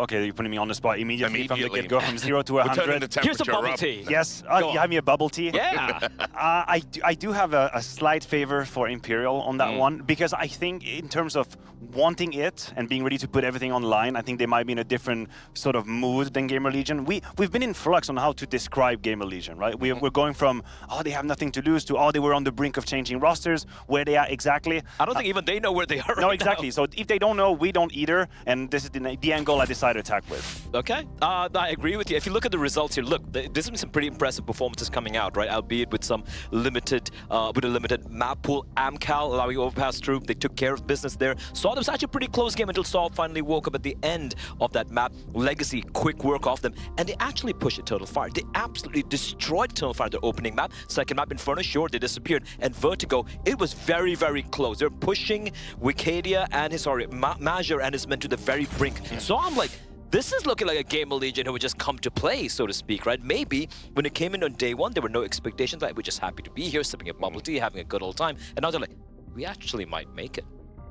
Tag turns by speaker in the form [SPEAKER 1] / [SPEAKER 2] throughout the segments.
[SPEAKER 1] okay, you're putting me on the spot immediately. From the get-go, from 0 to 100.
[SPEAKER 2] Here's a bubble tea.
[SPEAKER 1] Yes, you have me a bubble tea.
[SPEAKER 2] Yeah.
[SPEAKER 1] I do have a slight favor for Imperial on that one, because I think in terms of wanting it and being ready to put everything online, I think they might be in a different sort of mood than GamerLegion. We've been in flux on how to describe GamerLegion, right? We're going from, oh, they have nothing to lose, to, oh, they were on the brink of changing rosters, where they are exactly.
[SPEAKER 2] I don't think even they know where they are right
[SPEAKER 1] No, exactly.
[SPEAKER 2] now.
[SPEAKER 1] So if they don't know, we don't either, and this is the angle I decided to attack with.
[SPEAKER 2] Okay, I agree with you. If you look at the results here, look, there's been some pretty impressive performances coming out, right? Albeit with some limited, with a limited map pool. Amcal allowing overpass through. They took care of business there. Saw there was actually a pretty close game until Saul finally woke up at the end of that map. Legacy, quick work off them, and they actually pushed Eternal Fire. They absolutely destroyed Eternal Fire, their opening map. Second map, Inferno, sure, they disappeared. And Vertigo, it was very, very close. They're pushing Wicadia and his, Major and his men to the very brink. So I'm like, this is looking like a GamerLegion who would just come to play, so to speak, right? Maybe when it came in on day one, there were no expectations. Like, we're just happy to be here, sipping a bubble tea, having a good old time. And now they're like, we actually might make it.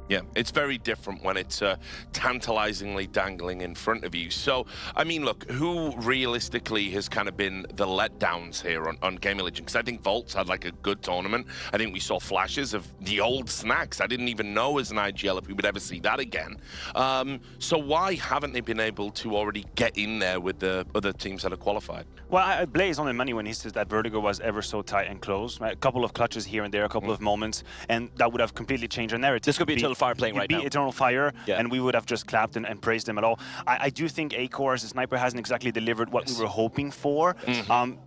[SPEAKER 3] Yeah, it's very different when it's tantalizingly dangling in front of you. So, I mean, look, who realistically has kind of been the letdowns here on GamerLegion? Because I think Volts had like a good tournament. I think we saw flashes of the old snacks. I didn't even know as an IGL if we would ever see that again. So why haven't they been able to already get in there with the other teams that are qualified?
[SPEAKER 1] Well, I blaze on the money when he says that Vertigo was ever so tight and close. Right? A couple of clutches here and there, a couple of moments, and that would have completely changed our narrative.
[SPEAKER 2] This could be Eternal Fire playing right now.
[SPEAKER 1] Eternal Fire, and we would have just clapped and praised them at all. I do think Acor as a sniper hasn't exactly delivered what we were hoping for.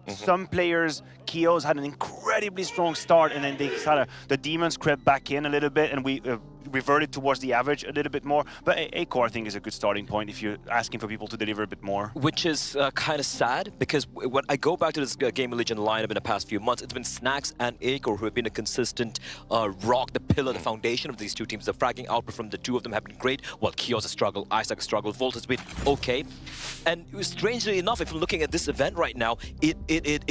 [SPEAKER 1] Some players, Kios had an incredibly strong start, and then they kind of, the demons crept back in a little bit, and we reverted towards the average a little bit more. But Acor, I think, is a good starting point if you're asking for people to deliver a bit more.
[SPEAKER 2] Which is kind of sad, because when I go back to this GamerLegion lineup in the past few months, it's been Snacks and Acor who have been a consistent rock, the pillar, the foundation of these two teams. The fragging output from the two of them have been great, while Kios has struggled, Isaac has struggled, Volt has been okay. And strangely enough, if I'm looking at this event right now, it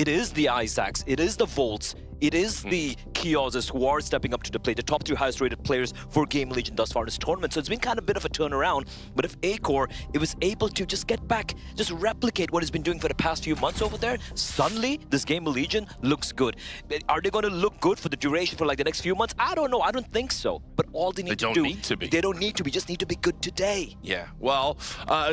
[SPEAKER 2] is the Isaacs, it is the Volts, it is the Kioses who are stepping up to the plate, the top 2 highest rated players for GamerLegion thus far in this tournament. So it's been kind of a bit of a turnaround. But if Acor, it was able to just get back, just replicate what it's been doing for the past few months over there, suddenly this GamerLegion looks good. Are they going to look good for the duration for like the next few months? I don't know. I don't think so. But all they need to do, they don't need to be, just need to be good today.
[SPEAKER 3] Yeah, well,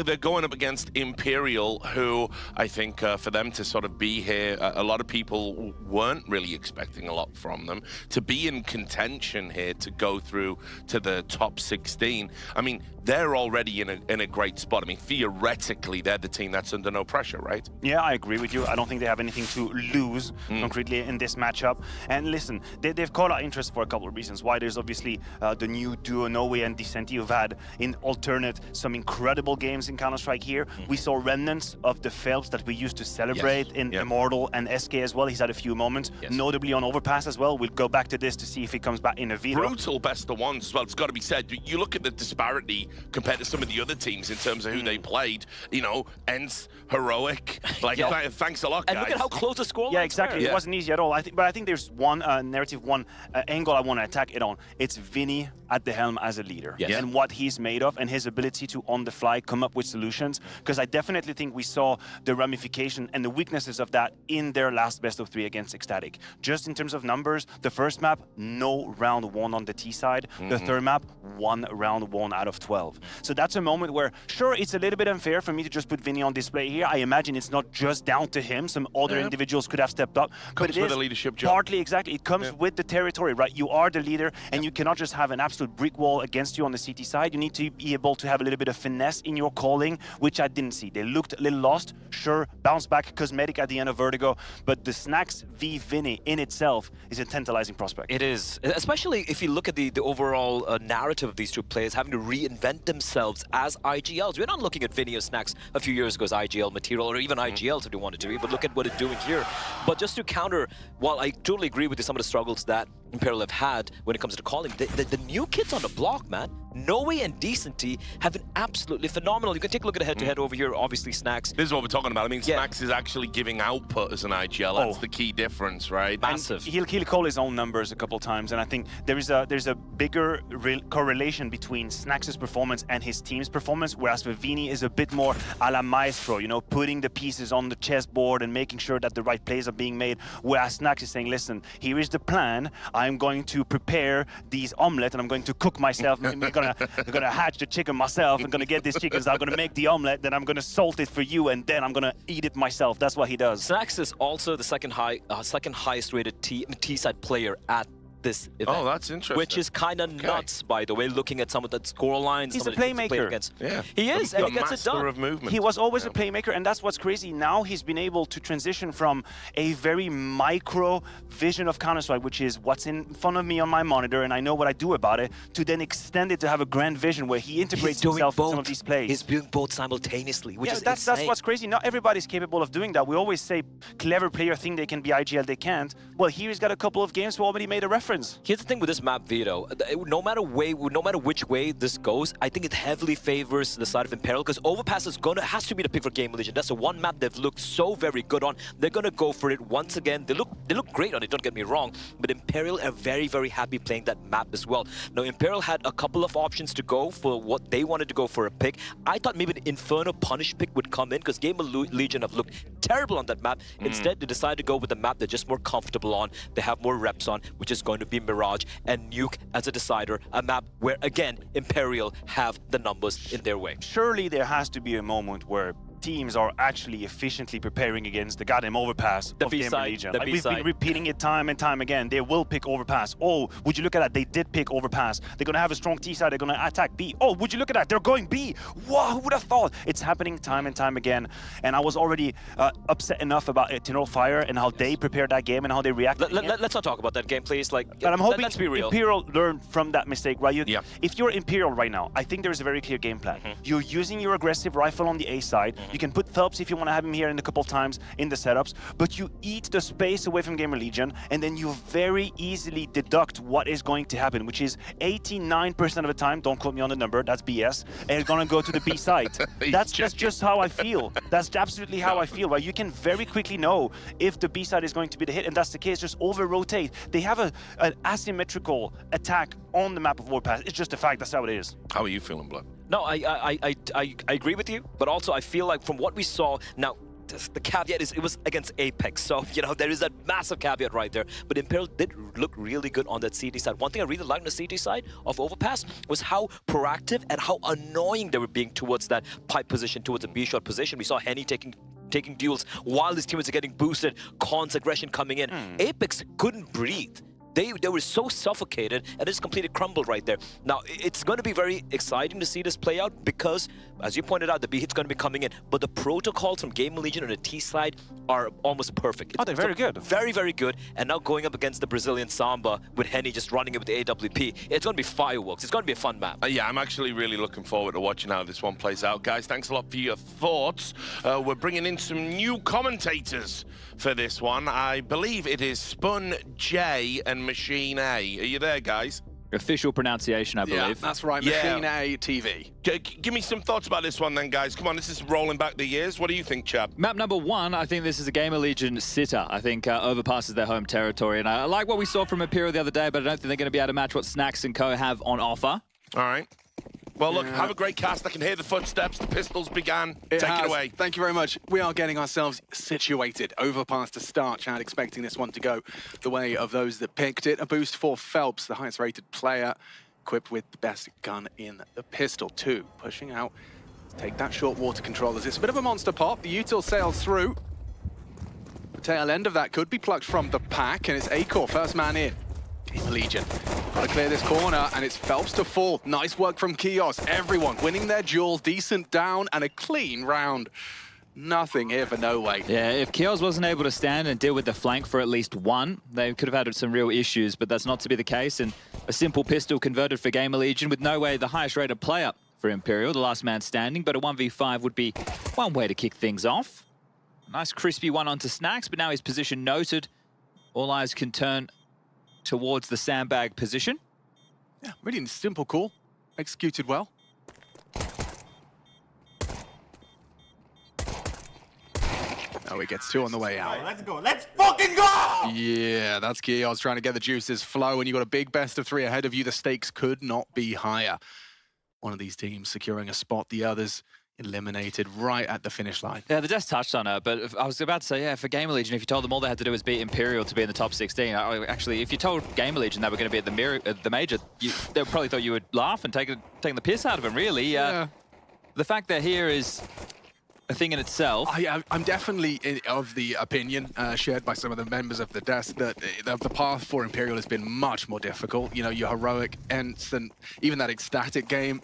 [SPEAKER 3] they're going up against Imperial, who I think for them to sort of be here, a lot of people weren't really expecting a lot from them. To be in contention here, to go through to the top 16, I mean, they're already in a great spot. I mean, theoretically, they're the team that's under no pressure, right?
[SPEAKER 1] Yeah, I agree with you. I don't think they have anything to lose concretely in this matchup. And listen, they've caught our interest for a couple of reasons. Why? There's obviously the new duo, Noe and Decenti, who've had in alternate some incredible games in Counter-Strike here. We saw remnants of the Phelps that we used to celebrate in Immortal and SK as well. He's had a few moments, notably on Overpass as well. We'll go back to this to see if he comes back in a Vito.
[SPEAKER 3] Brutal best of ones as well, it's got to be said. You look at the disparity compared to some of the other teams in terms of who they played, you know, Ents, Heroic, like, thanks a lot, guys.
[SPEAKER 2] And look at how close the score was.
[SPEAKER 1] Yeah, exactly. It wasn't easy at all. But I think there's one narrative, one angle I want to attack it on. It's Vinny at the helm as a leader and what he's made of and his ability to, on the fly, come up with solutions. Because I definitely think we saw the ramification and the weaknesses of that in their last best of 3 against Ecstatic. Just in terms of numbers, the first map, no round 1 on the T side. The third map, 1 round 1 out of 12. So that's a moment where, sure, it's a little bit unfair for me to just put Vinny on display here. I imagine it's not just down to him. Some other individuals could have stepped up. But it is
[SPEAKER 3] a leadership job.
[SPEAKER 1] Partly, exactly. It comes with the territory, right? You are the leader, and you cannot just have an absolute brick wall against you on the CT side. You need to be able to have a little bit of finesse in your calling, which I didn't see. They looked a little lost. Sure, bounce back, cosmetic at the end of Vertigo, but the Snacks v Vinny in itself is a tantalizing prospect.
[SPEAKER 2] It is, especially if you look at the overall narrative of these two players having to reinvent themselves as IGLs. We're not looking at Vinny or Snacks a few years ago as IGL material, or even IGLs if you wanted to be, but look at what it's doing here. But just to counter, while I totally agree with you, some of the struggles that Imperial have had when it comes to calling, the new kids on the block, man, Noe and Decenty have been absolutely phenomenal. You can take a look at a head-to-head over here. Obviously, Snacks.
[SPEAKER 3] This is what we're talking about. I mean, Snacks is actually giving output as an IGL. That's the key difference, right?
[SPEAKER 2] Massive.
[SPEAKER 1] He'll call his own numbers a couple times, and I think there's a bigger correlation between Snacks' performance and his team's performance, whereas Vini is a bit more a la Maestro, you know, putting the pieces on the chessboard and making sure that the right plays are being made, whereas Snacks is saying, listen, here is the plan. I'm going to prepare these omelets, and I'm going to cook myself. I'm gonna hatch the chicken myself. I'm gonna get these chickens. I'm gonna make the omelet. Then I'm gonna salt it for you, and then I'm gonna eat it myself. That's what he does.
[SPEAKER 2] Snacks is also the second highest rated T-side player at this event.
[SPEAKER 3] Oh, that's interesting.
[SPEAKER 2] Which is kind of nuts, by the way, looking at some of the score lines.
[SPEAKER 1] He's a playmaker.
[SPEAKER 3] Yeah.
[SPEAKER 2] He is, and he gets it done.
[SPEAKER 3] Of movement.
[SPEAKER 1] He was always a playmaker, and that's what's crazy. Now he's been able to transition from a very micro vision of Counter-Strike, which is what's in front of me on my monitor, and I know what I do about it, to then extend it to have a grand vision where he integrates himself in some of these plays.
[SPEAKER 2] He's doing both simultaneously, which is
[SPEAKER 1] that's what's crazy. Not everybody's capable of doing that. We always say clever player think they can be IGL, they can't. Well, here he's got a couple of games who already made a reference.
[SPEAKER 2] Here's the thing with this map, Vito. No matter which way this goes, I think it heavily favors the side of Imperial, because Overpass has to be the pick for GamerLegion. That's the one map they've looked so very good on. They're gonna go for it once again. They look great on it, don't get me wrong, but Imperial are very, very happy playing that map as well. Now, Imperial had a couple of options to go for what they wanted to go for a pick. I thought maybe the Inferno Punish pick would come in, because GamerLegion have looked terrible on that map. Instead, they decided to go with the map they're just more comfortable on, they have more reps on, which is going to be Mirage and Nuke as a decider, a map where, again, Imperial have the numbers in their way.
[SPEAKER 1] Surely there has to be a moment where teams are actually efficiently preparing against the goddamn Overpass of GamerLegion. Like, we've been repeating it time and time again. They will pick Overpass. Oh, would you look at that? They did pick Overpass. They're going to have a strong T side. They're going to attack B. Oh, would you look at that? They're going B. Wow, who would have thought? It's happening time and time again. And I was already upset enough about Eternal Fire and how they prepared that game and how they reacted.
[SPEAKER 2] Let's not talk about that game, please. Like,
[SPEAKER 1] but I'm hoping
[SPEAKER 2] let's be real.
[SPEAKER 1] Imperial learned from that mistake, right? If you're Imperial right now, I think there's a very clear game plan. You're using your aggressive rifle on the A side. You can put Phelps if you want to have him here in a couple of times in the setups, but you eat the space away from GamerLegion, and then you very easily deduct what is going to happen, which is 89% of the time, don't quote me on the number, that's BS, and it's going to go to the B side. That's just how I feel. That's absolutely how I feel, right? You can very quickly know if the B side is going to be the hit, and that's the case. Just over-rotate. They have an asymmetrical attack on the map of Warpath. It's just a fact. That's how it is.
[SPEAKER 3] How are you feeling, Blood?
[SPEAKER 2] No, I agree with you, but also I feel like from what we saw, now the caveat is it was against Apex, so you know there is that massive caveat right there. But Imperial did look really good on that CT side. One thing I really liked on the CT side of Overpass was how proactive and how annoying they were being towards that pipe position, towards the B shot position. We saw Henny taking duels while his teammates are getting boosted, Khan's aggression coming in. Apex couldn't breathe. They were so suffocated, and it's completely crumbled right there. Now, it's going to be very exciting to see this play out because, as you pointed out, the B hit's going to be coming in. But the protocols from GamerLegion on the T side are almost perfect.
[SPEAKER 1] Oh, they're very good.
[SPEAKER 2] Very, very good. And now going up against the Brazilian Samba with Henny just running it with the AWP, it's going to be fireworks. It's going to be a fun map.
[SPEAKER 3] Yeah, I'm actually really looking forward to watching how this one plays out. Guys, thanks a lot for your thoughts. We're bringing in some new commentators for this one. I believe it is Spun J and Machine A. Are you there, guys?
[SPEAKER 4] Official pronunciation, I believe.
[SPEAKER 5] Yeah, that's right. Machine A TV.
[SPEAKER 3] Give me some thoughts about this one then, guys. Come on, this is rolling back the years. What do you think, chap?
[SPEAKER 4] Map number 1, I think this is a GamerLegion sitter. I think Overpass is their home territory. And I like what we saw from Imperial the other day, but I don't think they're going to be able to match what Snacks and Co have on offer.
[SPEAKER 3] All right. Well, look, have a great cast. I can hear the footsteps. The pistols began. Take it away.
[SPEAKER 5] Thank you very much. We are getting ourselves situated. Overpass to start, Chad, expecting this one to go the way of those that picked it. A boost for Phelps, the highest rated player, equipped with the best gun in the pistol. 2, pushing out to take that short water controllers. It's a bit of a monster pop. The util sails through. The tail end of that could be plucked from the pack, and it's Acor, first man in. GamerLegion. Got to clear this corner, and it's Phelps to fall. Nice work from Kios. Everyone winning their duel. Decent down and a clean round. Nothing here for No Way.
[SPEAKER 4] Yeah, if Kios wasn't able to stand and deal with the flank for at least one, they could have had some real issues, but that's not to be the case. And a simple pistol converted for GamerLegion with No Way the highest rated player for Imperial, the last man standing, but a 1v5 would be one way to kick things off. Nice crispy one onto Snacks, but now his position noted. All eyes can turn towards the sandbag position.
[SPEAKER 5] Yeah, really simple call. executed well. Oh, he gets 2 on the way out.
[SPEAKER 6] Let's go. Let's fucking go!
[SPEAKER 5] Yeah, that's Kios trying to get the juices flowing. You got a big best of 3 ahead of you. The stakes could not be higher. One of these teams securing a spot, the others eliminated right at the finish line.
[SPEAKER 4] Yeah, the Des touched on it, but I was about to say, yeah, for GamerLegion, if you told them all they had to do was beat Imperial to be in the top 16, actually, if you told GamerLegion they were going to be at the major, they probably thought you would laugh and taking the piss out of them, really.
[SPEAKER 5] Yeah.
[SPEAKER 4] The fact they're here is a thing in itself.
[SPEAKER 5] I'm definitely of the opinion shared by some of the members of the desk that the path for Imperial has been much more difficult. You know, your heroic Ents and even that ecstatic game,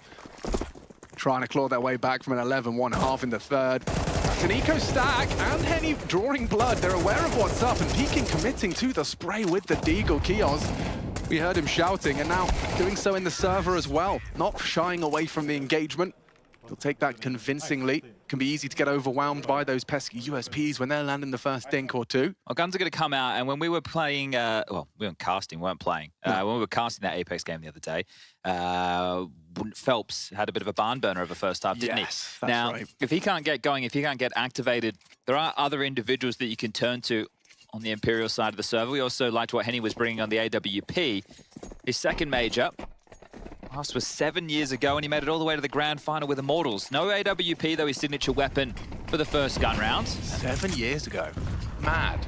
[SPEAKER 5] trying to claw their way back from an 11-1 half in the third. It's an eco stack and Henny drawing blood. They're aware of what's up and Peking committing to the spray with the Deagle. Kios, we heard him shouting and now doing so in the server as well. Not shying away from the engagement. He'll take that convincingly. Can be easy to get overwhelmed by those pesky USPs when they're landing the first dink or two.
[SPEAKER 4] Well, guns are going to come out, and when we were playing, well, we weren't casting, weren't playing. When we were casting that Apex game the other day, Phelps had a bit of a barn burner over first half, didn't he?
[SPEAKER 5] That's
[SPEAKER 4] now,
[SPEAKER 5] right.
[SPEAKER 4] if he can't get going, if he can't get activated, there are other individuals that you can turn to on the Imperial side of the server. We also liked what Henny was bringing on the AWP. His second major. Last was 7 years ago, and he made it all the way to the grand final with Immortals. No AWP, though, his signature weapon for the first gun round. 7
[SPEAKER 5] years ago. Mad.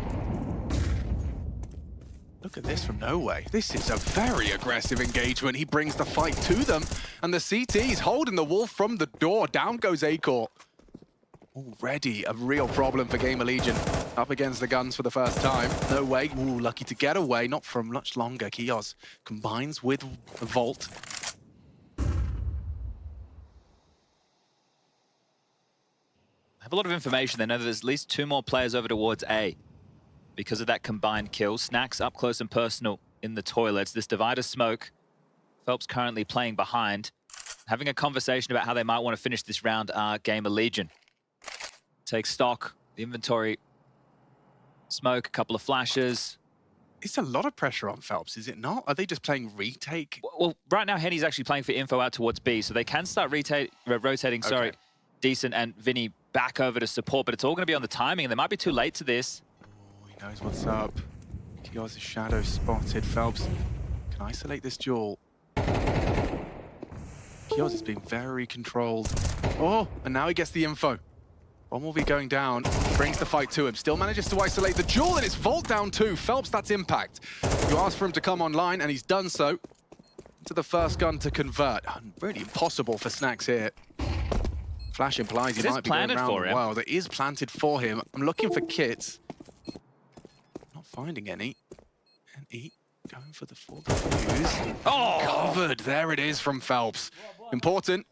[SPEAKER 5] Look at this from Norway. This is a very aggressive engagement. He brings the fight to them, and the CT's holding the wolf from the door. Down goes Acor. Already a real problem for GamerLegion. Up against the guns for the first time. Norway, ooh, lucky to get away. Not for much longer. Kios combines with Volt.
[SPEAKER 4] Have a lot of information. They know that there's at least 2 more players over towards A because of that combined kill. Snacks up close and personal in the toilets. This divider smoke. Phelps currently playing behind. Having a conversation about how they might want to finish this round are GamerLegion. Take stock, the inventory. Smoke, a couple of flashes.
[SPEAKER 5] It's a lot of pressure on Phelps, is it not? Are they just playing retake?
[SPEAKER 4] Well, right now Henny's actually playing for info out towards B, so they can start rotating, sorry, Decent and Vinny back over to support, but it's all going to be on the timing, and they might be too late to this.
[SPEAKER 5] Oh, he knows what's up. Kios' shadow spotted. Phelps can isolate this duel. Kios has been very controlled. Oh, and now he gets the info. One will be going down, brings the fight to him. Still manages to isolate the duel, and it's Volt down too. Phelps, that's impact. You asked for him to come online, and he's done so. To the first gun to convert. Really impossible for Snacks here. Flash implies he might be going around the world. It is planted for him. I'm looking for kits. Not finding any. And he going for the full defuse. Oh! Covered. There it is from Phelps. Important.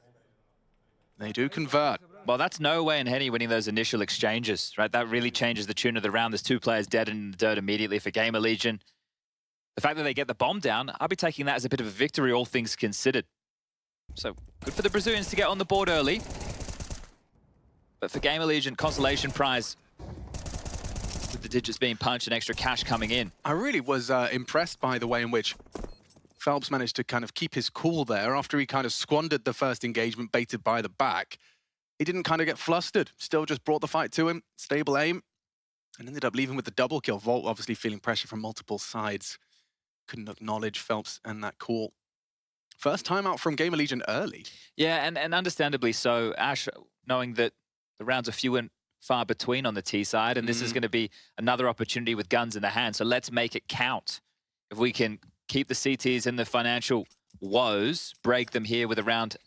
[SPEAKER 5] They do convert.
[SPEAKER 4] Well, that's Norway and Henny winning those initial exchanges, right? That really changes the tune of the round. There's 2 players dead in the dirt immediately for GamerLegion. The fact that they get the bomb down, I'll be taking that as a bit of a victory, all things considered. So, good for the Brazilians to get on the board early. But for GamerLegion, consolation prize with the digits being punched and extra cash coming in.
[SPEAKER 5] I really was impressed by the way in which Phelps managed to kind of keep his cool there after he kind of squandered the first engagement baited by the back. He didn't kind of get flustered, still just brought the fight to him, stable aim, and ended up leaving with the double kill. Volt obviously feeling pressure from multiple sides. Couldn't acknowledge Phelps and that call. First time out from GamerLegion early.
[SPEAKER 4] Yeah, and understandably so. Ash, knowing that the rounds are few and far between on the T side, and this is going to be another opportunity with guns in the hand. So let's make it count. If we can keep the CTs in the financial woes, break them here with a round,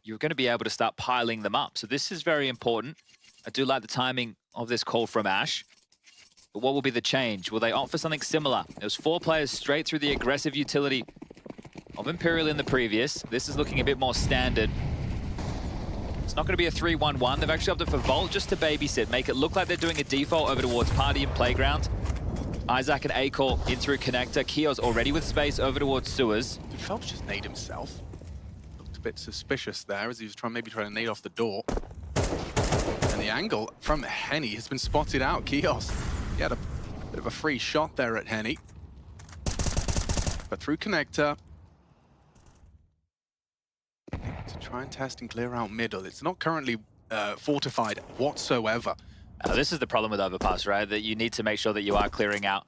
[SPEAKER 4] you're going to be able to start piling them up. So this is very important. I do like the timing of this call from Ash. But what will be the change? Will they opt for something similar? It was 4 players straight through the aggressive utility of Imperial in the previous. This is looking a bit more standard. It's not going to be a 3-1-1. They've actually opted for Volt just to babysit, make it look like they're doing a default over towards Party and Playground. Isaac and Acor in through Connector. Kios already with space over towards Sewers.
[SPEAKER 5] Did Phelps just nade himself? Looked a bit suspicious there as he was maybe trying to nade off the door. And the angle from Henny has been spotted out. Kios, he had a bit of a free shot there at Henny. But through Connector, try and test and clear out middle. It's not currently fortified whatsoever.
[SPEAKER 4] This is the problem with Overpass, right? That you need to make sure that you are clearing out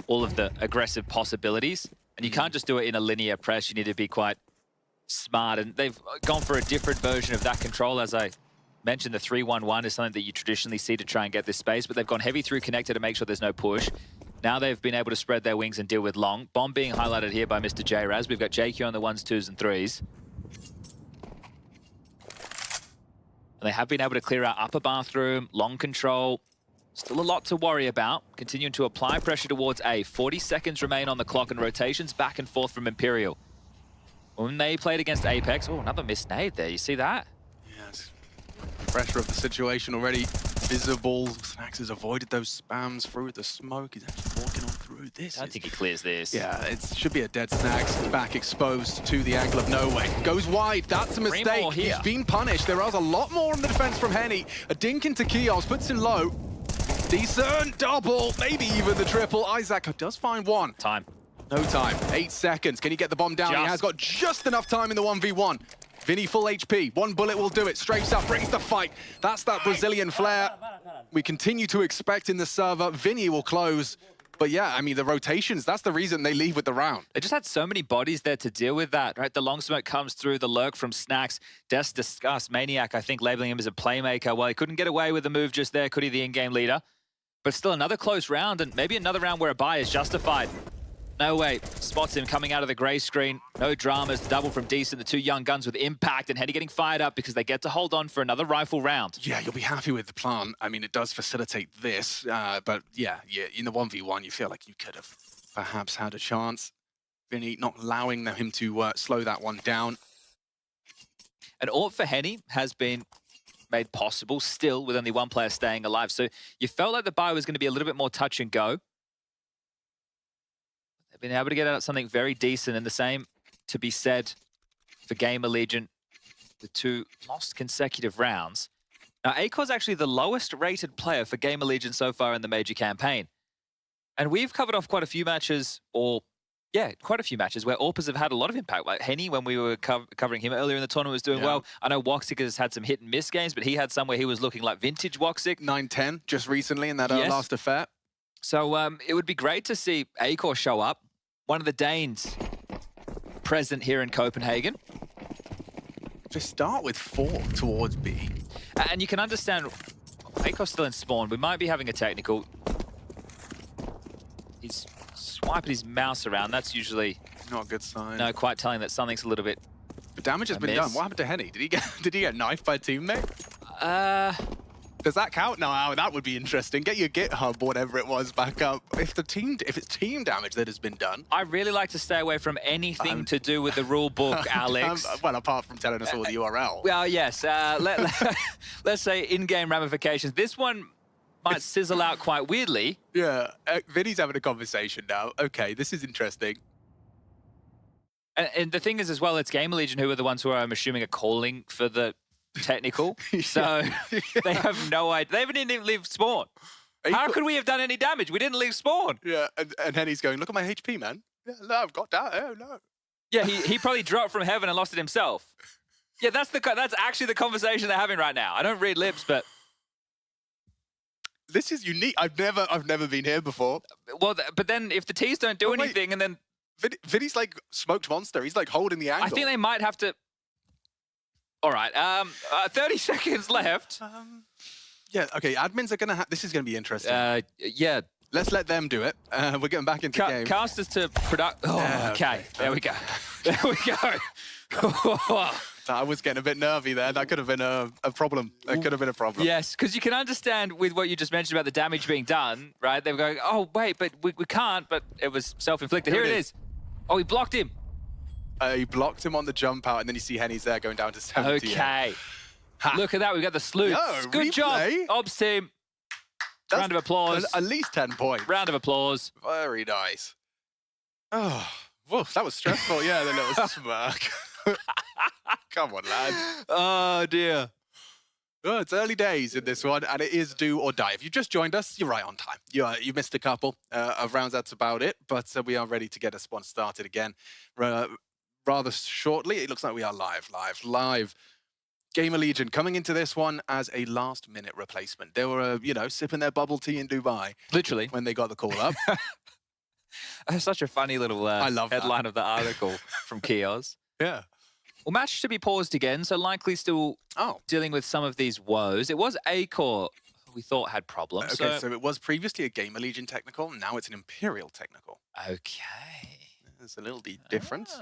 [SPEAKER 4] all of the aggressive possibilities. And you can't just do it in a linear press. You need to be quite smart. And they've gone for a different version of that control. As I mentioned, the 3-1-1 is something that you traditionally see to try and get this space. But they've gone heavy through connector to make sure there's no push. Now they've been able to spread their wings and deal with long. Bomb being highlighted here by Mr. J-Raz. We've got JQ on the 1s, 2s, and 3s. And they have been able to clear out upper bathroom, long control. Still a lot to worry about. Continuing to apply pressure towards A. 40 seconds remain on the clock and rotations back and forth from Imperial. When they played against Apex, oh, another missed nade there. You see that?
[SPEAKER 5] Yes. Pressure of the situation already visible. Snax has avoided those spams through the smoke. He's actually walking on through this.
[SPEAKER 4] I think he clears this.
[SPEAKER 5] Yeah, it should be a dead Snax. Back exposed to the angle of no way. Goes wide. That's a mistake. He's been punished. There is a lot more on the defense from Henny. A dink into Kios, puts him low. Decent double, maybe even the triple. Isaac does find one.
[SPEAKER 4] Time.
[SPEAKER 5] No time. 8 seconds. Can he get the bomb down? He has got just enough time in the 1v1. Vinny full HP. One bullet will do it. Strafes up, brings the fight. That's that Brazilian flair we continue to expect in the server. Vinny will close. But yeah, I mean, the rotations, that's the reason they leave with the round.
[SPEAKER 4] They just had so many bodies there to deal with that, right? The long smoke comes through, the lurk from Snax. Des discussed Maniac, I think, labeling him as a playmaker. Well, he couldn't get away with the move just there, could he, the in-game leader? But still another close round, and maybe another round where a buy is justified. No way. Spots him coming out of the grey screen. No dramas. The double from Decent. The two young guns with impact. And Henny getting fired up because they get to hold on for another rifle round.
[SPEAKER 5] Yeah, you'll be happy with the plan. I mean, it does facilitate this. But yeah, in the 1v1, you feel like you could have perhaps had a chance. Vinny not allowing him to slow that one down.
[SPEAKER 4] An AWP for Henny has been made possible still with only one player staying alive. So you felt like the buy was going to be a little bit more touch and go. Been able to get out something very decent, and the same to be said for GamerLegion, the two lost consecutive rounds. Now, Akor's actually the lowest rated player for GamerLegion so far in the major campaign. And we've covered off quite a few matches, quite a few matches where AWPers have had a lot of impact. Like Henny, when we were covering him earlier in the tournament, was doing well. I know Woxic has had some hit and miss games, but he had some where he was looking like vintage Woxic.
[SPEAKER 5] 9-10 just recently in that last affair.
[SPEAKER 4] So it would be great to see Akor show up. One of the Danes present here in Copenhagen.
[SPEAKER 5] Just start with 4 towards B.
[SPEAKER 4] And you can understand, Akor's still in spawn. We might be having a technical. He's swiping his mouse around. That's usually
[SPEAKER 5] not a good sign.
[SPEAKER 4] No, quite telling that something's a little bit.
[SPEAKER 5] The damage has been done. What happened to Henny? Did he get knifed by a teammate? Does that count? No, that would be interesting. Get your GitHub, whatever it was, back up. If it's team damage that has been done.
[SPEAKER 4] I really like to stay away from anything to do with the rule book, Alex.
[SPEAKER 5] Well, apart from telling us all the URL.
[SPEAKER 4] Well, yes. Let's say in-game ramifications. This one might sizzle out quite weirdly.
[SPEAKER 5] Yeah, Vinny's having a conversation now. Okay, this is interesting.
[SPEAKER 4] And the thing is, as well, it's GamerLegion who are the ones who I'm assuming are calling for the technical, so they have no idea. They haven't even leave spawn. How could we have done any damage? We didn't leave spawn.
[SPEAKER 5] Yeah, and Henny's going, look at my HP, man. Yeah, no, I've got that. Oh, no.
[SPEAKER 4] Yeah, he probably dropped from heaven and lost it himself. Yeah, that's actually the conversation they're having right now. I don't read lips, but
[SPEAKER 5] this is unique. I've never been here before.
[SPEAKER 4] Well, but then if the T's don't do anything, and then
[SPEAKER 5] Vinny's like smoked monster. He's like holding the angle.
[SPEAKER 4] I think they might have to. All right, 30 seconds left.
[SPEAKER 5] Yeah, okay, admins are going to this is going to be interesting.
[SPEAKER 4] Yeah.
[SPEAKER 5] Let's let them do it. We're getting back into the game.
[SPEAKER 4] Casters to product. Oh, okay. There we go. There we go.
[SPEAKER 5] I was getting a bit nervy there. That could have been a problem. That could have been a problem.
[SPEAKER 4] Yes, because you can understand with what you just mentioned about the damage being done, right? They were going, oh, wait, but we can't, but it was self-inflicted. Here it is. Oh, he blocked him.
[SPEAKER 5] He blocked him on the jump out, and then you see Henny's there going down to 70.
[SPEAKER 4] Okay. Look at that. We've got the sleuths. Good job, Obs team. Round of applause.
[SPEAKER 5] At least 10 points.
[SPEAKER 4] Round of applause.
[SPEAKER 5] Very nice. Oh, woof, that was stressful. Yeah, the little smirk. Come on, lad.
[SPEAKER 4] Oh, dear.
[SPEAKER 5] Oh, it's early days in this one, and it is do or die. If you just joined us, you're right on time. You missed a couple of rounds, that's about it. But we are ready to get a spawn started again rather shortly. It looks like we are live GamerLegion coming into this one as a last-minute replacement. They were, you know, sipping their bubble tea in Dubai.
[SPEAKER 4] Literally.
[SPEAKER 5] When they got the call up.
[SPEAKER 4] That's such a funny little
[SPEAKER 5] I love
[SPEAKER 4] headline of the article from Kios.
[SPEAKER 5] Yeah.
[SPEAKER 4] Well, match to be paused again, so likely still dealing with some of these woes. It was A-Core we thought had problems.
[SPEAKER 5] Okay, so it was previously a GamerLegion technical, now it's an Imperial technical.
[SPEAKER 4] Okay.
[SPEAKER 5] There's a little difference.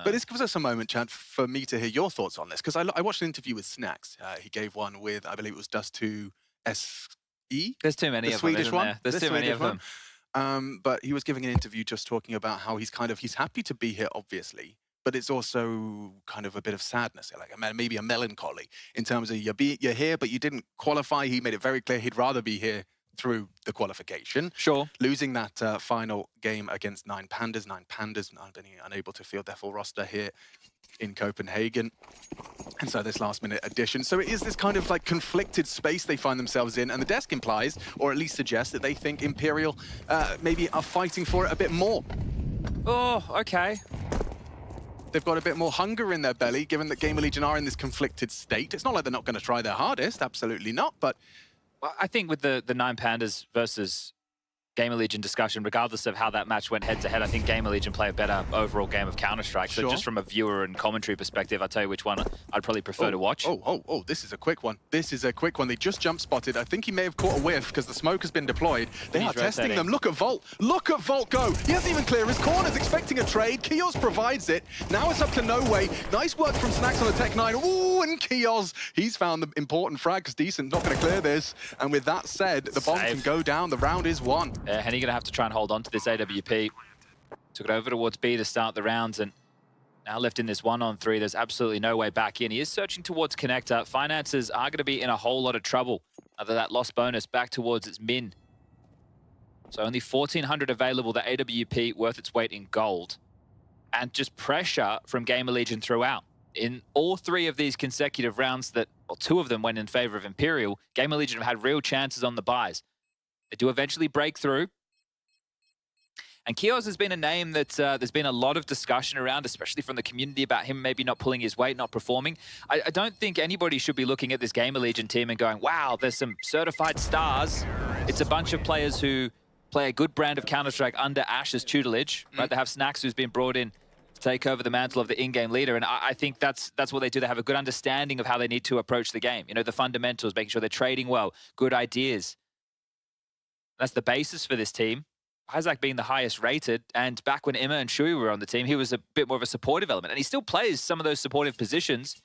[SPEAKER 5] But this gives us a moment, Chad, for me to hear your thoughts on this, because I watched an interview with Snacks. He gave one with, I believe it was Dust2 SE?
[SPEAKER 4] There's too many
[SPEAKER 5] the
[SPEAKER 4] of
[SPEAKER 5] Swedish
[SPEAKER 4] them,
[SPEAKER 5] one.
[SPEAKER 4] there? There's too many of them.
[SPEAKER 5] But he was giving an interview just talking about how he's happy to be here, obviously, but it's also kind of a bit of sadness, like maybe a melancholy in terms of you're here, but you didn't qualify. He made it very clear he'd rather be here through the qualification.
[SPEAKER 4] Sure.
[SPEAKER 5] Losing that final game against Nine Pandas not being unable to field their full roster here in Copenhagen. And so this last-minute addition. So it is this kind of like conflicted space they find themselves in, and the desk implies, or at least suggests, that they think Imperial maybe are fighting for it a bit more.
[SPEAKER 4] Oh, okay.
[SPEAKER 5] They've got a bit more hunger in their belly, given that GamerLegion are in this conflicted state. It's not like they're not going to try their hardest, absolutely not, but...
[SPEAKER 4] Well, I think with the Nine Pandas versus GamerLegion discussion, regardless of how that match went head-to-head, I think GamerLegion play a better overall game of Counter-Strike.
[SPEAKER 5] Sure.
[SPEAKER 4] So just from a viewer and commentary perspective, I'll tell you which one I'd probably prefer to watch.
[SPEAKER 5] Oh, this is a quick one. This is a quick one. They just jump-spotted. I think he may have caught a whiff because the smoke has been deployed. They are testing them. Look at Volt. Look at Volt go. He doesn't even clear his corners, expecting a trade. Kios provides it. Now it's up to No Way. Nice work from Snacks on the Tech 9. Ooh, and Kios, he's found the important frag because Decent not going to clear this. And with that said, the bomb can go down. The round is won.
[SPEAKER 4] Henny going to have to try and hold on to this AWP. Took it over towards B to start the rounds, and now left in this 1-on-3. There's absolutely no way back in. He is searching towards Connector. Finances are going to be in a whole lot of trouble. Other that lost bonus back towards its min. So only 1,400 available. The AWP worth its weight in gold. And just pressure from GamerLegion throughout. In all three of these consecutive rounds that, well, two of them went in favor of Imperial, GamerLegion have had real chances on the buys. They do eventually break through. And Kios has been a name that there's been a lot of discussion around, especially from the community, about him maybe not pulling his weight, not performing. I don't think anybody should be looking at this GamerLegion team and going, wow, there's some certified stars. It's a bunch of players who play a good brand of Counter-Strike under Ash's tutelage. Right? They have Snacks, who's been brought in to take over the mantle of the in-game leader. And I think that's what they do. They have a good understanding of how they need to approach the game. You know, the fundamentals, making sure they're trading well, good ideas. That's the basis for this team. Isaac being the highest rated, and back when Emma and Shui were on the team, he was a bit more of a supportive element. And he still plays some of those supportive positions,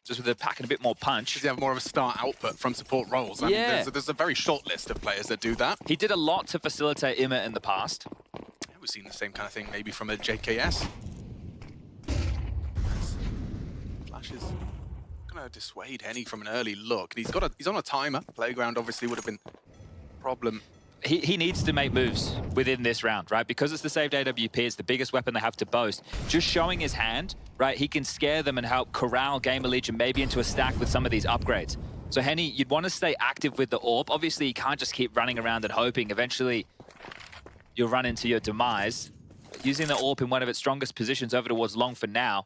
[SPEAKER 4] just with a pack and a bit more punch.
[SPEAKER 5] Does he have more of a star output from support roles? I mean, there's a very short list of players that do that.
[SPEAKER 4] He did a lot to facilitate Emma in the past.
[SPEAKER 5] Yeah, we've seen the same kind of thing maybe from a JKS. Flash is going to dissuade Henny from an early look. He's on a timer. Playground obviously would have been a problem.
[SPEAKER 4] He needs to make moves within this round, right? Because it's the saved AWP, it's the biggest weapon they have to boast. Just showing his hand, right, he can scare them and help corral GamerLegion maybe into a stack with some of these upgrades. So Henny, you'd want to stay active with the AWP. Obviously, you can't just keep running around and hoping. Eventually, you'll run into your demise. Using the AWP in one of its strongest positions over towards long for now.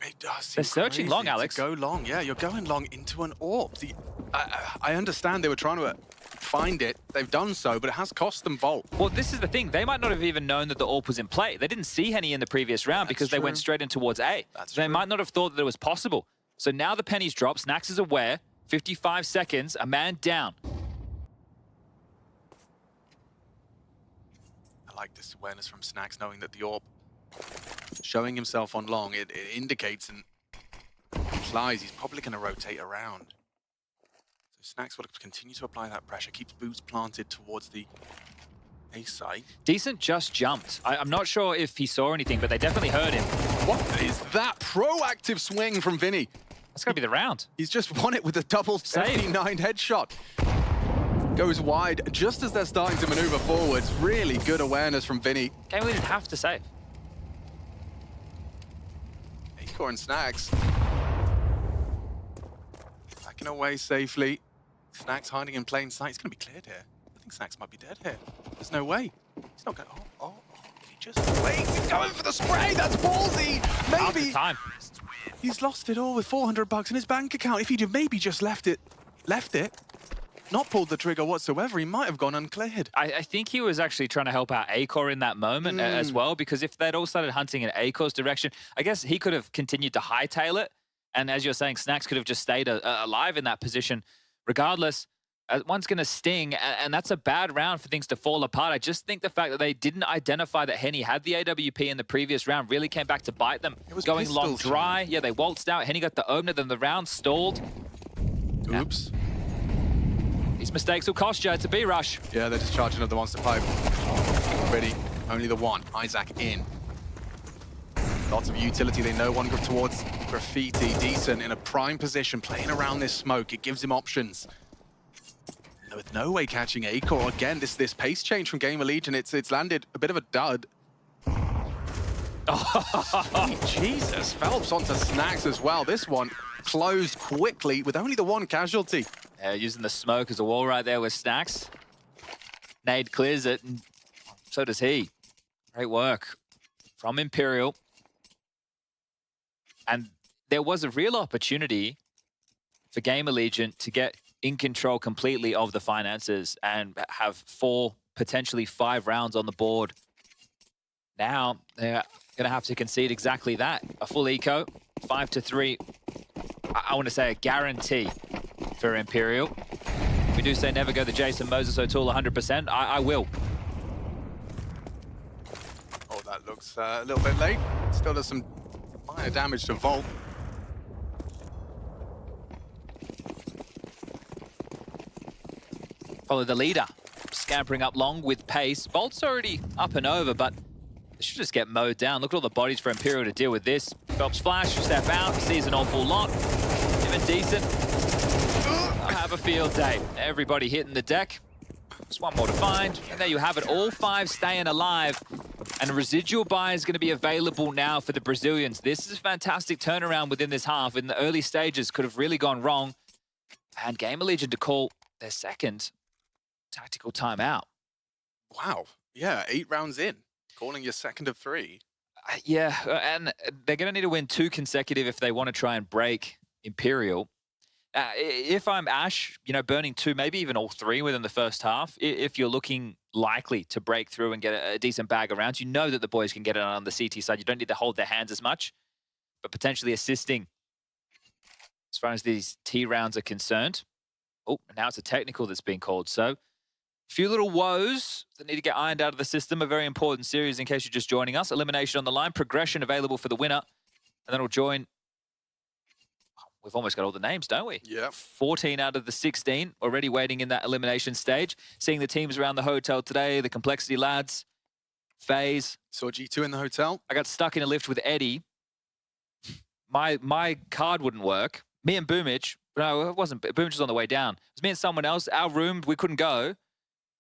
[SPEAKER 5] It does seem
[SPEAKER 4] They're searching long, Alex.
[SPEAKER 5] go long, yeah, you're going long into an AWP. I understand they were trying to find it. They've done so, but it has cost them Volt.
[SPEAKER 4] Well, this is the thing. They might not have even known that the AWP was in play. They didn't see Henny in the previous round because they went straight in towards A. They might not have thought that it was possible. So now the pennies drop. Snacks is aware. 55 seconds, a man down.
[SPEAKER 5] I like this awareness from Snacks, knowing that the AWP showing himself on long, it indicates and implies he's probably going to rotate around. So Snacks will continue to apply that pressure, keeps boots planted towards the A side.
[SPEAKER 4] Decent just jumped. I'm not sure if he saw anything, but they definitely heard him.
[SPEAKER 5] What is that proactive swing from Vinny?
[SPEAKER 4] That's going to be the round.
[SPEAKER 5] He's just won it with a double FP9 headshot. Goes wide just as they're starting to maneuver forwards. Really good awareness from Vinny.
[SPEAKER 4] GamerLegion didn't have to save.
[SPEAKER 5] Acorn and Snacks backing away safely. Snacks hiding in plain sight. He's going to be cleared here. I think Snacks might be dead here. There's no way. He's not going. Oh, if he just waiting, going for the spray. That's ballsy. Maybe
[SPEAKER 4] Time.
[SPEAKER 5] he's lost it all with 400 bucks in his bank account. If he'd have maybe just left it, not pulled the trigger whatsoever, he might have gone uncleared.
[SPEAKER 4] I think he was actually trying to help out Acor in that moment as well, because if they'd all started hunting in Acor's direction, I guess he could have continued to hightail it. And as you're saying, Snacks could have just stayed alive in that position. Regardless, one's going to sting, and that's a bad round for things to fall apart. I just think the fact that they didn't identify that Henny had the AWP in the previous round really came back to bite them.
[SPEAKER 5] It was
[SPEAKER 4] going
[SPEAKER 5] pistols,
[SPEAKER 4] long dry. Yeah, they waltzed out. Henny got the opener, then the round stalled.
[SPEAKER 5] Oops.
[SPEAKER 4] Yeah. These mistakes will cost you. It's a B-rush.
[SPEAKER 5] Yeah, they're just charging up the monster pipe. Already, only the one. Isaac in. Lots of utility. They know one towards Graffiti. Decent in a prime position, playing around this smoke. It gives him options. With no way catching Acor. Again, this pace change from GamerLegion, it's landed a bit of a dud. Oh, Jesus. Phelps onto Snacks as well. This one closed quickly with only the one casualty.
[SPEAKER 4] Using the smoke as a wall right there with Snacks. Nade clears it, and so does he. Great work from Imperial. And there was a real opportunity for GamerLegion to get in control completely of the finances and have 4, potentially 5 rounds on the board. Now, they're going to have to concede exactly that. A full eco, 5-3. I want to say a guarantee for Imperial. We do say never go the Jason Moses O'Toole 100%. I will.
[SPEAKER 5] Oh, that looks a little bit late. Still does some minor damage to Volt.
[SPEAKER 4] Follow the leader, scampering up long with pace. Volt's already up and over, but they should just get mowed down. Look at all the bodies for Imperial to deal with this. Phelps flash, step out, sees an awful lot. Even decent. I have a field day. Everybody hitting the deck. Just one more to find. And there you have it, all 5 staying alive. And a residual buy is going to be available now for the Brazilians. This is a fantastic turnaround within this half. In the early stages, could have really gone wrong. And GamerLegion to call their second tactical timeout.
[SPEAKER 5] Wow. Yeah, 8 rounds in. Calling your second of 3.
[SPEAKER 4] Yeah, and they're going to need to win 2 consecutive if they want to try and break Imperial. If I'm Ash, you know, burning 2, maybe even all 3 within the first half, if you're looking likely to break through and get a decent bag of rounds, you know that the boys can get it on the CT side. You don't need to hold their hands as much, but potentially assisting as far as these T rounds are concerned. Oh, and now it's a technical that's being called. So a few little woes that need to get ironed out of the system. A very important series in case you're just joining us. Elimination on the line, progression available for the winner. And then we'll join. We've almost got all the names, don't we?
[SPEAKER 5] Yeah.
[SPEAKER 4] 14 out of the 16 already waiting in that elimination stage. Seeing the teams around the hotel today, the Complexity lads, FaZe.
[SPEAKER 5] Saw G2 in the hotel.
[SPEAKER 4] I got stuck in a lift with Eddie. My card wouldn't work. Me and Boomage, no, it wasn't. Boomage was on the way down. It was me and someone else. Our room, we couldn't go.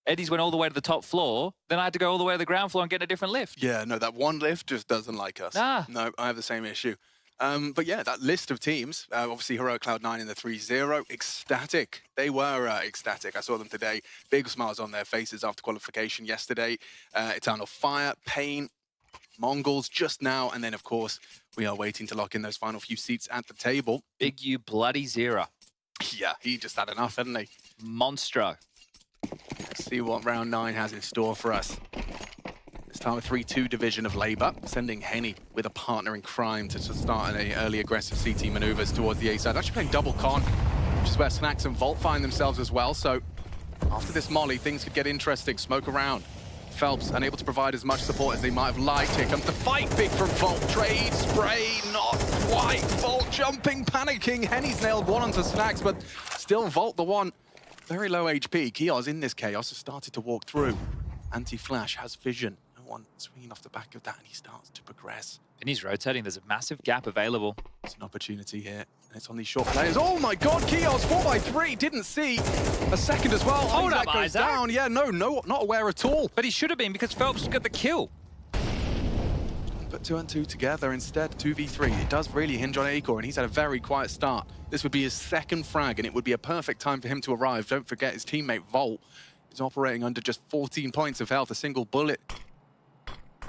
[SPEAKER 4] Eddie's went all the way to the top floor. Then I had to go all the way to the ground floor and get a different lift.
[SPEAKER 5] Yeah, no, that one lift just doesn't like us.
[SPEAKER 4] Nah.
[SPEAKER 5] No, I have the same issue. But yeah, that list of teams, obviously Heroic Cloud9 in the 3-0, ecstatic. They were ecstatic. I saw them today. Big smiles on their faces after qualification yesterday. Eternal Fire, Pain, Mongols just now. And then, of course, we are waiting to lock in those final few seats at the table.
[SPEAKER 4] Big U bloody Zero.
[SPEAKER 5] Yeah, he just had enough, hadn't he?
[SPEAKER 4] Monstro.
[SPEAKER 5] Let's see what round 9 has in store for us. This time a 3-2 division of Labour, sending Henny with a partner in crime to start an early aggressive CT maneuvers towards the A side. Actually playing double con, which is where Snacks and Volt find themselves as well. So after this molly, things could get interesting. Smoke around. Phelps unable to provide as much support as they might have liked. Here comes the fight, big from Volt. Trade, spray, not quite. Volt jumping, panicking. Henny's nailed one onto Snacks, but still Volt the one. Very low HP. Kios in this chaos has started to walk through. Anti-Flash has vision. No one swinging off the back of that, and he starts to progress.
[SPEAKER 4] And he's rotating. There's a massive gap available.
[SPEAKER 5] It's an opportunity here, and it's on these short players. Oh my God, Kios 4x3. Didn't see a second as well.
[SPEAKER 4] Hold
[SPEAKER 5] Isaac
[SPEAKER 4] up,
[SPEAKER 5] goes
[SPEAKER 4] Isaac.
[SPEAKER 5] down. Yeah, no, not aware at all.
[SPEAKER 4] But he should have been because Phelps got the kill.
[SPEAKER 5] But 2 and 2 together instead, 2v3. It does really hinge on Acor, and he's had a very quiet start. This would be his second frag, and it would be a perfect time for him to arrive. Don't forget his teammate Volt is operating under just 14 points of health, a single bullet.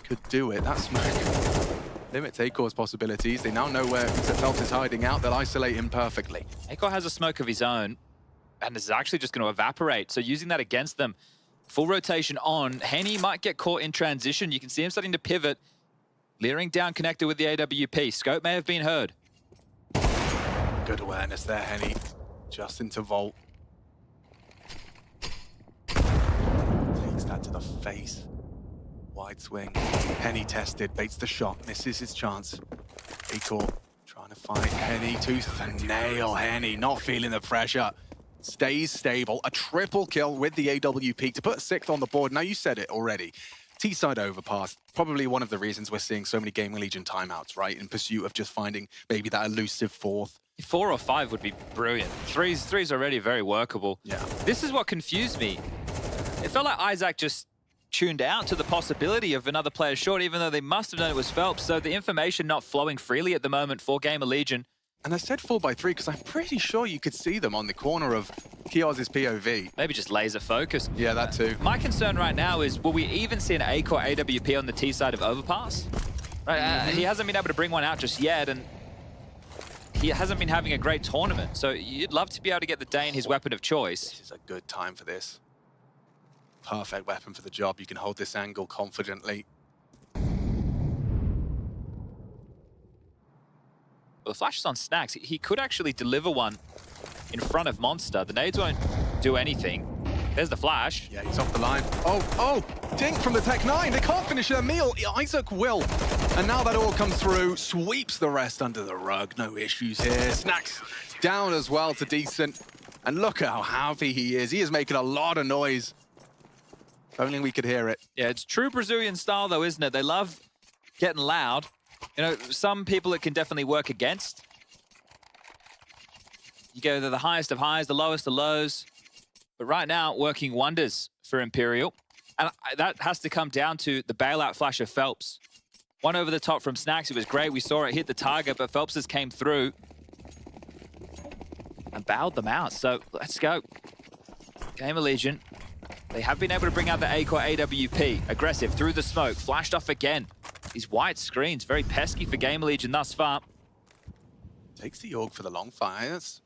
[SPEAKER 5] could do it. That smoke limits Akor's possibilities. They now know where Phelps is hiding out. They'll isolate him perfectly.
[SPEAKER 4] Akor has a smoke of his own, and is actually just going to evaporate. So using that against them, full rotation on. Henny might get caught in transition. You can see him starting to pivot, leering down connector with the AWP. Scope may have been heard.
[SPEAKER 5] Good awareness there, Henny. Just into Vault. Takes that to the face. Wide swing. Henny tested, baits the shot, misses his chance. Akor trying to fight Henny tooth and nail. Henny not feeling the pressure. Stays stable. A triple kill with the AWP to put 6th on the board. Now you said it already. T-side overpass, probably one of the reasons we're seeing so many GamerLegion timeouts, right? In pursuit of just finding maybe that elusive 4th.
[SPEAKER 4] 4 or 5 would be brilliant. Three's already very workable.
[SPEAKER 5] Yeah.
[SPEAKER 4] This is what confused me. It felt like Isaac just tuned out to the possibility of another player short, even though they must have known it was Phelps. So the information not flowing freely at the moment for GamerLegion.
[SPEAKER 5] And I said 4x3 because I'm pretty sure you could see them on the corner of Kioz's POV.
[SPEAKER 4] Maybe just laser focus.
[SPEAKER 5] Yeah, that too.
[SPEAKER 4] My concern right now is, will we even see an Akor AWP on the T side of overpass? Right, he hasn't been able to bring one out just yet, and he hasn't been having a great tournament. So you'd love to be able to get the Dane his weapon of choice.
[SPEAKER 5] This is a good time for this. Perfect weapon for the job. You can hold this angle confidently.
[SPEAKER 4] Well, the flash is on Snacks. He could actually deliver one in front of Monster. The nades won't do anything. There's the flash.
[SPEAKER 5] Yeah, he's off the line. Oh, dink from the Tech 9. They can't finish their meal. Isaac will. And now that all comes through, sweeps the rest under the rug. No issues here. Snacks down as well to Decent. And look at how happy he is. He is making a lot of noise. If only we could hear it.
[SPEAKER 4] Yeah, it's true Brazilian style though, isn't it? They love getting loud. You know, some people it can definitely work against. You go to the highest of highs, the lowest of lows. But right now, working wonders for Imperial. And that has to come down to the bailout flash of Phelps. One over the top from Snacks, it was great. We saw it hit the target, but Phelps just came through and bailed them out. So let's go. GamerLegion. They have been able to bring out the Akor AWP. Aggressive through the smoke, flashed off again. These white screens, very pesky for GamerLegion thus far.
[SPEAKER 5] Takes the Org for the long fire. That's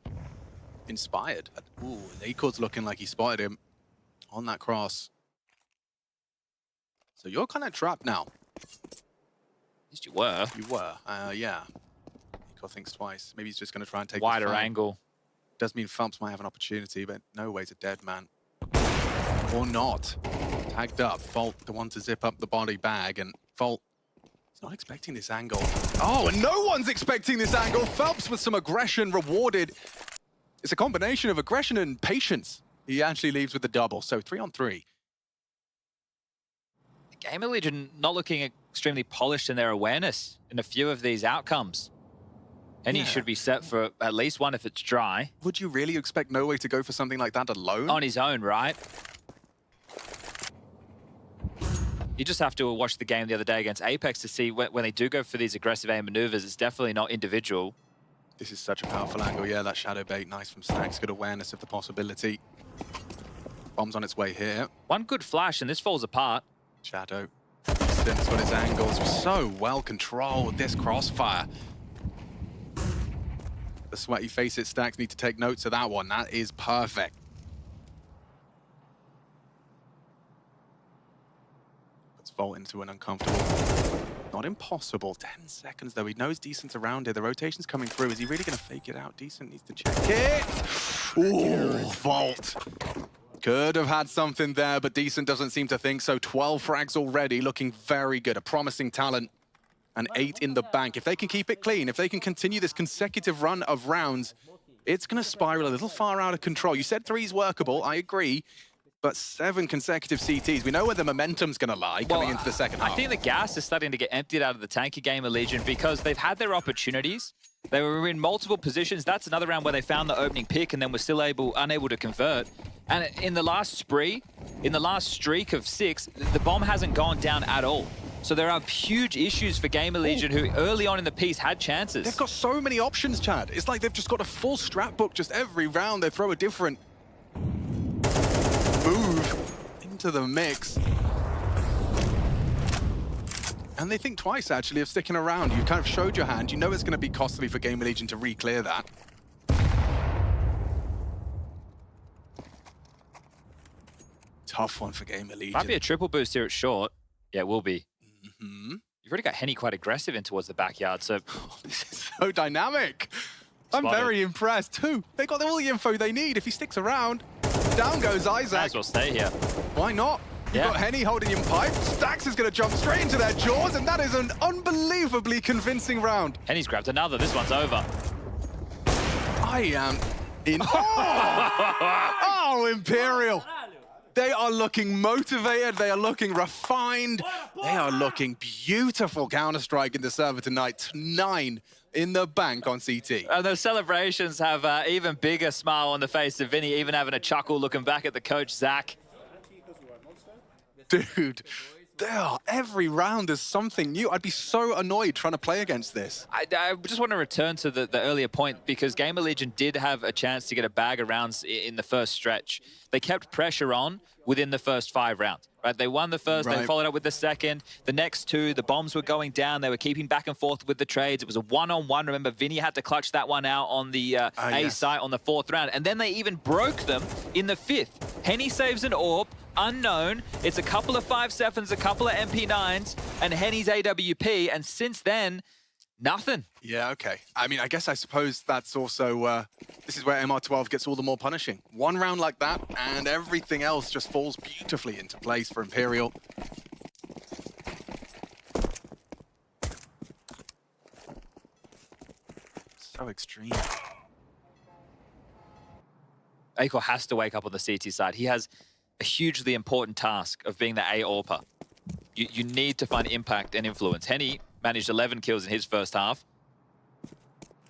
[SPEAKER 5] inspired. Ooh, Akor's looking like he spotted him on that cross. So you're kind of trapped now.
[SPEAKER 4] At least you were.
[SPEAKER 5] You were, yeah. Akor thinks twice. Maybe he's just going to try and take
[SPEAKER 4] wider angle.
[SPEAKER 5] Does mean Phelps might have an opportunity, but no way to dead man. Or not. Tagged up. Vault, the one to zip up the body bag, and Vault is not expecting this angle. Oh, and no one's expecting this angle. Phelps with some aggression rewarded. It's a combination of aggression and patience. He actually leaves with the double, so 3-on-3.
[SPEAKER 4] GamerLegion not looking extremely polished in their awareness in a few of these outcomes. And he should be set for at least one if it's dry.
[SPEAKER 5] Would you really expect No Way to go for something like that alone?
[SPEAKER 4] On his own, right? You just have to watch the game the other day against Apex to see when they do go for these aggressive aim maneuvers, it's definitely not individual.
[SPEAKER 5] This is such a powerful angle. Yeah, that shadow bait, nice from Snacks. Good awareness of the possibility. Bomb's on its way here.
[SPEAKER 4] One good flash and this falls apart.
[SPEAKER 5] Shadow. Distance with his angles. So well controlled, this crossfire. The sweaty face it Stacks need to take notes of that one. That is perfect. Puts Vault into an uncomfortable. Not impossible. 10 seconds though. He knows Decent's around here. The rotation's coming through. Is he really going to fake it out? Decent needs to check it. Ooh, Vault. Could have had something there, but Decent doesn't seem to think so. 12 frags already, looking very good. A promising talent. And 8 in the bank. If they can keep it clean, if they can continue this consecutive run of rounds, it's going to spiral a little far out of control. You said 3's workable, I agree, but 7 consecutive CTs. We know where the momentum's going to lie coming into the second half.
[SPEAKER 4] I think the gas is starting to get emptied out of the tanky GamerLegion because they've had their opportunities. They were in multiple positions. That's another round where they found the opening pick and then were still unable to convert. And in the last spree, in the last streak of 6, the bomb hasn't gone down at all. So there are huge issues for GamerLegion who early on in the piece had chances.
[SPEAKER 5] They've got so many options, Chad. It's like they've just got a full strat book. Just every round they throw a different move into the mix. And they think twice, actually, of sticking around. You kind of showed your hand. You know it's going to be costly for GamerLegion to re-clear that. Tough one for GamerLegion.
[SPEAKER 4] Might be a triple boost here at short. Yeah, it will be.
[SPEAKER 5] Mm-hmm.
[SPEAKER 4] You've already got Henny quite aggressive in towards the backyard, so...
[SPEAKER 5] This is so dynamic. I'm very impressed, too. They got all the info they need. If he sticks around, down goes Isaac.
[SPEAKER 4] Might as well stay here.
[SPEAKER 5] Why not? You've got Henny holding him pipe. Stax is going to jump straight into their jaws, and that is an unbelievably convincing round.
[SPEAKER 4] Henny's grabbed another. This one's over.
[SPEAKER 5] I am in... Oh, Imperial. They are looking motivated. They are looking refined. They are looking beautiful. Counter-Strike in the server tonight. 9 in the bank on CT.
[SPEAKER 4] And those celebrations have even bigger smile on the face of Vinny, even having a chuckle looking back at the coach, Zach.
[SPEAKER 5] Dude, every round is something new. I'd be so annoyed trying to play against this.
[SPEAKER 4] I just want to return to the earlier point, because GamerLegion did have a chance to get a bag of rounds in the first stretch. They kept pressure on within the first 5 rounds. Right? They won the first, they followed up with the second. The next 2, the bombs were going down. They were keeping back and forth with the trades. It was a one-on-one. Remember, Vinny had to clutch that one out on the A site on the 4th round. And then they even broke them in the 5th. Henny saves an AWP. Unknown. It's a couple of 5.7s, a couple of MP9s, and Henny's AWP, and since then, nothing.
[SPEAKER 5] Yeah, okay. I mean, I suppose that's also, this is where MR12 gets all the more punishing. One round like that, and everything else just falls beautifully into place for Imperial. So extreme.
[SPEAKER 4] Acor has to wake up on the CT side. He has a hugely important task of being the A AWPer. You need to find impact and influence. Henny managed 11 kills in his first half.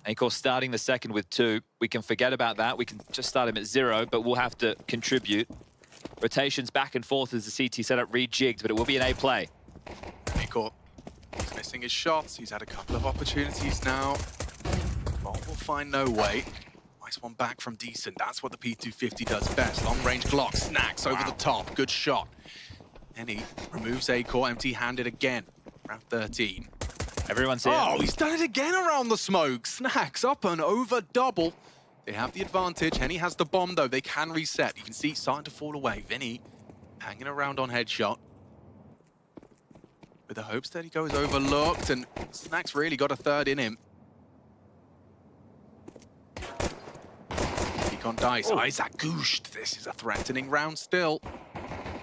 [SPEAKER 4] Acor starting the second with 2. We can forget about that. We can just start him at 0, but we'll have to contribute. Rotations back and forth as the CT setup rejigged, but it will be an A play.
[SPEAKER 5] Acor, he's missing his shots. He's had a couple of opportunities now. Bolt will find no way. Nice one back from Decent. That's what the P250 does best. Long-range Glock, snacks over the top. Good shot. Henny removes Acor, empty-handed again. Round 13.
[SPEAKER 4] Everyone's here.
[SPEAKER 5] Oh, he's done it again around the smoke. Snacks up and over double. They have the advantage. Henny has the bomb, though. They can reset. You can see it's starting to fall away. Vinny hanging around on headshot. With the hopes that he goes overlooked, and Snacks really got a 3rd in him. On dice. Isaac gooshed. This is a threatening round still.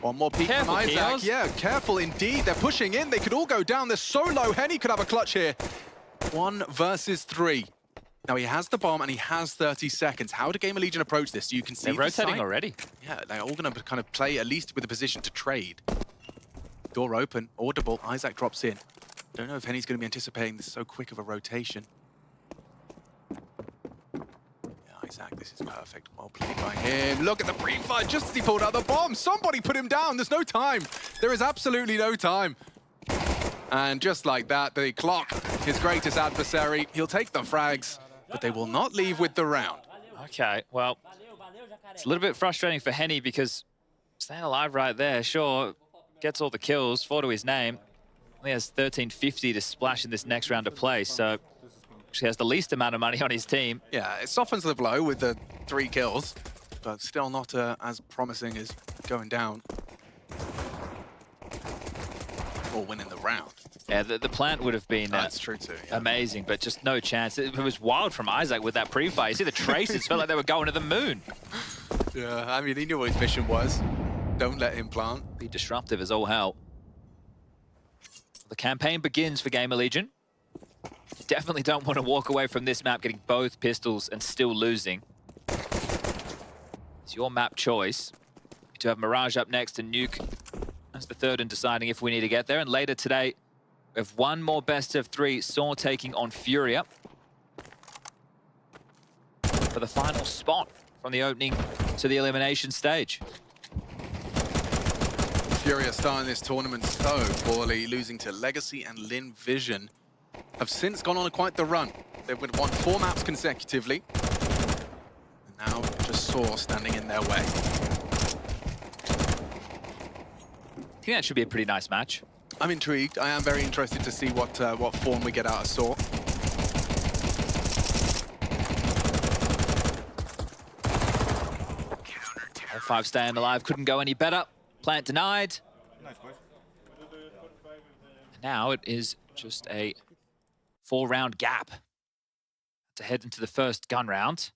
[SPEAKER 5] One more peek from Isaac.
[SPEAKER 4] Chaos.
[SPEAKER 5] Yeah, careful indeed. They're pushing in. They could all go down. They're so low. Henny could have a clutch here. 1 versus 3. Now he has the bomb and he has 30 seconds. How do GamerLegion approach this? You can see
[SPEAKER 4] they're rotating already.
[SPEAKER 5] Yeah, they're all going to kind of play at least with a position to trade. Door open, audible. Isaac drops in. Don't know if Henny's going to be anticipating this so quick of a rotation. Isaac, this is perfect. Well played by him. Look at the pre-fire just as he pulled out the bomb. Somebody put him down. There's no time. There is absolutely no time. And just like that, they clock his greatest adversary. He'll take the frags, but they will not leave with the round.
[SPEAKER 4] Okay, well, it's a little bit frustrating for Henny because staying alive right there, sure, gets all the kills, 4 to his name. Only has 1350 to splash in this next round of play, so he has the least amount of money on his team.
[SPEAKER 5] Yeah, it softens the blow with the 3 kills, but still not as promising as going down or winning the round.
[SPEAKER 4] Yeah, the plant would have been
[SPEAKER 5] that's true too, yeah.
[SPEAKER 4] Amazing, but just no chance. It was wild from Isaac with that pre-fire. You see the traces felt like they were going to the moon.
[SPEAKER 5] Yeah, I mean, he knew what his mission was. Don't let him plant.
[SPEAKER 4] Be disruptive as all hell. The campaign begins for GamerLegion. Definitely don't want to walk away from this map getting both pistols and still losing. It's your map choice. We do have Mirage up next and Nuke as the 3rd in deciding if we need to get there. And later today, we have one more best of 3, Saw taking on Furia for the final spot from the opening to the elimination stage.
[SPEAKER 5] Furia starting this tournament so poorly, losing to Legacy and Lin Vision. Have since gone on quite the run. They've won 4 maps consecutively. And now just Saw standing in their way.
[SPEAKER 4] I think that should be a pretty nice match.
[SPEAKER 5] I'm intrigued. I am very interested to see what form we get out of Saw.
[SPEAKER 4] L5 staying alive, couldn't go any better. Plant denied. And now it is just a 4-round gap to head into the first gun round.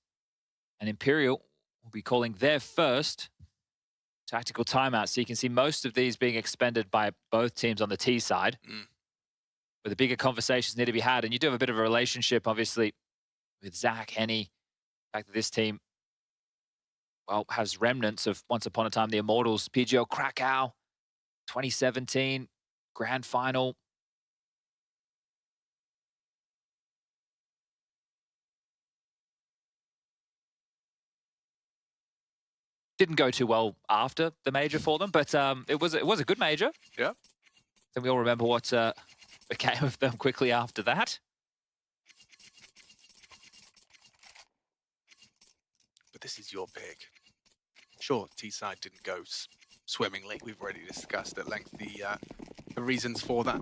[SPEAKER 4] And Imperial will be calling their first tactical timeout. So you can see most of these being expended by both teams on the T side. Where the bigger conversations need to be had. And you do have a bit of a relationship, obviously, with Zach, Henny. The fact that this team, well, has remnants of once upon a time the Immortals. PGL Krakow, 2017, grand final. Didn't go too well after the major for them, but it was a good major.
[SPEAKER 5] Yeah.
[SPEAKER 4] Then we all remember what became of them quickly after that.
[SPEAKER 5] But this is your pick. Sure, T-side didn't go swimmingly. We've already discussed at length the reasons for that.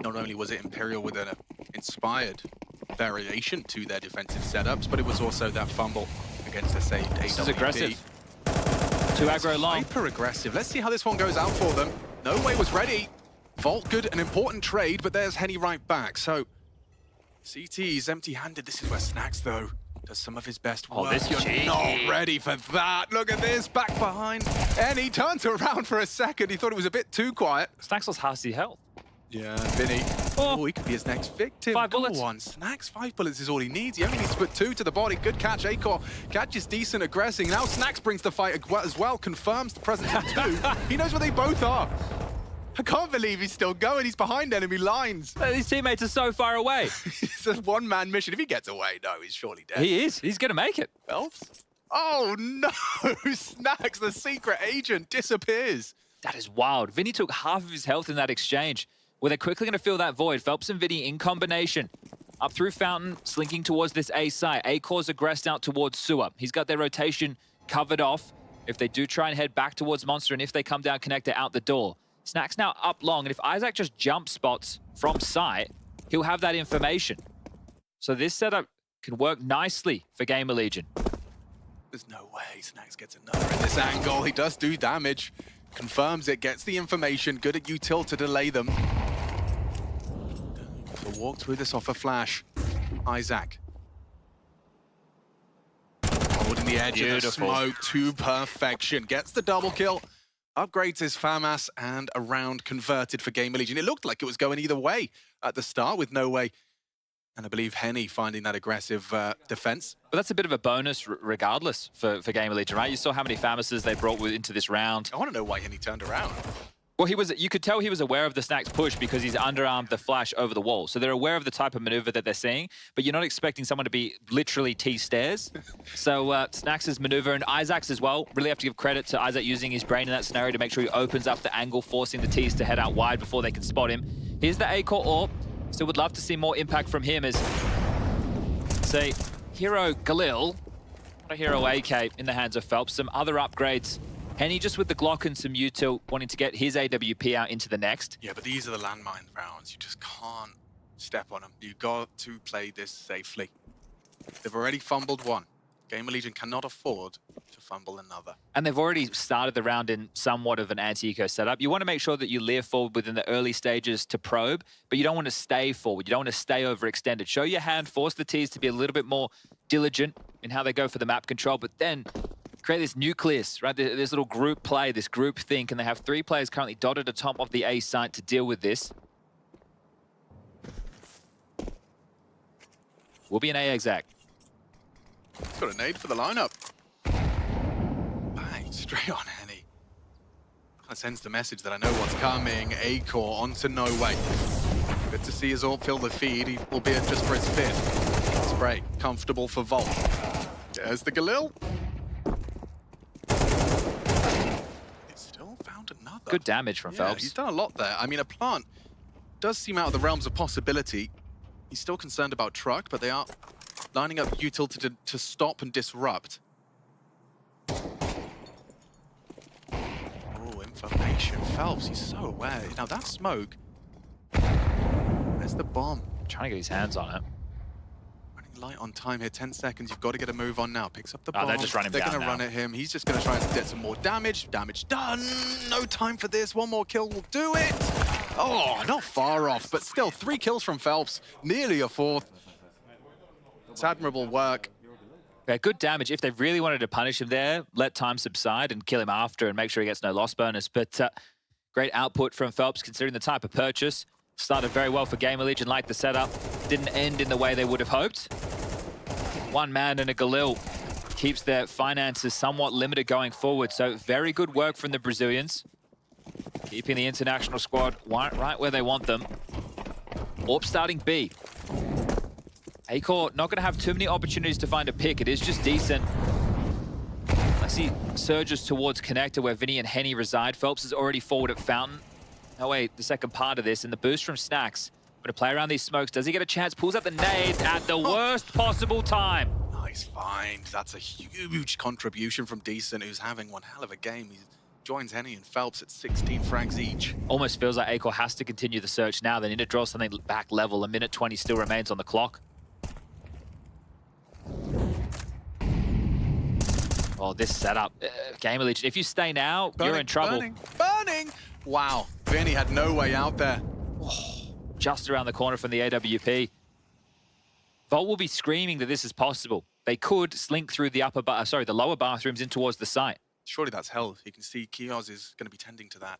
[SPEAKER 5] Not only was it Imperial with an inspired variation to their defensive setups, but it was also that fumble against this AWP.
[SPEAKER 4] This is aggressive. Too aggro long.
[SPEAKER 5] Hyper aggressive. Let's see how this one goes out for them. No Way was ready. Vault good, an important trade, but there's Henny right back. So CT's empty-handed. This is where Snacks, though, does some of his best work.
[SPEAKER 4] Oh, this
[SPEAKER 5] You're
[SPEAKER 4] cheeky.
[SPEAKER 5] not ready for that. Look at this, back behind. And he turns around for a second. He thought it was a bit too quiet.
[SPEAKER 4] Snacks lost half the health.
[SPEAKER 5] Yeah, Vinny. Oh, he could be his next victim.
[SPEAKER 4] 5 bullets.
[SPEAKER 5] Go on, Snacks, 5 bullets is all he needs. He only needs to put 2 to the body. Good catch, Acor. Catch is decent, aggressing. Now Snacks brings the fight as well, confirms the presence of 2. He knows where they both are. I can't believe he's still going. He's behind enemy lines.
[SPEAKER 4] His teammates are so far away.
[SPEAKER 5] It's a one-man mission. If he gets away, no, he's surely dead.
[SPEAKER 4] He is. He's going to make it.
[SPEAKER 5] Phelps? Oh, no. Snacks, the secret agent, disappears.
[SPEAKER 4] That is wild. Vinny took half of his health in that exchange. Well, they're quickly going to fill that void. Phelps and Vinny in combination. Up through Fountain, slinking towards this A site. Acor's aggressed out towards Sewer. He's got their rotation covered off. If they do try and head back towards Monster, and if they come down connector out the door. Snacks now up long, and if Isaac just jump spots from sight, he'll have that information. So this setup can work nicely for GamerLegion.
[SPEAKER 5] There's no way Snacks gets another in this angle. He does do damage. Confirms it, gets the information. Good at util to delay them. He'll walk through this off a flash. Isaac. Holding the edge of the smoke to perfection. Gets the double kill. Upgrades his FAMAS, and a round converted for GamerLegion. It looked like it was going either way at the start with No Way. And I believe Henny finding that aggressive defense.
[SPEAKER 4] But that's a bit of a bonus regardless for GamerLegion, right? You saw how many FAMASes they brought into this round.
[SPEAKER 5] I want to know why Henny turned around.
[SPEAKER 4] Well, you could tell he was aware of the Snacks push because he's underarmed the flash over the wall. So they're aware of the type of maneuver that they're seeing, but you're not expecting someone to be literally T-stairs. So Snacks' maneuver, and Isaac's as well. Really have to give credit to Isaac using his brain in that scenario to make sure he opens up the angle, forcing the Ts to head out wide before they can spot him. Here's the Acor AWP. Still would love to see more impact from him as, say, Hero Galil, not a Hero AK in the hands of Phelps. Some other upgrades. Henny just with the Glock and some util wanting to get his AWP out into the next.
[SPEAKER 5] Yeah, but these are the landmine rounds. You just can't step on them. You've got to play this safely. They've already fumbled one. GamerLegion cannot afford to fumble another.
[SPEAKER 4] And they've already started the round in somewhat of an anti-eco setup. You want to make sure that you leer forward within the early stages to probe, but you don't want to stay forward. You don't want to stay overextended. Show your hand, force the Ts to be a little bit more diligent in how they go for the map control, but then create this nucleus, right? This little group play, this group think, and they have 3 players currently dotted atop of the A site to deal with this. Will be an A exec.
[SPEAKER 5] He's got a nade for the lineup. Bang, straight on Henny. That sends the message that I know what's coming. Acor onto No Way. Good to see his AWP fill the feed, albeit just for his fifth. Spray, comfortable for Vault. There's the Galil. Found another.
[SPEAKER 4] Good damage from Phelps.
[SPEAKER 5] He's done a lot there. I mean, a plant does seem out of the realms of possibility. He's still concerned about truck, but they are lining up util to stop and disrupt. Oh, information. mission. Phelps, he's so aware. Now that smoke, where's the bomb?
[SPEAKER 4] Trying to get his hands on it.
[SPEAKER 5] Running light on time here, 10 seconds. You've got to get a move on now. Picks up the bomb.
[SPEAKER 4] They're just running
[SPEAKER 5] They're
[SPEAKER 4] down
[SPEAKER 5] going to run at him. He's just going to try and get some more damage. Damage done. No time for this. One more kill will do it. Oh, not far off, but still 3 kills from Phelps. Nearly a 4th. It's admirable work.
[SPEAKER 4] Yeah, good damage. If they really wanted to punish him there, let time subside and kill him after and make sure he gets no loss bonus. But great output from Phelps considering the type of purchase. Started very well for GamerLegion, liked the setup. Didn't end in the way they would have hoped. One man and a Galil keeps their finances somewhat limited going forward. So very good work from the Brazilians. Keeping the international squad right where they want them. Orb starting B. Acor not going to have too many opportunities to find a pick. It is just decent. I see surges towards Connector where Vinny and Henny reside. Phelps is already forward at Fountain. Oh wait, the second part of this. And the boost from Snacks. Going to play around these smokes. Does he get a chance? Pulls out the nades at the worst possible time.
[SPEAKER 5] Nice find. That's a huge contribution from Decent, who's having one hell of a game. He joins Henny and Phelps at 16 frags each.
[SPEAKER 4] Almost feels like Acor has to continue the search now. They need to draw something back level. A minute 20 still remains on the clock. Oh, this setup. GamerLegion, if you stay now, you're in trouble.
[SPEAKER 5] Burning! Wow, Vinny had no way out there.
[SPEAKER 4] Oh, just around the corner from the AWP. Volt will be screaming that this is possible. They could slink through the the lower bathrooms in towards the site.
[SPEAKER 5] Surely that's hell. You can see Kioz is going to be tending to that.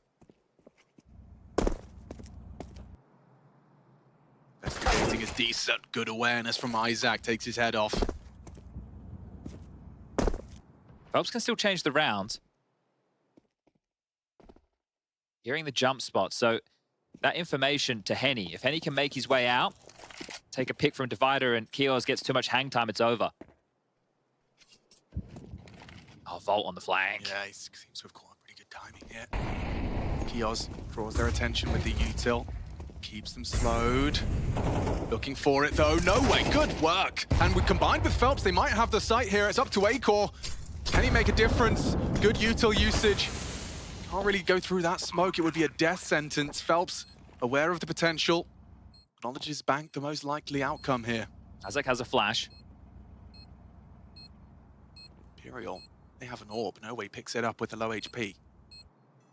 [SPEAKER 5] Investigating is decent. Good awareness from Isaac. Takes his head off.
[SPEAKER 4] Phelps can still change the round. Hearing the jump spot. So that information to Henny. If Henny can make his way out, take a pick from Divider and Kioz gets too much hang time, it's over. Oh, Volt on the flank.
[SPEAKER 5] Yeah, he seems to have caught pretty good timing here. Kioz draws their attention with the util. Keeps them slowed. Looking for it though. No way. Good work. And we combined with Phelps, they might have the sight here. It's up to Acor. Can he make a difference? Good util usage. Can't really go through that smoke. It would be a death sentence. Phelps, aware of the potential, acknowledges bank the most likely outcome here.
[SPEAKER 4] Isaac has a flash.
[SPEAKER 5] Imperial, they have an orb. No way picks it up with the low HP.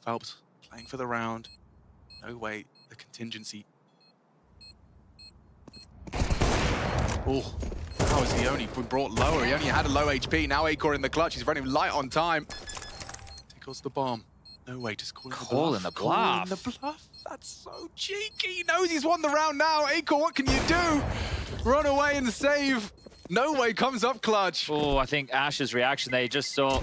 [SPEAKER 5] Phelps playing for the round. No way the contingency. Oh, how is he only been brought lower? He only had a low HP. Now Acor in the clutch. He's running light on time. Tickles the bomb. No way, just calling the bluff.
[SPEAKER 4] Calling the bluff.
[SPEAKER 5] Calling the bluff. That's so cheeky. He knows he's won the round now. Acor, what can you do? Run away and save. No way comes up clutch.
[SPEAKER 4] Oh, I think Ash's reaction they just saw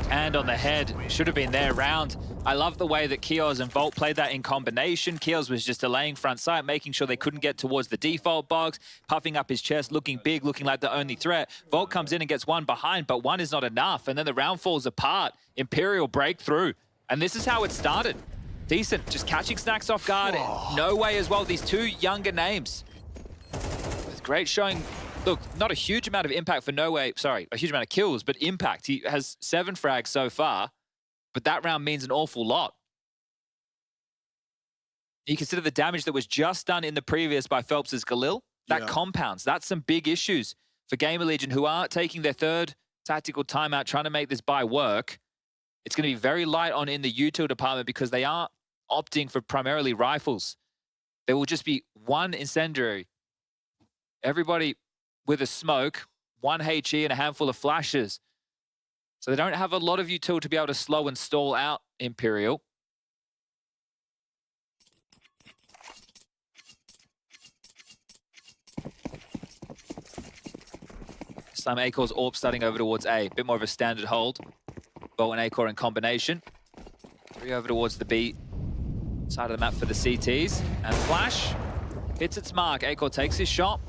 [SPEAKER 4] hand on the head. Should have been their round. I love the way that Kioz and Volt played that in combination. Kioz was just delaying front sight, making sure they couldn't get towards the default box, puffing up his chest, looking big, looking like the only threat. Volt comes in and gets one behind, but one is not enough. And then the round falls apart. Imperial breakthrough. And this is how it started. Decent, just catching Snacks off guard. Oh. No way as well, these two younger names. With great showing. Look, not a huge amount of impact for No Way. Sorry, a huge amount of kills, but impact. He has 7 frags so far, but that round means an awful lot. You consider the damage that was just done in the previous by Phelps' Galil. That compounds. That's some big issues for GamerLegion, who are taking their 3rd tactical timeout, trying to make this buy work. It's going to be very light on in the util department because they are opting for primarily rifles. There will just be one incendiary. Everybody with a smoke, 1 HE and a handful of flashes. So they don't have a lot of util to be able to slow and stall out Imperial. This time Acor's AWP starting over towards A. A bit more of a standard hold. Bow and Acor in combination. 3 over towards the B side of the map for the CTs. And flash hits its mark. Acor takes his shot.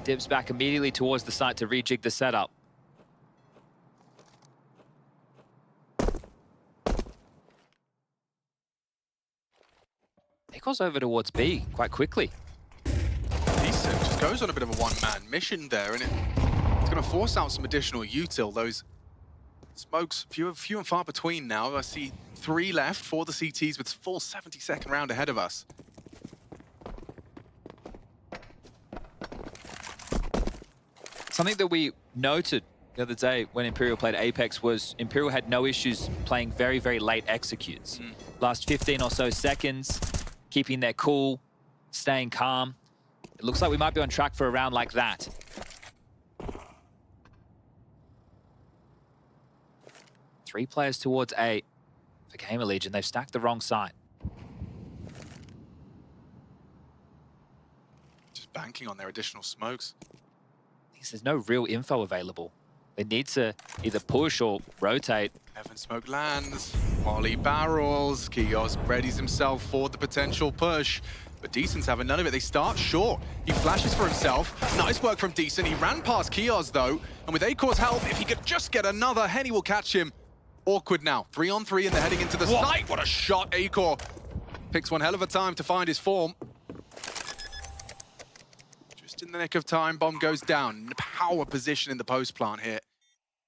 [SPEAKER 4] Dips back immediately towards the site to rejig the setup. Acor's over towards B quite quickly.
[SPEAKER 5] Decent, just goes on a bit of a one-man mission there, and it's going to force out some additional util. Those Smokes few and far between now. I see 3 left for the CTs with full 72nd round ahead of us.
[SPEAKER 4] Something that we noted the other day when Imperial played Apex was Imperial had no issues playing very, very late executes. Last 15 or so seconds, keeping their cool, staying calm. It looks like we might be on track for a round like that. Three players towards A for GamerLegion. They've stacked the wrong side.
[SPEAKER 5] Just banking on their additional smokes.
[SPEAKER 4] There's no real info available. They need to either push or rotate.
[SPEAKER 5] Heaven smoke lands. Molly barrels. Kios readies himself for the potential push. But Decent's having none of it. They start short. He flashes for himself. Nice work from Decent. He ran past Kios though. And with Akor's help, if he could just get another, Henny will catch him. Awkward now. 3-on-3 and they're heading into the site. What a shot. Akor picks one hell of a time to find his form. In the nick of time, bomb goes down. Power position in the post plant here.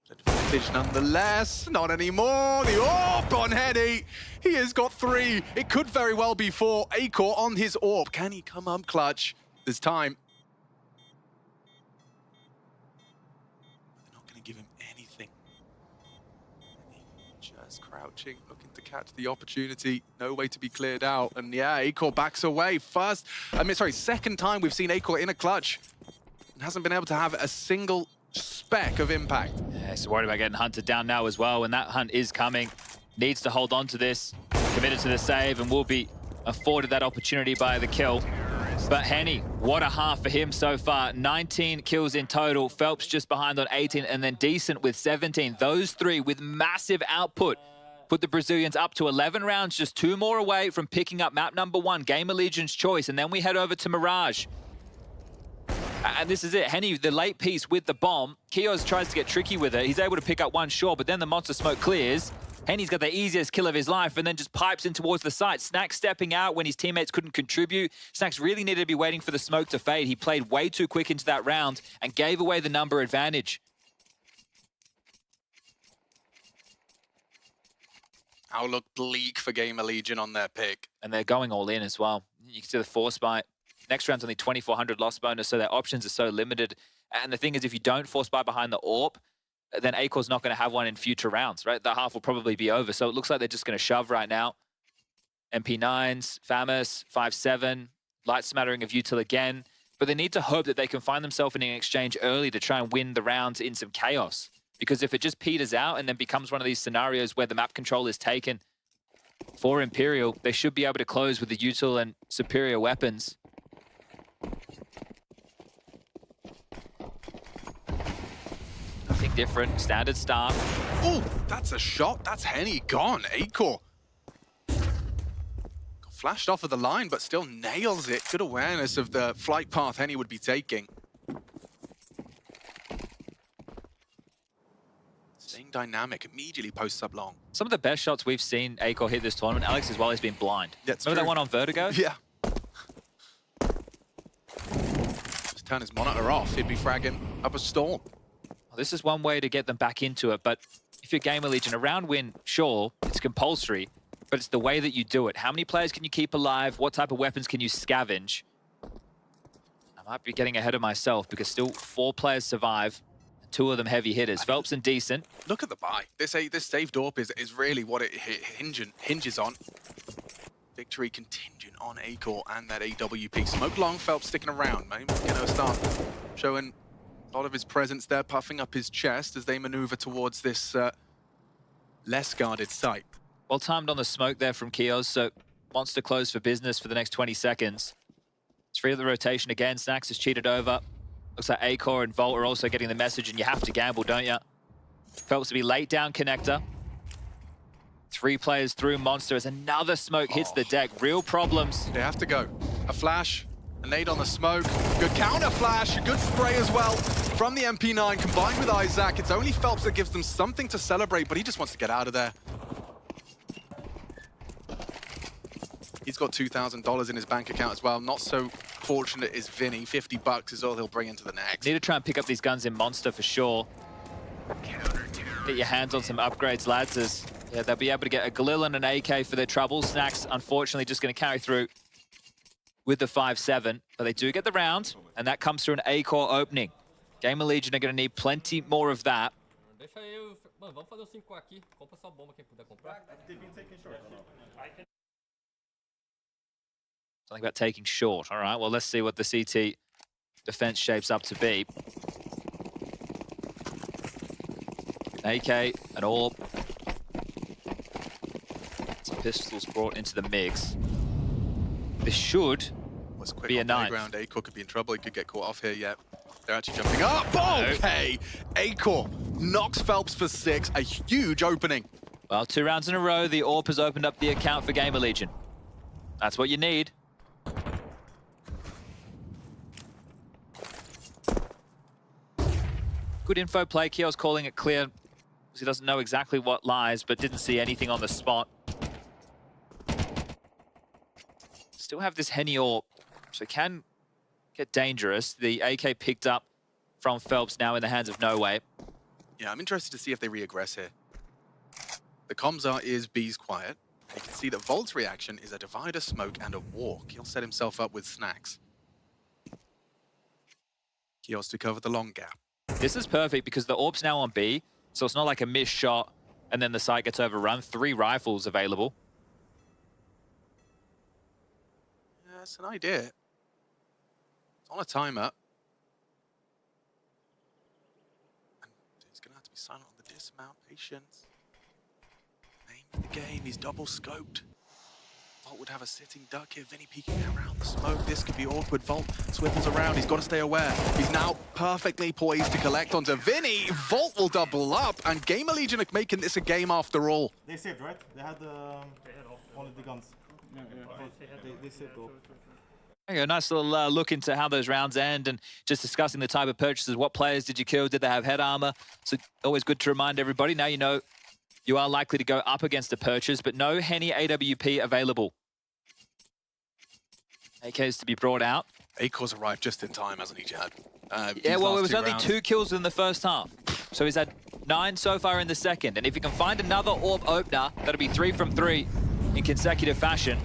[SPEAKER 5] Advantage nonetheless, not anymore. The AWP on Henny. He has got 3. It could very well be 4. Akor on his AWP. Can he come up clutch? There's time. They're not going to give him anything. Just crouching, looking to catch the opportunity. No way to be cleared out. And yeah, Akor backs away. Second time we've seen Akor in a clutch. And hasn't been able to have a single speck of impact.
[SPEAKER 4] Yeah, he's worried about getting hunted down now as well. When that hunt is coming, needs to hold on to this. Committed to the save and will be afforded that opportunity by the kill. But Henny, what a half for him so far. 19 kills in total. Phelps just behind on 18, and then Decent with 17. Those 3 with massive output put the Brazilians up to 11 rounds, just 2 more away from picking up map number 1, GamerLegion's choice. And then we head over to Mirage. And this is it. Henny, the late piece with the bomb. Kios tries to get tricky with it. He's able to pick up 1 shot, but then the monster smoke clears. Henny's got the easiest kill of his life and then just pipes in towards the site. Snax stepping out when his teammates couldn't contribute. Snax really needed to be waiting for the smoke to fade. He played way too quick into that round and gave away the number advantage.
[SPEAKER 5] Outlook bleak for GamerLegion on their pick.
[SPEAKER 4] And they're going all in as well. You can see the force buy. Next round's only 2,400 loss bonus, so their options are so limited. And the thing is, if you don't force buy behind the AWP, then Akor's not going to have one in future rounds, right? The half will probably be over. So it looks like they're just going to shove right now. MP9s, FAMAS, 5-7, light smattering of util again. But they need to hope that they can find themselves in an exchange early to try and win the rounds in some chaos. Because if it just peters out and then becomes one of these scenarios where the map control is taken for Imperial, they should be able to close with the util and superior weapons. Nothing different, standard start.
[SPEAKER 5] Oh, that's a shot. That's Henny gone. Akor got flashed off of the line, but still nails it. Good awareness of the flight path Henny would be taking. Staying dynamic, immediately posts up long.
[SPEAKER 4] Some of the best shots we've seen Akor hit this tournament, Alex, as well as been blind.
[SPEAKER 5] That's
[SPEAKER 4] Remember
[SPEAKER 5] true.
[SPEAKER 4] that one on Vertigo?
[SPEAKER 5] Yeah. Just turn his monitor off, he'd be fragging up a storm.
[SPEAKER 4] Well, this is one way to get them back into it, but if you're GamerLegion, a round win, sure, it's compulsory, but it's the way that you do it. How many players can you keep alive? What type of weapons can you scavenge? I might be getting ahead of myself because still 4 players survive. 2 of them heavy hitters, Phelps and Decent.
[SPEAKER 5] Look at the buy. This saved AWP is really what it hinges on. Victory contingent on Akor and that AWP. Smoke long, Phelps sticking around. Maybe gonna start showing a lot of his presence there, puffing up his chest as they maneuver towards this less guarded site.
[SPEAKER 4] Well timed on the smoke there from Kios, so Monster closed for business for the next 20 seconds. It's free of the rotation again. Snax is cheated over. Looks like Akor and Volt are also getting the message, and you have to gamble, don't you? Phelps to be late down connector. 3 players through Monster as another smoke hits the deck. Real problems.
[SPEAKER 5] They have to go. A flash, a nade on the smoke. Good counter flash, a good spray as well from the MP9 combined with Isaac. It's only Phelps that gives them something to celebrate, but he just wants to get out of there. He's got $2,000 in his bank account as well. Not so fortunate is Vinny. $50 is all he'll bring into the next.
[SPEAKER 4] Need to try and pick up these guns in Monster for sure. Get your hands on some upgrades, lads, as yeah, they'll be able to get a Galil and an AK for their trouble. Snacks, unfortunately, just going to carry through with the 5-7, but they do get the round, and that comes through an A-core opening. GamerLegion are going to need plenty more of that.
[SPEAKER 7] Deixa eu... Mano, vamos fazer o 5 aqui. Compra só bomba quem puder comprar.
[SPEAKER 4] Something about taking short. All right, well, let's see what the CT defense shapes up to be. AK, an AWP. Some pistols brought into the mix. This should be a 9.
[SPEAKER 5] A-core could be in trouble. He could get caught off here yet. They're actually jumping up. Okay. A-core knocks Phelps for 6. A huge opening.
[SPEAKER 4] Well, 2 rounds in a row, the AWP has opened up the account for GamerLegion. That's what you need. Good info play. Kio's calling it clear because he doesn't know exactly what lies, but didn't see anything on the spot. Still have this Henny AWP, so it can get dangerous. The AK picked up from Phelps, now in the hands of No Way.
[SPEAKER 5] Yeah, I'm interested to see if they re-aggress here. The comms are is B's quiet. You can see that Volt's reaction is a divider, smoke, and a walk. He'll set himself up with snacks. Kios to cover the long gap.
[SPEAKER 4] This is perfect because the AWP's now on B, so it's not like a missed shot and then the site gets overrun. 3 rifles available.
[SPEAKER 5] Yeah, that's an idea. It's on a timer. And he's going to have to be silent on the dismount. Patience. Name of the game. He's double scoped. Volt would have a sitting duck here. Vinny peeking around the smoke. This could be awkward. Volt swivels around. He's got to stay aware. He's now perfectly poised to collect onto Vinny. Volt will double up, and GamerLegion are making this a game after all.
[SPEAKER 6] They saved, right? They had one of the guns. They saved all.
[SPEAKER 4] Okay, a nice little look into how those rounds end and just discussing the type of purchases. What players did you kill? Did they have head armor? So always good to remind everybody. Now you know you are likely to go up against a purchase, but no Henny AWP available. AKs to be brought out.
[SPEAKER 5] A-Core's arrived just in time, hasn't he, Chad?
[SPEAKER 4] Yeah, well, it was only 2 kills in the first half. So he's had 9 so far in the second. And if he can find another AWP opener, that'll be 3 from 3 in consecutive fashion.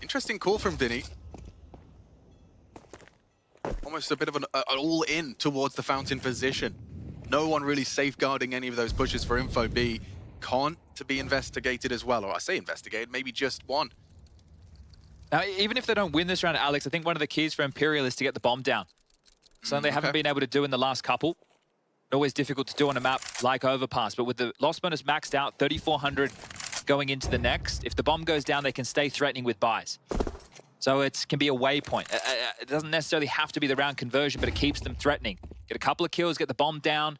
[SPEAKER 5] Interesting call from Vinny. Almost a bit of an all-in towards the fountain position. No one really safeguarding any of those pushes for Info B. Con to be investigated as well, or I say investigated, maybe just one.
[SPEAKER 4] Now, even if they don't win this round, Alex, I think one of the keys for Imperial is to get the bomb down. Something they haven't been able to do in the last couple. Always difficult to do on a map like Overpass, but with the loss bonus maxed out, 3,400 going into the next, if the bomb goes down, they can stay threatening with buys. So it can be a waypoint. It doesn't necessarily have to be the round conversion, but it keeps them threatening. Get a couple of kills, get the bomb down,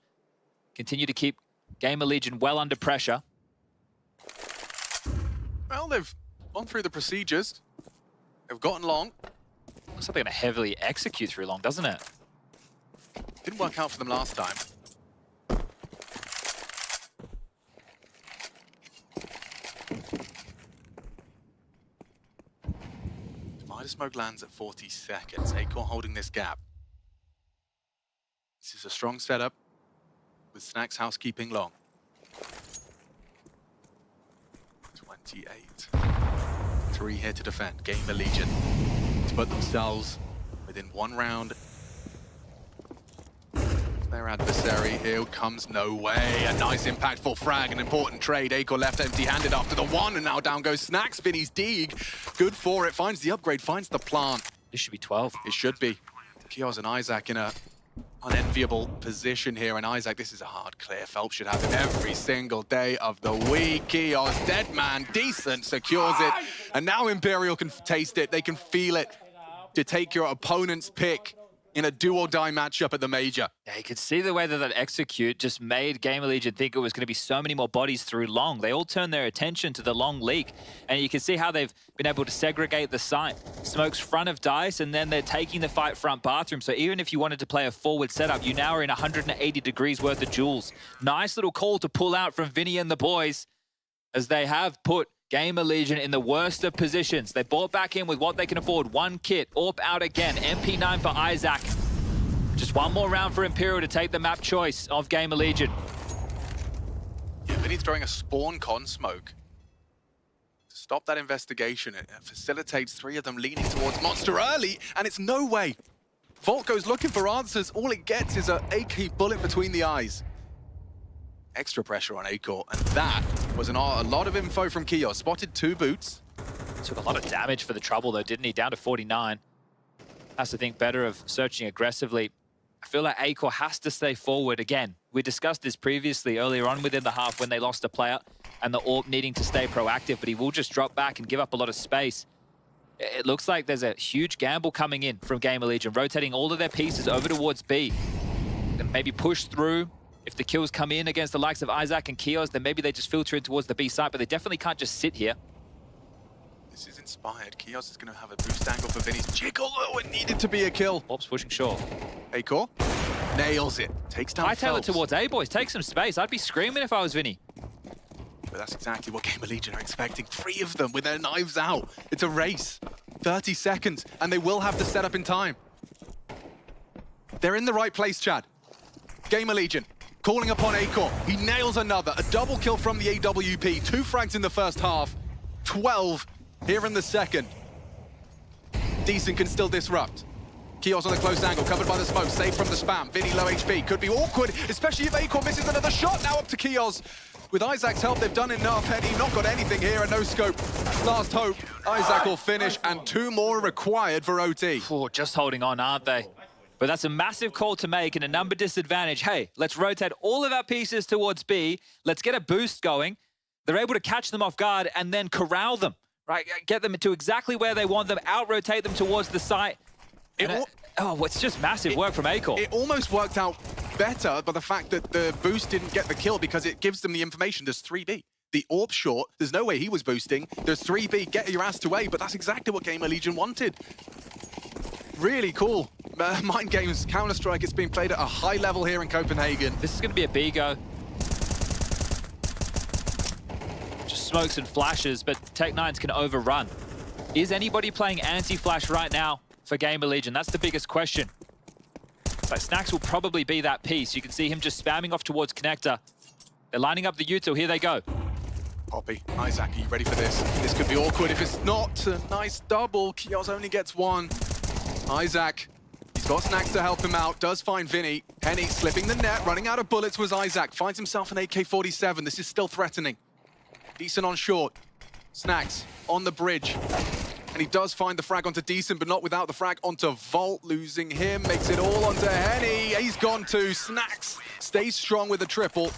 [SPEAKER 4] continue to keep GamerLegion well under pressure.
[SPEAKER 5] Well, they've gone through the procedures. They've gotten long.
[SPEAKER 4] Looks like they're going to heavily execute through long, doesn't it?
[SPEAKER 5] Didn't work out for them last time. Divider smoke lands at 40 seconds. A-Core holding this gap. This is a strong setup with Snacks housekeeping long. 28. 3 here to defend. GamerLegion to put themselves within 1 round. Their adversary here comes No Way. A nice impactful frag, an important trade. A-Core left empty-handed after the 1, and now down goes Snacks. Vinny's Deeg, good for it. Finds the upgrade, finds the plant.
[SPEAKER 4] This should be 12.
[SPEAKER 5] It should be. Kios and Isaac in a unenviable position here, and Isaac, this is a hard clear. Phelps should have it every single day of the week. Kios, dead man, decent, secures it. And now Imperial can taste it. They can feel it to take your opponent's pick in a do-or-die matchup at the major.
[SPEAKER 4] Yeah, you could see the way that that execute just made GamerLegion think it was going to be so many more bodies through long. They all turned their attention to the long leak, and you can see how they've been able to segregate the site. Smokes front of Dice, and then they're taking the fight front bathroom. So even if you wanted to play a forward setup, you now are in 180 degrees worth of joules. Nice little call to pull out from Vinny and the boys, as they have put GamerLegion in the worst of positions. They bought back in with what they can afford. 1 kit, AWP out again, MP9 for Isaac. Just one more round for Imperial to take the map choice of GamerLegion.
[SPEAKER 5] Yeah, Vinny's throwing a spawn con smoke to stop that investigation. It facilitates 3 of them leaning towards Monster early, and it's no way. Volt goes looking for answers. All it gets is an AK bullet between the eyes. Extra pressure on Acor, and that was a lot of info from Kios. Spotted 2 boots.
[SPEAKER 4] Took a lot of damage for the trouble though, didn't he? Down to 49. Has to think better of searching aggressively. I feel like Acor has to stay forward again. We discussed this previously earlier on within the half when they lost a player and the AWP needing to stay proactive, but he will just drop back and give up a lot of space. It looks like there's a huge gamble coming in from GamerLegion, rotating all of their pieces over towards B. And maybe push through. If the kills come in against the likes of Isaac and Kios, then maybe they just filter in towards the B side, but they definitely can't just sit here.
[SPEAKER 5] This is inspired. Kios is going to have a boost angle for Vinny's jiggle. Oh, it needed to be a kill.
[SPEAKER 4] AWP's pushing short.
[SPEAKER 5] Acor nails it. Takes down
[SPEAKER 4] Hightail it
[SPEAKER 5] Phelps.
[SPEAKER 4] towards A, boys. Take some space. I'd be screaming if I was Vinny.
[SPEAKER 5] But that's exactly what GamerLegion are expecting. 3 of them with their knives out. It's a race. 30 seconds, and they will have the setup in time. They're in the right place, Chad. GamerLegion calling upon Acor. He nails another. A double kill from the AWP. 2 frags in the first half. 12 here in the second. Decent can still disrupt. Kios on the close angle, covered by the smoke, saved from the spam. Vinny low HP, could be awkward, especially if Acor misses another shot. Now up to Kios. With Isaac's help, they've done enough. Henny not got anything here, and no scope. Last hope, Isaac will finish, and 2 more required for OT.
[SPEAKER 4] Oh, just holding on, aren't they? But that's a massive call to make and a number disadvantage. Hey, let's rotate all of our pieces towards B. Let's get a boost going. They're able to catch them off guard and then corral them, right? Get them to exactly where they want them, out-rotate them towards the site. It's just massive work from Acor.
[SPEAKER 5] It almost worked out better by the fact that the boost didn't get the kill because it gives them the information. There's 3B. The AWP short, there's no way he was boosting. There's 3B, get your ass to A, but that's exactly what GamerLegion wanted. Really cool. Mind Games, Counter-Strike, it's being played at a high level here in Copenhagen.
[SPEAKER 4] This is going to be a B go. Just smokes and flashes, but Tech9s can overrun. Is anybody playing anti-flash right now for GamerLegion? That's the biggest question. But Snacks will probably be that piece. You can see him just spamming off towards Connector. They're lining up the util. Here they go.
[SPEAKER 5] Poppy, Isaac, are you ready for this? This could be awkward if it's not. A nice double. Kios only gets 1. Isaac, he's got Snacks to help him out. Does find Vinny. Henny slipping the net. Running out of bullets was Isaac. Finds himself an AK-47. This is still threatening. Decent on short. Snacks on the bridge. And he does find the frag onto Decent, but not without the frag onto Volt. Losing him, makes it all onto Henny. He's gone too. Snacks stays strong with the triple.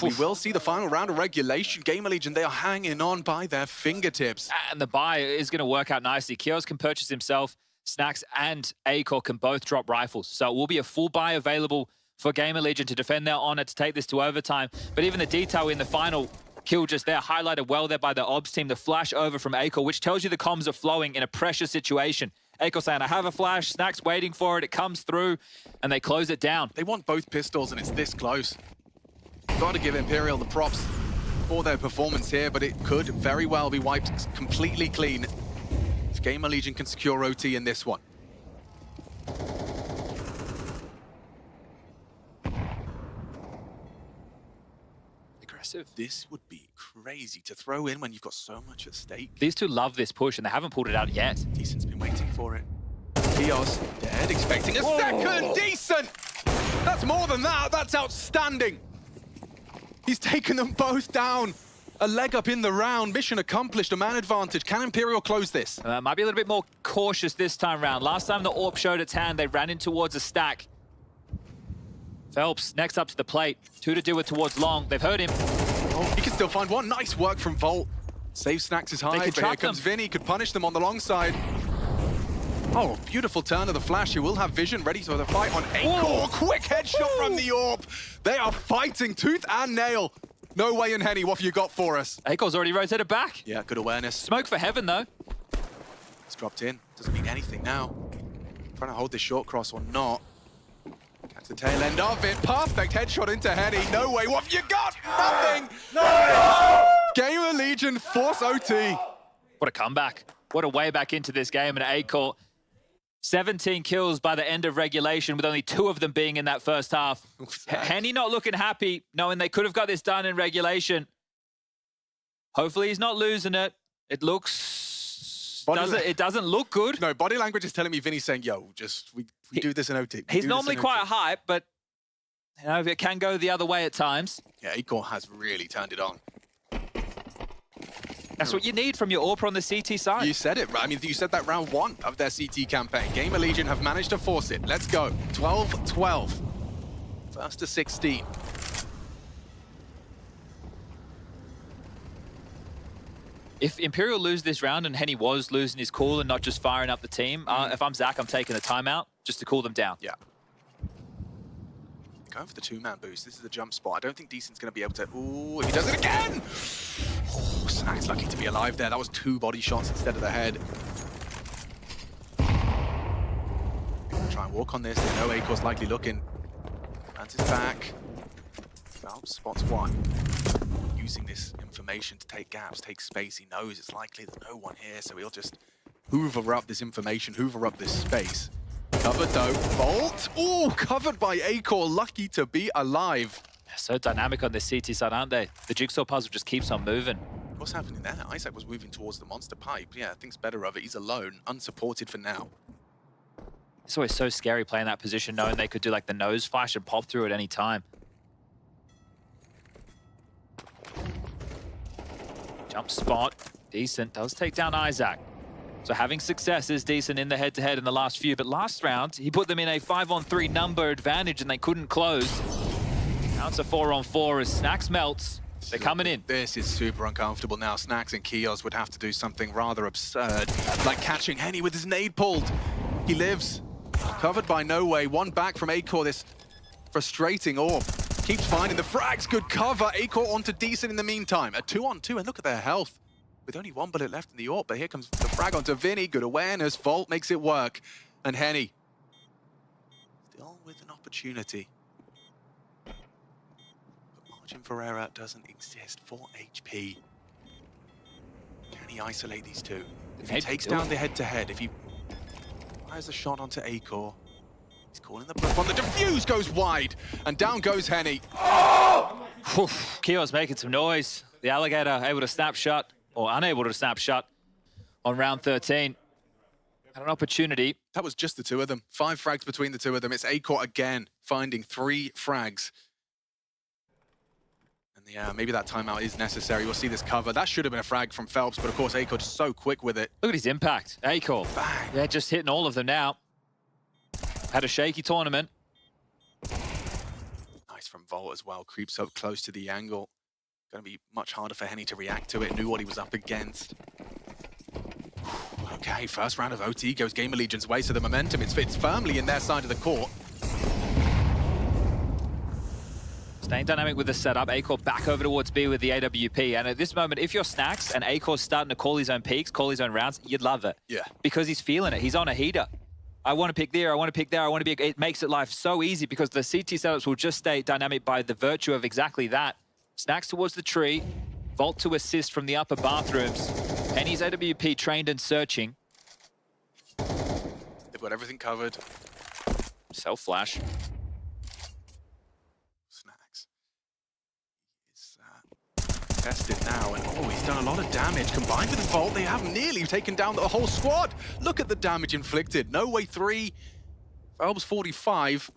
[SPEAKER 5] We will see the final round of regulation. GamerLegion, they are hanging on by their fingertips.
[SPEAKER 4] And the buy is going to work out nicely. Kios can purchase himself. Snacks and Acor can both drop rifles. So it will be a full buy available for GamerLegion to defend their honor, to take this to overtime. But even the detail in the final kill just there, highlighted well there by the OBS team, the flash over from Acor, which tells you the comms are flowing in a pressure situation. Acor saying, I have a flash, Snacks waiting for it, it comes through, and they close it down.
[SPEAKER 5] They want both pistols, and it's this close. Got to give Imperial the props for their performance here, but it could very well be wiped completely clean if GamerLegion can secure OT in this one.
[SPEAKER 4] Aggressive.
[SPEAKER 5] This would be crazy to throw in when you've got so much at stake.
[SPEAKER 4] These two love this push, and they haven't pulled it out yet.
[SPEAKER 5] Decent's been waiting for it. Kios dead, expecting a second. Decent! That's more than that. That's outstanding. He's taken them both down. A leg up in the round. Mission accomplished. A man advantage. Can Imperial close this?
[SPEAKER 4] Might be a little bit more cautious this time round. Last time the AWP showed its hand, they ran in towards a stack. Phelps next up to the plate. 2 to do it towards long. They've heard him.
[SPEAKER 5] Oh, he can still find one. Nice work from Volt. Save Snacks is high, but here comes Vinny. Could punish them on the long side. Oh, beautiful turn of the flash. He will have vision ready for the fight on Acor. Quick headshot from the AWP. They are fighting tooth and nail. No way in Henny. What have you got for us?
[SPEAKER 4] Acor's already rotated back.
[SPEAKER 5] Yeah, good awareness.
[SPEAKER 4] Smoke for heaven, though.
[SPEAKER 5] It's dropped in. Doesn't mean anything now. Trying to hold this short cross or not. Catch the tail end of it. Perfect headshot into Henny. No way. What have you got? Nothing. No! GamerLegion force OT.
[SPEAKER 4] What a comeback. What a way back into this game. And Acor 17 kills by the end of regulation, with only 2 of them being in that first half. Henny not looking happy, knowing they could have got this done in regulation. Hopefully he's not losing it. It looks... It doesn't look good.
[SPEAKER 5] No, body language is telling me Vinny's saying, yo, we do this in OT.
[SPEAKER 4] He's normally quite hype, but you know, it can go the other way at times.
[SPEAKER 5] Yeah, Acor has really turned it on.
[SPEAKER 4] That's what you need from your AWP on the CT side.
[SPEAKER 5] You said it, right? I mean, you said that round 1 of their CT campaign. GamerLegion have managed to force it. Let's go. 12-12. First to 16.
[SPEAKER 4] If Imperial lose this round and Henny was losing his cool and not just firing up the team, if I'm Zach, I'm taking a timeout just to cool them down.
[SPEAKER 5] Yeah. Going for the 2-man boost. This is a jump spot. I don't think Decent's going to be able to... Ooh, if he does it again! Oh, Snack's lucky to be alive there. That was 2 body shots instead of the head. Try and walk on this. They know Acor's likely looking. Lands his back. Well, spots 1. Using this information to take gaps, take space. He knows it's likely there's no one here, so he'll just hoover up this information, hoover up this space. Covered though, Volt. Oh, covered by Acor, lucky to be alive.
[SPEAKER 4] So dynamic on this CT side, aren't they? The jigsaw puzzle just keeps on moving.
[SPEAKER 5] What's happening there? Isaac was moving towards the monster pipe. Yeah, thinks better of it. He's alone, unsupported for now.
[SPEAKER 4] It's always so scary playing that position, knowing they could do like the nose flash and pop through at any time. Jump spot, decent, does take down Isaac. So having success is decent in the head-to-head in the last few, but last round, he put them in a 5-on-3 number advantage and they couldn't close. Now it's a 4-on-4 as Snacks melts. They're coming in.
[SPEAKER 5] This is super uncomfortable now. Snacks and Kios would have to do something rather absurd, like catching Henny with his nade pulled. He lives, covered by No Way. 1 back from Acor, this frustrating AWP. Keeps finding the frags, good cover. Acor onto Decent in the meantime. A 2-on-2, and look at their health. With only 1 bullet left in the AWP, but here comes the frag onto Vinny. Good awareness. Volt makes it work. And Henny still with an opportunity. But margin for error doesn't exist. 4 HP. Can he isolate these 2? If he takes down the head-to-head, if he fires a shot onto Acor, he's calling the bluff on the defuse, goes wide, and down goes Henny.
[SPEAKER 4] Kio's making some noise. The Alligator able to snapshot, or unable to snapshot on round 13. Had an opportunity.
[SPEAKER 5] That was just the 2 of them. 5 frags between the 2 of them. It's Acor again, finding 3 frags. And yeah, maybe that timeout is necessary. We'll see this cover. That should have been a frag from Phelps, but of course Acor just so quick with it.
[SPEAKER 4] Look at his impact. Acor.
[SPEAKER 5] Bang.
[SPEAKER 4] They're just hitting all of them now. Had a shaky tournament.
[SPEAKER 5] Nice from Volt as well. Creeps up close to the angle. Going to be much harder for Henny to react to it. Knew what he was up against. Okay, first round of OT goes GamerLegion's way, so the momentum it's firmly in their side of the court.
[SPEAKER 4] Staying dynamic with the setup. Acor back over towards B with the AWP. And at this moment, if you're Snacks and Acor's starting to call his own peaks, call his own rounds, you'd love it.
[SPEAKER 5] Yeah.
[SPEAKER 4] Because he's feeling it. He's on a heater. I want to pick there, I want to pick there, I want to be... It makes it life so easy because the CT setups will just stay dynamic by the virtue of exactly that. Snacks towards the tree. Volt to assist from the upper bathrooms. Henny's AWP trained and searching.
[SPEAKER 5] They've got everything covered.
[SPEAKER 4] Self-flash.
[SPEAKER 5] Snacks. He's tested now, and oh, he's done a lot of damage. Combined with the Volt, they have nearly taken down the whole squad. Look at the damage inflicted. No Way 3. Phelps 45.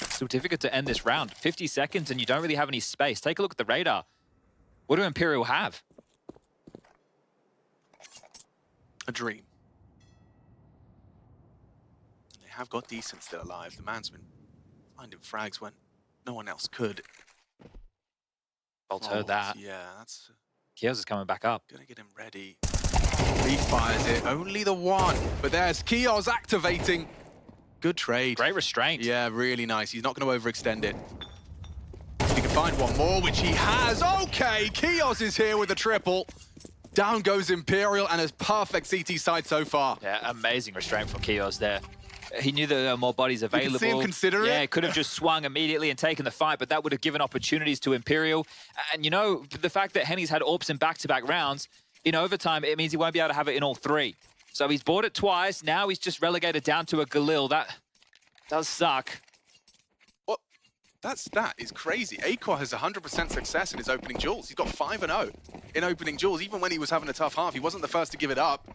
[SPEAKER 4] So difficult to end this round. 50 seconds and you don't really have any space. Take a look at the radar. What do Imperial have?
[SPEAKER 5] A dream. They have got Decent still alive. The man's been finding frags when no one else could.
[SPEAKER 4] Bolt heard that.
[SPEAKER 5] Yeah, that's...
[SPEAKER 4] Kios is coming back up.
[SPEAKER 5] Gonna get him ready. Refires it. Only the 1. But there's Kios activating. Good trade.
[SPEAKER 4] Great restraint.
[SPEAKER 5] Yeah, really nice. He's not going to overextend it. He can find 1 more, which he has. Okay, Kios is here with a triple. Down goes Imperial and a perfect CT side so far.
[SPEAKER 4] Yeah, amazing restraint from Kios there. He knew that there were more bodies available.
[SPEAKER 5] You can see him consider it.
[SPEAKER 4] Yeah, could have just swung immediately and taken the fight, but that would have given opportunities to Imperial. And, you know, the fact that Henny's had AWPs in back-to-back rounds, in overtime, it means he won't be able to have it in all 3. So he's bought it twice. Now he's just relegated down to a Galil. That does suck.
[SPEAKER 5] Well, that stat is crazy. Acor has 100% success in his opening duels. He's got 5-0 in opening duels. Even when he was having a tough half, he wasn't the first to give it up.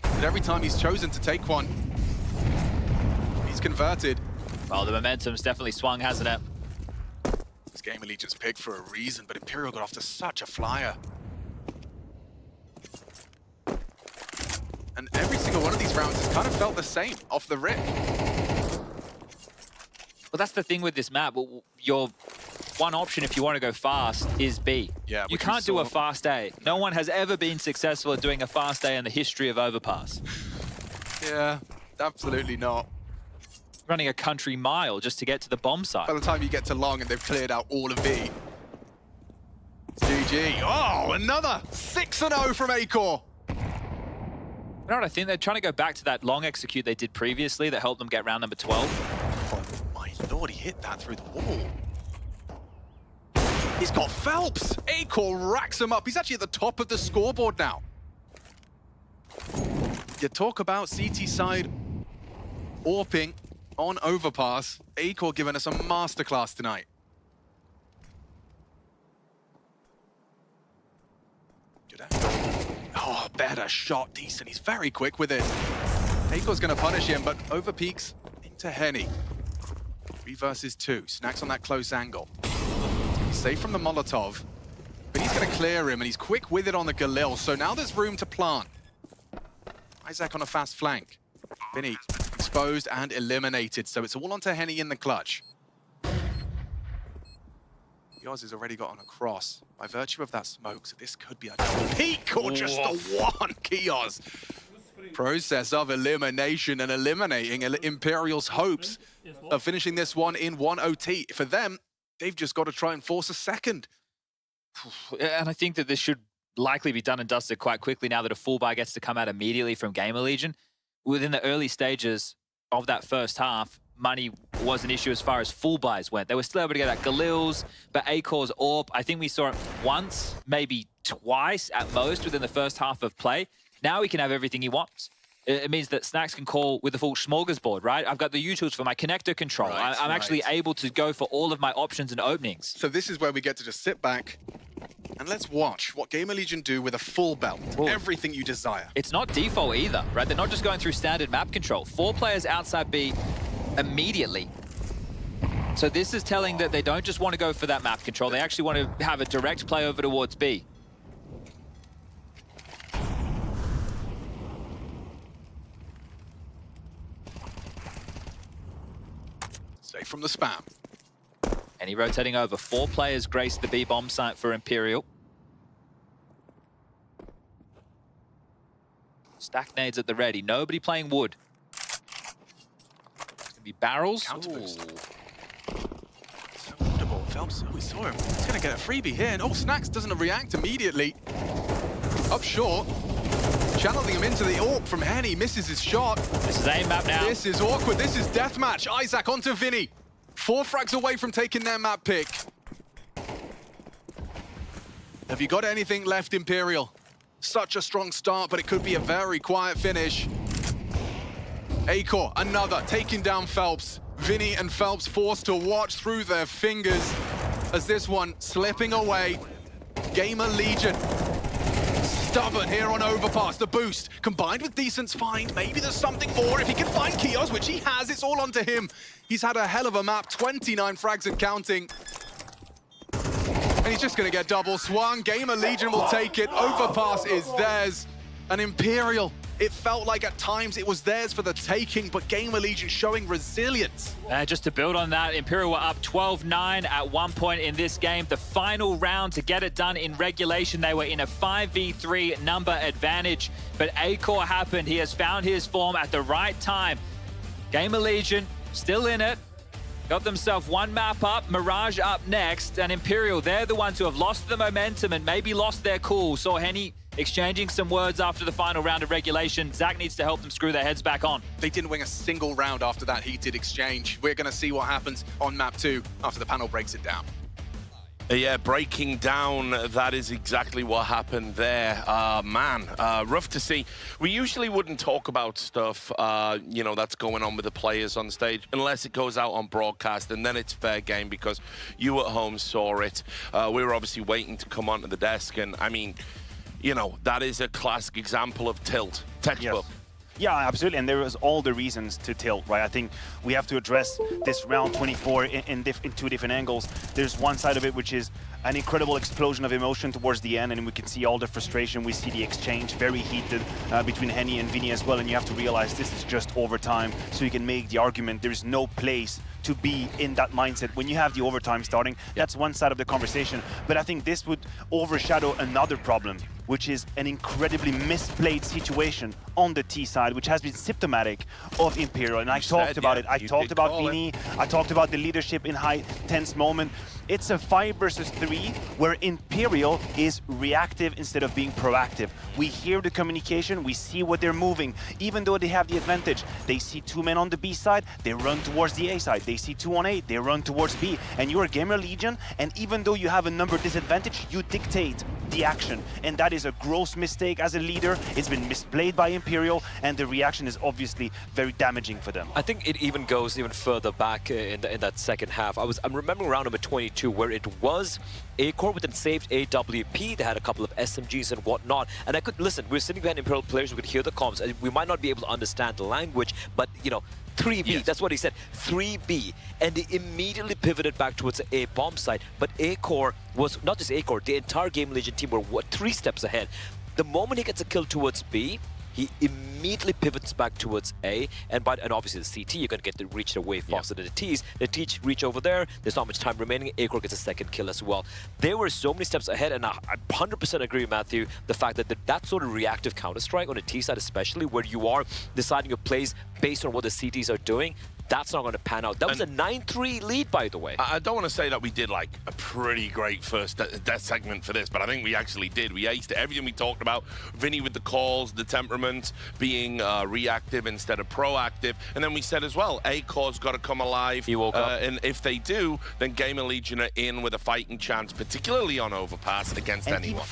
[SPEAKER 5] But every time he's chosen to take one, he's converted.
[SPEAKER 4] Well, the momentum's definitely swung, hasn't it?
[SPEAKER 5] This GamerLegion's picked for a reason, but Imperial got off to such a flyer. And every single one of these rounds has kind of felt the same off the rip.
[SPEAKER 4] Well, that's the thing with this map. Your one option if you want to go fast is B.
[SPEAKER 5] Yeah,
[SPEAKER 4] you can't do a fast A. No one has ever been successful at doing a fast A in the history of Overpass.
[SPEAKER 5] Yeah, absolutely not.
[SPEAKER 4] Running a country mile just to get to the bomb site.
[SPEAKER 5] By the time you get to long and they've cleared out all of B. It's GG. Oh, another 6-0 from Acor.
[SPEAKER 4] You know what I think? They're trying to go back to that long execute they did previously that helped them get round number 12.
[SPEAKER 5] Oh my lord, he hit that through the wall. He's got Phelps. Acor racks him up. He's actually at the top of the scoreboard now. You talk about CT side AWPing on Overpass. Acor giving us a masterclass tonight. Oh, better shot, decent. He's very quick with it. Acor's going to punish him, but overpeaks into Henny. 3 versus 2. Snacks on that close angle. He's safe from the Molotov, but he's going to clear him, and he's quick with it on the Galil, so now there's room to plant. Isaac on a fast flank. Vinny exposed and eliminated, so it's all onto Henny in the clutch. Yoz has already got on a cross by virtue of that smoke, so this could be a double peak or just the one. Kiosk. Process of elimination and eliminating Imperial's hopes of finishing this one in 1 OT. For them, they've just got to try and force a second.
[SPEAKER 4] And I think that this should likely be done and dusted quite quickly now that a full buy gets to come out immediately from GamerLegion. Within the early stages of that first half, money was an issue as far as full buys went. They were still able to get that Galil's, but Acor's AWP, I think we saw it once, maybe twice at most within the first half of play. Now he can have everything he wants. It means that Snacks can call with the full smorgasbord, right? I've got the utils for my connector control.
[SPEAKER 5] Right,
[SPEAKER 4] I'm actually able to go for all of my options and openings.
[SPEAKER 5] So this is where we get to just sit back and let's watch what GamerLegion do with a full belt.
[SPEAKER 4] Ooh.
[SPEAKER 5] Everything you desire.
[SPEAKER 4] It's not default either, right? They're not just going through standard map control. 4 players outside B immediately. So this is telling that they don't just want to go for that map control. They actually want to have a direct play over towards B.
[SPEAKER 5] Safe from the spam.
[SPEAKER 4] And he rotating over. 4 players grace the B bomb site for Imperial. Stack nades at the ready. Nobody playing wood. It's gonna be barrels.
[SPEAKER 5] Counter boost. So comfortable. Phelps, we saw him. He's gonna get a freebie here, and Snacks doesn't react immediately. Up short. Channeling him into the AWP from Henny. Misses his shot.
[SPEAKER 4] This is aim map now.
[SPEAKER 5] This is awkward. This is deathmatch. Isaac onto Vinny. 4 frags away from taking their map pick. Have you got anything left, Imperial? Such a strong start, but it could be a very quiet finish. Acor, another, taking down Phelps. Vinny and Phelps forced to watch through their fingers as this one slipping away. GamerLegion. Stubborn here on Overpass. The boost combined with Decent's find. Maybe there's something more. If he can find Kiosk, which he has, it's all onto him. He's had a hell of a map, 29 frags and counting. And he's just going to get double swung. GamerLegion will take it. Overpass is theirs. And Imperial, it felt like at times it was theirs for the taking, but GamerLegion showing resilience.
[SPEAKER 4] Just to build on that, Imperial were up 12-9 at one point in this game. The final round to get it done in regulation, they were in a 5v3 number advantage. But Acor happened. He has found his form at the right time. GamerLegion still in it. Got themselves 1 map up, Mirage up next, and Imperial, they're the ones who have lost the momentum and maybe lost their cool. Saw Henny exchanging some words after the final round of regulation. Zach needs to help them screw their heads back on.
[SPEAKER 5] They didn't win a single round after that heated exchange. We're going to see what happens on map 2 after the panel breaks it down.
[SPEAKER 3] Yeah, breaking down, that is exactly what happened there. Man, rough to see. We usually wouldn't talk about stuff, you know, that's going on with the players on stage unless it goes out on broadcast, and then it's fair game because you at home saw it. We were obviously waiting to come onto the desk, and I mean, you know, that is a classic example of tilt, textbook.
[SPEAKER 1] Yes. Yeah, absolutely, and there was all the reasons to tilt, right? I think we have to address this round 24 in two different angles. There's one side of it which is an incredible explosion of emotion towards the end, and we can see all the frustration. We see the exchange very heated between Henny and Vinny as well, and you have to realize this is just overtime, so you can make the argument there is no place to be in that mindset when you have the overtime starting. That's one side of the conversation, but I think this would overshadow another problem, which is an incredibly misplayed situation on the T side, which has been symptomatic of Imperial. And I talked about it. I talked about Vinny. I talked about the leadership in high tense moment. It's a 5 versus 3 where Imperial is reactive instead of being proactive. We hear the communication, we see what they're moving. Even though they have the advantage, they see 2 men on the B side, they run towards the A side. They see 2 on A, they run towards B. And you're a GamerLegion, and even though you have a number disadvantage, you dictate the action. And that is a gross mistake as a leader. It's been misplayed by Imperial, and the reaction is obviously very damaging for them.
[SPEAKER 2] I think it even goes even further back in that second half. I'm remembering round number 22 where it was A-Core with an saved AWP. They had a couple of SMGs and whatnot. And I could listen, we're sitting behind Imperial players, we could hear the comms. And we might not be able to understand the language, but you know, 3B, yes. That's what he said, 3B. And they immediately pivoted back towards the A bomb site. But A-Core was, not just A-Core, the entire GamerLegion team were 3 steps ahead. The moment he gets a kill towards B, he immediately pivots back towards A, and obviously the CT, you're going to get to reach the way faster than the Ts. The Ts reach over there, there's not much time remaining, A-Core gets a second kill as well. They were so many steps ahead, and I 100% agree with Matthew, the fact that that sort of reactive counter-strike on the T side especially, where you are deciding your plays based on what the CTs are doing, that's not going to pan out. That was a 9-3 lead, by the way.
[SPEAKER 3] I don't want to say that we did like a pretty great first death segment for this, but I think we actually did. We aced everything we talked about. Vinny with the calls, the temperament, being reactive instead of proactive. And then we said as well, A-Core's got to come alive.
[SPEAKER 2] He woke up.
[SPEAKER 3] And if they do, then GamerLegion are in with a fighting chance, particularly on overpass against anyone.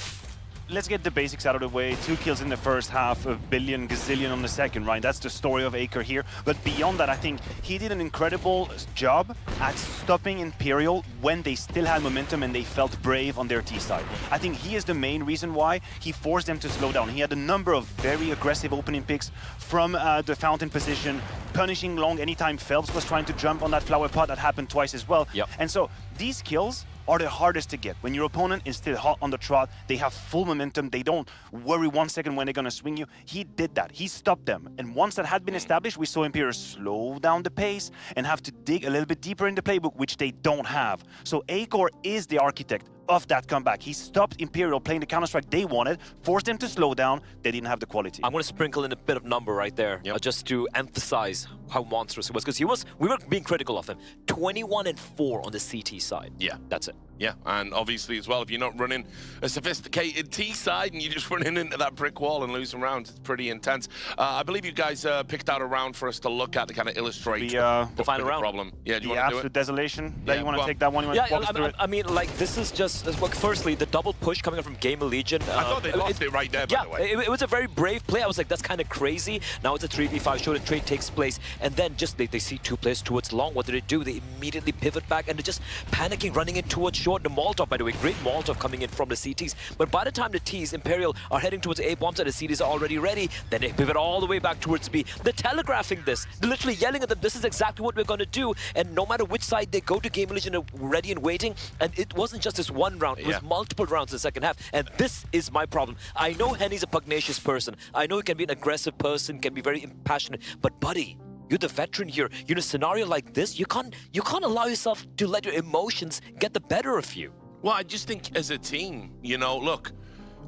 [SPEAKER 1] Let's get the basics out of the way. 2 kills in the first half, a billion gazillion on the second, right? That's the story of A-Core here. But beyond that, I think he did an incredible job at stopping Imperial when they still had momentum and they felt brave on their T side. I think he is the main reason why he forced them to slow down. He had a number of very aggressive opening picks from the fountain position, punishing long anytime Phelps was trying to jump on that flower pot. That happened twice as well.
[SPEAKER 2] Yep.
[SPEAKER 1] And so these kills are the hardest to get. When your opponent is still hot on the trot, they have full momentum, they don't worry 1 second when they're gonna swing you. He did that, he stopped them. And once that had been established, we saw Imperial slow down the pace and have to dig a little bit deeper in the playbook, which they don't have. So A-Core is the architect of that comeback. He stopped Imperial playing the Counter-Strike they wanted, forced them to slow down, they didn't have the quality.
[SPEAKER 2] I'm going to sprinkle in a bit of number right there, just to emphasize how monstrous he was, because we were being critical of him. 21-4 on the CT side.
[SPEAKER 3] Yeah.
[SPEAKER 2] That's it.
[SPEAKER 3] Yeah, and obviously as well, if you're not running a sophisticated T side and you're just running into that brick wall and losing rounds, it's pretty intense. I believe you guys picked out a round for us to look at to kind of illustrate
[SPEAKER 2] the final round
[SPEAKER 3] problem. Yeah, do you
[SPEAKER 1] want to do it? The absolute desolation. That you want to take that one? You want to walk us through it?
[SPEAKER 2] I mean, like, this is just, well, firstly, the double push coming up from GamerLegion.
[SPEAKER 3] I thought they lost it right there, by the way.
[SPEAKER 2] It was a very brave play. I was like, that's kind of crazy. Now it's a 3v5 show, the trade takes place, and then just they see 2 players towards long. What do? They immediately pivot back, and they're just panicking, running in towards short. The Molotov, by the way, great Molotov coming in from the CTs. But by the time the Ts, Imperial, are heading towards A bombs and the CTs are already ready, then they pivot all the way back towards B. They're telegraphing this. They're literally yelling at them, this is exactly what we're going to do. And no matter which side they go to, GamerLegion are ready and waiting. And it wasn't just this one round, it was multiple rounds in the second half. And this is my problem. I know Henny's a pugnacious person. I know he can be an aggressive person, can be very impassionate. But buddy, you're the veteran here. You're in a scenario like this, you can't allow yourself to let your emotions get the better of you.
[SPEAKER 3] Well, I just think as a team, you know, look,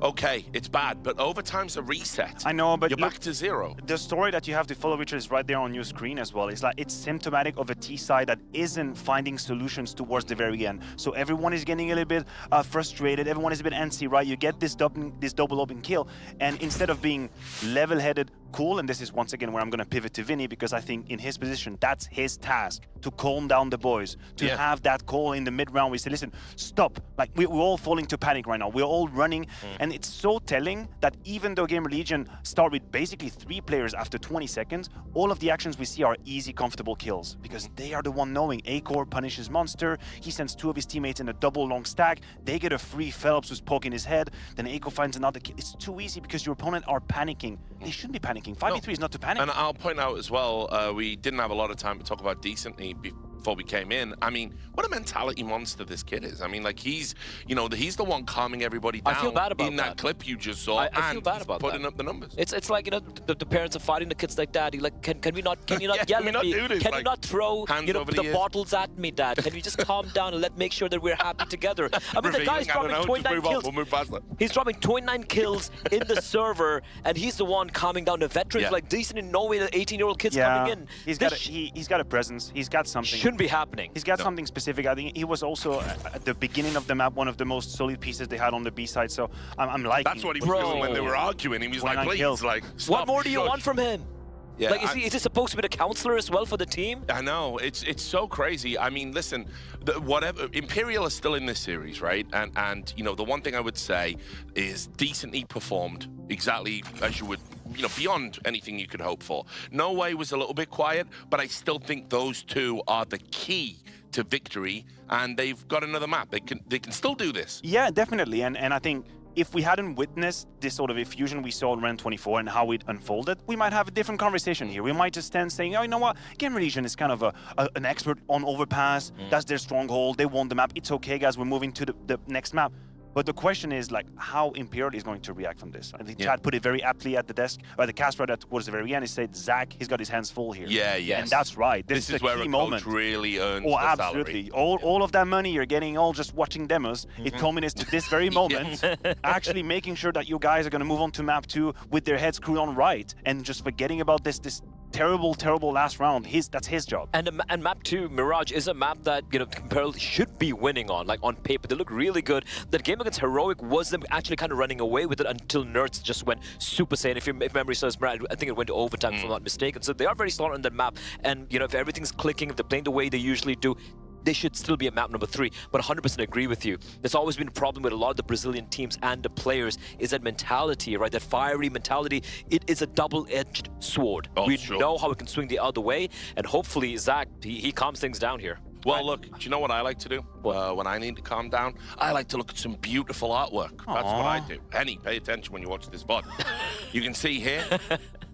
[SPEAKER 3] okay, it's bad, but overtime's a reset.
[SPEAKER 1] I know, but
[SPEAKER 3] you're
[SPEAKER 1] look,
[SPEAKER 3] back to 0.
[SPEAKER 1] The story that you have to follow, Richard, is right there on your screen as well. It's like it's symptomatic of a T side that isn't finding solutions towards the very end. So everyone is getting a little bit frustrated. Everyone is a bit antsy, right? You get this double open kill, and instead of being level-headed, cool, and this is once again where I'm going to pivot to Vinny, because I think in his position, that's his task, to calm down the boys, to have that call in the mid-round. We say, listen, stop. Like, we're all falling to panic right now. We're all running, and it's so telling that even though GamerLegion start with basically 3 players after 20 seconds, all of the actions we see are easy, comfortable kills, because they are the one knowing. Acor punishes Monster, he sends 2 of his teammates in a double long stack, they get a free Phelps who's poking his head, then Acor finds another kill. It's too easy because your opponent are panicking. They shouldn't be panicking. 5v3 is not to panic.
[SPEAKER 3] And I'll point out as well, we didn't have a lot of time to talk about Decently before we came in. I mean, what a mentality monster this kid is. I mean, like, he's, you know, he's the one calming everybody down.
[SPEAKER 2] I feel bad about
[SPEAKER 3] in that clip you just saw.
[SPEAKER 2] I feel bad about
[SPEAKER 3] putting up the numbers.
[SPEAKER 2] It's like, you know, the parents are fighting the kids like, Daddy, like, can we not yell at me? Can you not throw, you know, the bottles at me, Dad? Can we just calm down and make sure that we're happy together? I mean, the guy's dropping 29 kills.
[SPEAKER 3] We'll move past that.
[SPEAKER 2] He's dropping 29 kills in the server, and he's the one calming down the veterans. Like, decent in Norway, the 18-year-old kids coming in.
[SPEAKER 1] He's got a presence. He's got something.
[SPEAKER 2] Shouldn't be happening.
[SPEAKER 1] He's got something specific. I think he was also at the beginning of the map one of the most solid pieces they had on the B side. So I'm liking.
[SPEAKER 3] That's what he was doing when they were arguing. He was like, please,
[SPEAKER 1] kills.
[SPEAKER 3] like,
[SPEAKER 2] stop, what more do you want from him?
[SPEAKER 3] Yeah,
[SPEAKER 2] like, is he supposed to be the counselor as well for the team?
[SPEAKER 3] I know, it's so crazy. I mean, listen, whatever, Imperial is still in this series, right? And you know, the one thing I would say is Decently performed exactly as you would, you know, beyond anything you could hope for. No Way was a little bit quiet, but I still think those 2 are the key to victory, and they've got another map. They can still do this.
[SPEAKER 1] Yeah, definitely, and I think if we hadn't witnessed this sort of effusion we saw in round 24 and how it unfolded, we might have a different conversation here. We might just stand saying, oh, you know what, GamerLegion is kind of an expert on overpass. That's their stronghold. They won the map. It's okay, guys. We're moving to the next map. But the question is, like, how Imperial is going to react from this. I think Chad put it very aptly at the desk, or the cast right towards the very end. He said, Zach, he's got his hands full here.
[SPEAKER 3] Yeah, yes.
[SPEAKER 1] And that's right. This is
[SPEAKER 3] where
[SPEAKER 1] a key
[SPEAKER 3] a
[SPEAKER 1] moment.
[SPEAKER 3] coach really earns
[SPEAKER 1] the
[SPEAKER 3] absolutely.
[SPEAKER 1] Salary. All of that money you're getting all just watching demos, it culminates to this very moment, actually making sure that you guys are going to move on to map 2 with their heads screwed on right, and just forgetting about this terrible last round. That's his job.
[SPEAKER 2] And map 2, Mirage, is a map that, you know, Imperial should be winning on. Like, on paper, they look really good. That game against Heroic was them actually kind of running away with it until Nerds just went Super Saiyan. If memory serves, I think it went to overtime, if I'm not mistaken. So they are very solid on that map. And, you know, if everything's clicking, if they're playing the way they usually do, they should still be a map number 3, but 100% agree with you. There's always been a problem with a lot of the Brazilian teams and the players, is that mentality, right? That fiery mentality. It is a double-edged sword. We know how it can swing the other way, and hopefully Zach, he calms things down here.
[SPEAKER 3] Well, look, do you know what I like to do? When I need to calm down, I like to look at some beautiful artwork. That's what I do. Henny, pay attention when you watch this VOD. You can see here,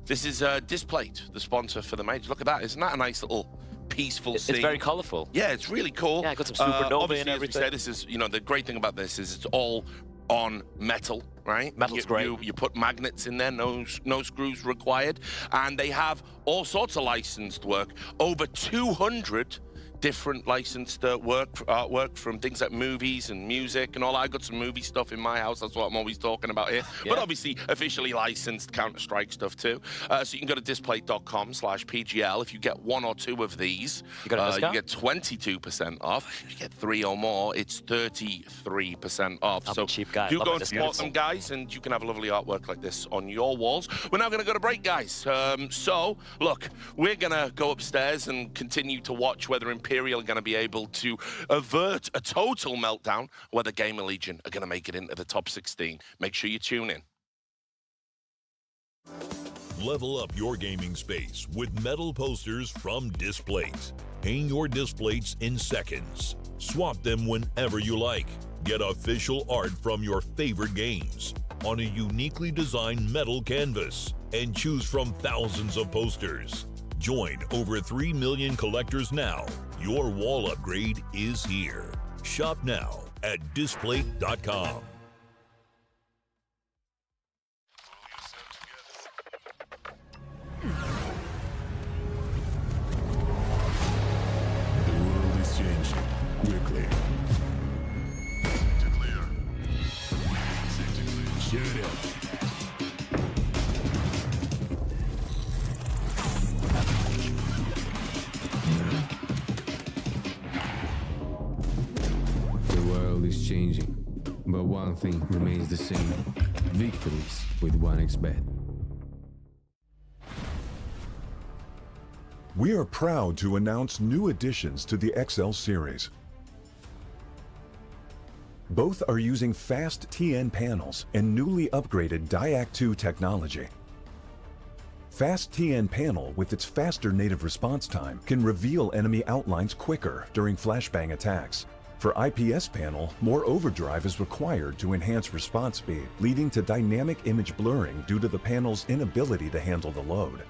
[SPEAKER 3] this is Displate, the sponsor for the major. Look at that. Isn't that a nice little peaceful scene?
[SPEAKER 2] It's very colorful.
[SPEAKER 3] Yeah, it's really cool.
[SPEAKER 2] Yeah, got some supernova and everything.
[SPEAKER 3] As we say, this is, you know, the great thing about this is it's all on metal, right?
[SPEAKER 2] Metal's great.
[SPEAKER 3] You put magnets in there, no screws required, and they have all sorts of licensed work. Over 200 different licensed artwork from things like movies and music and all. I got some movie stuff in my house. That's what I'm always talking about here. But obviously, officially licensed Counter-Strike stuff too. So you can go to displate.com/PGL. If you get 1 or 2 of these, you get 22% off. If you get 3 or more, it's 33% off.
[SPEAKER 2] I'm a cheap guy.
[SPEAKER 3] Do go and support them, guys, and you can have a lovely artwork like this on your walls. We're now going to go to break, guys. So, look, we're going to go upstairs and continue to watch whether Imperial are going to be able to avert a total meltdown, whether GamerLegion are going to make it into the top 16. Make sure you tune in.
[SPEAKER 8] Level up your gaming space with metal posters from Displate. Hang your Displates in seconds. Swap them whenever you like. Get official art from your favorite games on a uniquely designed metal canvas and choose from thousands of posters. Join over 3 million collectors now. Your wall upgrade is here. Shop now at Displate.com.
[SPEAKER 9] The world is changing quickly.
[SPEAKER 8] Share
[SPEAKER 9] one thing remains the same. Victories with 1xBet.
[SPEAKER 10] We are proud to announce new additions to the XL series. Both are using fast TN panels and newly upgraded Diac2 technology. Fast TN panel with its faster native response time can reveal enemy outlines quicker during flashbang attacks. For IPS panel, more overdrive is required to enhance response speed, leading to dynamic image blurring due to the panel's inability to handle the load.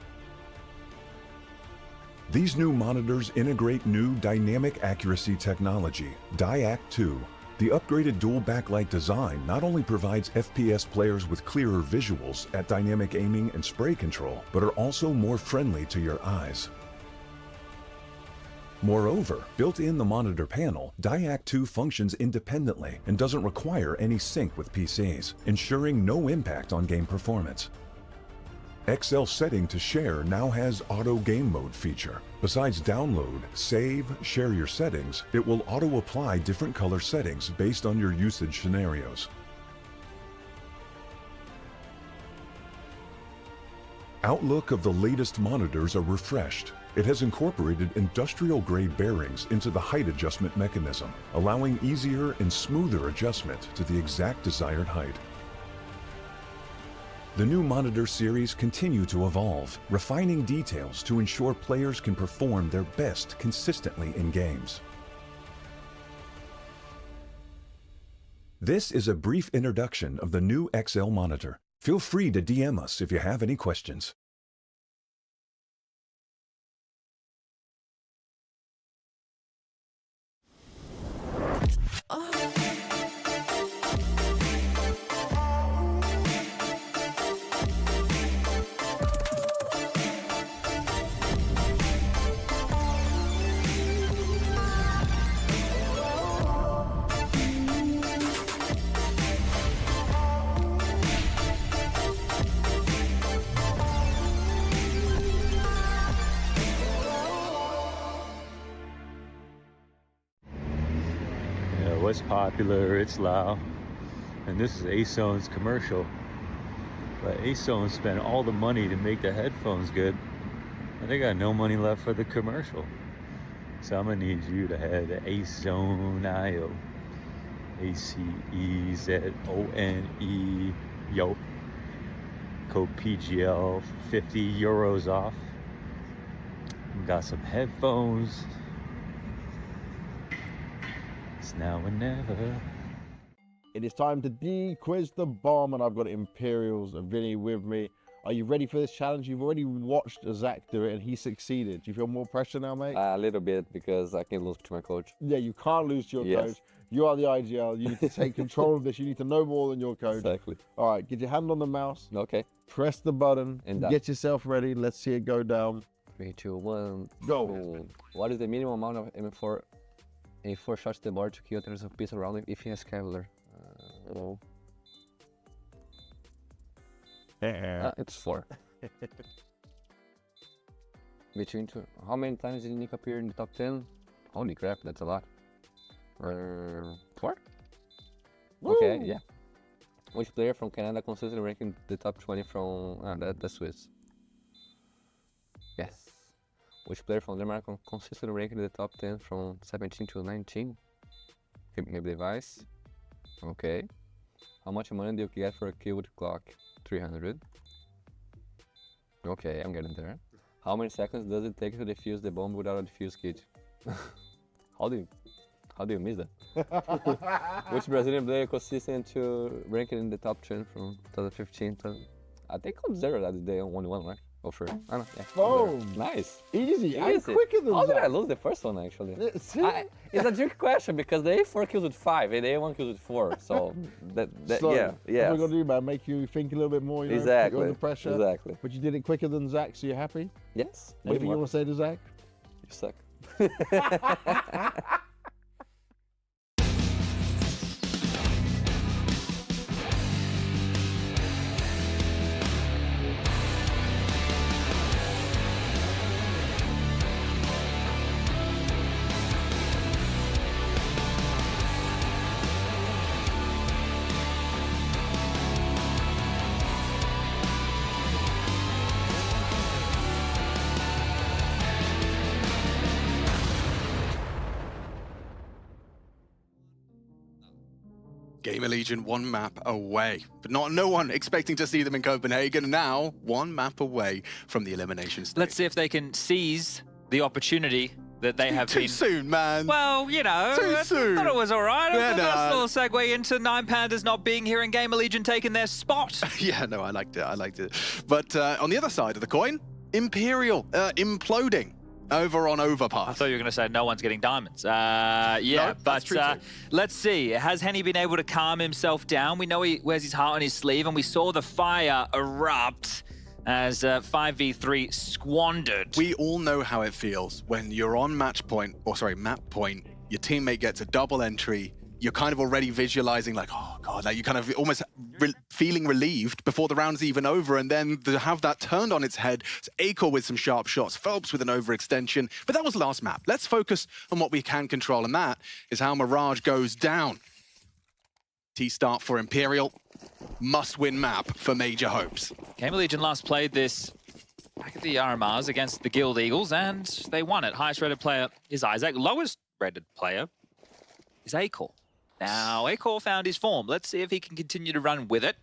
[SPEAKER 10] These new monitors integrate new dynamic accuracy technology, Diac2. The upgraded dual backlight design not only provides FPS players with clearer visuals at dynamic aiming and spray control, but are also more friendly to your eyes. Moreover, built in the monitor panel, Diac2 functions independently and doesn't require any sync with PCs, ensuring no impact on game performance. XL setting to share now has auto game mode feature. Besides download, save, share your settings, it will auto apply different color settings based on your usage scenarios. Outlook of the latest monitors are refreshed. It has incorporated industrial-grade bearings into the height adjustment mechanism, allowing easier and smoother adjustment to the exact desired height. The new monitor series continue to evolve, refining details to ensure players can perform their best consistently in games. This is a brief introduction of the new XL monitor. Feel free to DM us if you have any questions.
[SPEAKER 11] What's popular, it's loud. And this is ASON's commercial. But ASON spent all the money to make the headphones good, and they got no money left for the commercial. So I'm gonna need you to head to ASON.io. ACEZONE, yo. Code PGL, 50 euros off. Got some headphones. It's now or never.
[SPEAKER 12] It is time to de-quiz the bomb, and I've got Imperials and Vinny with me. Are you ready for this challenge? You've already watched Zach do it and he succeeded. Do you feel more pressure now, mate?
[SPEAKER 13] A little bit, because I can lose to my coach.
[SPEAKER 12] Yeah, you can't lose to your coach. You are the IGL. You need to take control of this. You need to know more than your coach.
[SPEAKER 13] Exactly.
[SPEAKER 12] All right, get your hand on the mouse.
[SPEAKER 13] Okay.
[SPEAKER 12] Press the button
[SPEAKER 13] And
[SPEAKER 12] get yourself ready. Let's see it go down.
[SPEAKER 13] 3, 2, 1.
[SPEAKER 12] Go.
[SPEAKER 13] What is the minimum amount of M4 A4 shots the board to kill there's a piece around it if he has Cavalier? Hello. It's 4. Between 2. How many times did Nick appear in the top 10? Holy crap, that's a lot. 4? Okay, yeah. Which player from Canada consistently ranking the top 20 from the Swiss? Yes. Which player from Denmark consistently ranking the top 10 from 17 to 19? Maybe device. Okay. How much money do you get for a kill with clock? 300. Okay, I'm getting there. How many seconds does it take to defuse the bomb without a defuse kit? How do you miss that? Which Brazilian player consistent to ranking in the top 10 from 2015 to... I think I'm 0 that day on 1-1, right? Oh, sure. I don't know. Yeah,
[SPEAKER 12] boom!
[SPEAKER 13] Nice.
[SPEAKER 12] Easy. I'm quicker than
[SPEAKER 13] How
[SPEAKER 12] that.
[SPEAKER 13] did I lose the first one, actually? It's a trick question, because the A4 kills with 5 and the A1 kills with 4. So,
[SPEAKER 12] so
[SPEAKER 13] yeah.
[SPEAKER 12] What we're going to do, man? Make you think a little bit more, you know?
[SPEAKER 13] Exactly.
[SPEAKER 12] Put you under pressure.
[SPEAKER 13] Exactly.
[SPEAKER 12] But you did it quicker than Zach, so you're happy?
[SPEAKER 13] Yes.
[SPEAKER 12] Anything you want to say to Zach?
[SPEAKER 13] You suck.
[SPEAKER 5] GamerLegion one map away, but no one expecting to see them in Copenhagen. Now, one map away from the elimination stage.
[SPEAKER 4] Let's see if they can seize the opportunity that they have been...
[SPEAKER 5] Too soon, man.
[SPEAKER 4] Well, you know,
[SPEAKER 5] Too soon.
[SPEAKER 4] I thought it was all right.
[SPEAKER 5] Yeah,
[SPEAKER 4] Nice little segue into Nine Pandas not being here and GamerLegion taking their spot.
[SPEAKER 5] Yeah, no, I liked it. But on the other side of the coin, Imperial imploding over on Overpass.
[SPEAKER 4] I thought you were going to say no one's getting diamonds. Yeah,
[SPEAKER 5] no,
[SPEAKER 4] but let's see. Has Henny been able to calm himself down? We know he wears his heart on his sleeve, and we saw the fire erupt as 5v3 squandered.
[SPEAKER 5] We all know how it feels when you're on map point, your teammate gets a double entry, you're kind of already visualizing like, oh God, like you're kind of almost feeling relieved before the round's even over, and then to have that turned on its head. It's Acor with some sharp shots, Phelps with an overextension, but that was last map. Let's focus on what we can control, and that is how Mirage goes down. T-start for Imperial. Must-win map for Major Hopes.
[SPEAKER 4] GamerLegion last played this back at the RMRs against the Guild Eagles, and they won it. Highest rated player is Isaac. Lowest rated player is Acor. Now, Acor found his form. Let's see if he can continue to run with it.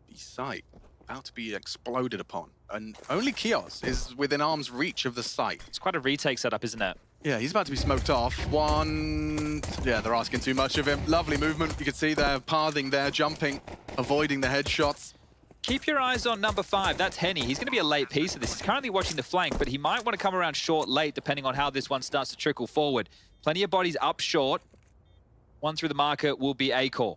[SPEAKER 5] The site about to be exploded upon, and only Kios is within arm's reach of the site.
[SPEAKER 4] It's quite a retake setup, isn't it?
[SPEAKER 5] Yeah, he's about to be smoked off. Yeah, they're asking too much of him. Lovely movement. You can see they're pathing there, jumping, avoiding the headshots.
[SPEAKER 4] Keep your eyes on number 5. That's Henny. He's going to be a late piece of this. He's currently watching the flank, but he might want to come around short late, depending on how this one starts to trickle forward. Plenty of bodies up short. One through the marker will be Acor.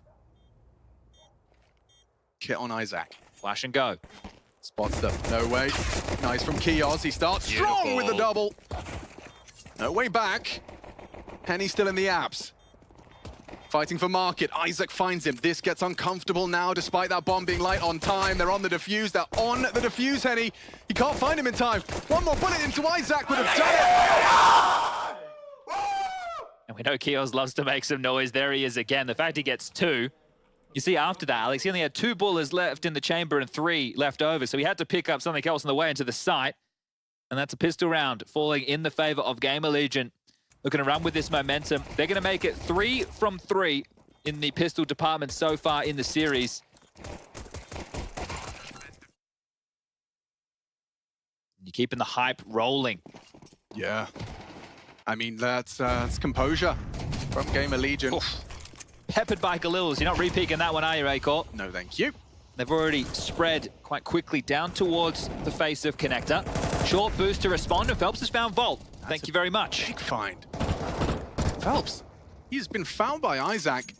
[SPEAKER 5] Kit on Isaac.
[SPEAKER 4] Flash and go.
[SPEAKER 5] Spots them. No way. Nice from Kios. He starts strong with the double. No way back. Henny still in the apps. Fighting for market. Isaac finds him. This gets uncomfortable now, despite that bomb being light on time. They're on the defuse. They're on the defuse, Henny. He can't find him in time. One more bullet into Isaac would have done it.
[SPEAKER 4] And we know Kios loves to make some noise. There he is again. The fact he gets 2. You see after that, Alex, he only had 2 bullets left in the chamber and 3 left over. So he had to pick up something else on the way into the site. And that's a pistol round falling in the favor of GamerLegion. Looking to run with this momentum. They're going to make it 3 from 3 in the pistol department so far in the series. You're keeping the hype rolling.
[SPEAKER 5] Yeah. I mean, that's composure from GamerLegion.
[SPEAKER 4] Oof. Peppered by Galils. You're not re-peeking that one, are you, Acor?
[SPEAKER 5] No, thank you.
[SPEAKER 4] They've already spread quite quickly down towards the face of Connector. Short boost to respond, and Phelps has found Vault. Thank you very much.
[SPEAKER 5] Big find. Phelps, he's been found by Isaac.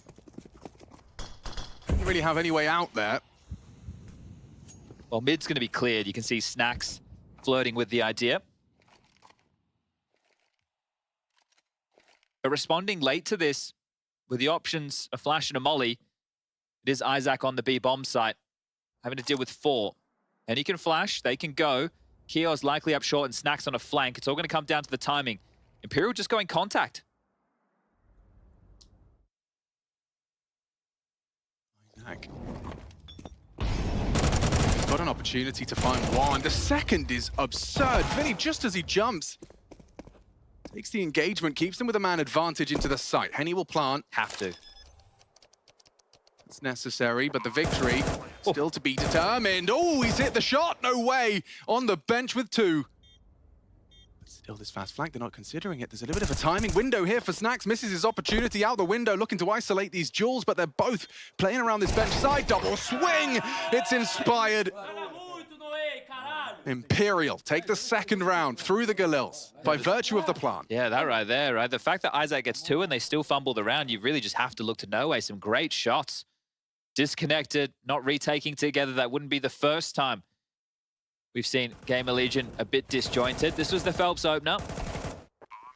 [SPEAKER 5] Didn't really have any way out there.
[SPEAKER 4] Well, mid's going to be cleared. You can see Snacks flirting with the idea. But responding late to this, with the options a flash and a molly, it is Isaac on the B bomb site, having to deal with 4. And he can flash, they can go. Kios likely up short and Snacks on a flank. It's all going to come down to the timing. Imperial just going contact.
[SPEAKER 5] Isaac. Got an opportunity to find one. The second is absurd. Vinny, just as he jumps, takes the engagement, keeps them with a man advantage into the site. Henny will plant.
[SPEAKER 4] Have to.
[SPEAKER 5] It's necessary, but the victory still to be determined. Oh, he's hit the shot. No way. On the bench with 2. But still, this fast flank, they're not considering it. There's a little bit of a timing window here for Snacks. Misses his opportunity out the window, looking to isolate these duels, but they're both playing around this bench side. Double swing. It's inspired. Imperial take the second round through the Galils by virtue of the plant.
[SPEAKER 4] Yeah, that right there, right? The fact that Isaac gets 2 and they still fumble the round, you really just have to look to No Way. Some great shots. Disconnected, not retaking together. That wouldn't be the first time we've seen GamerLegion a bit disjointed. This was the Phelps opener.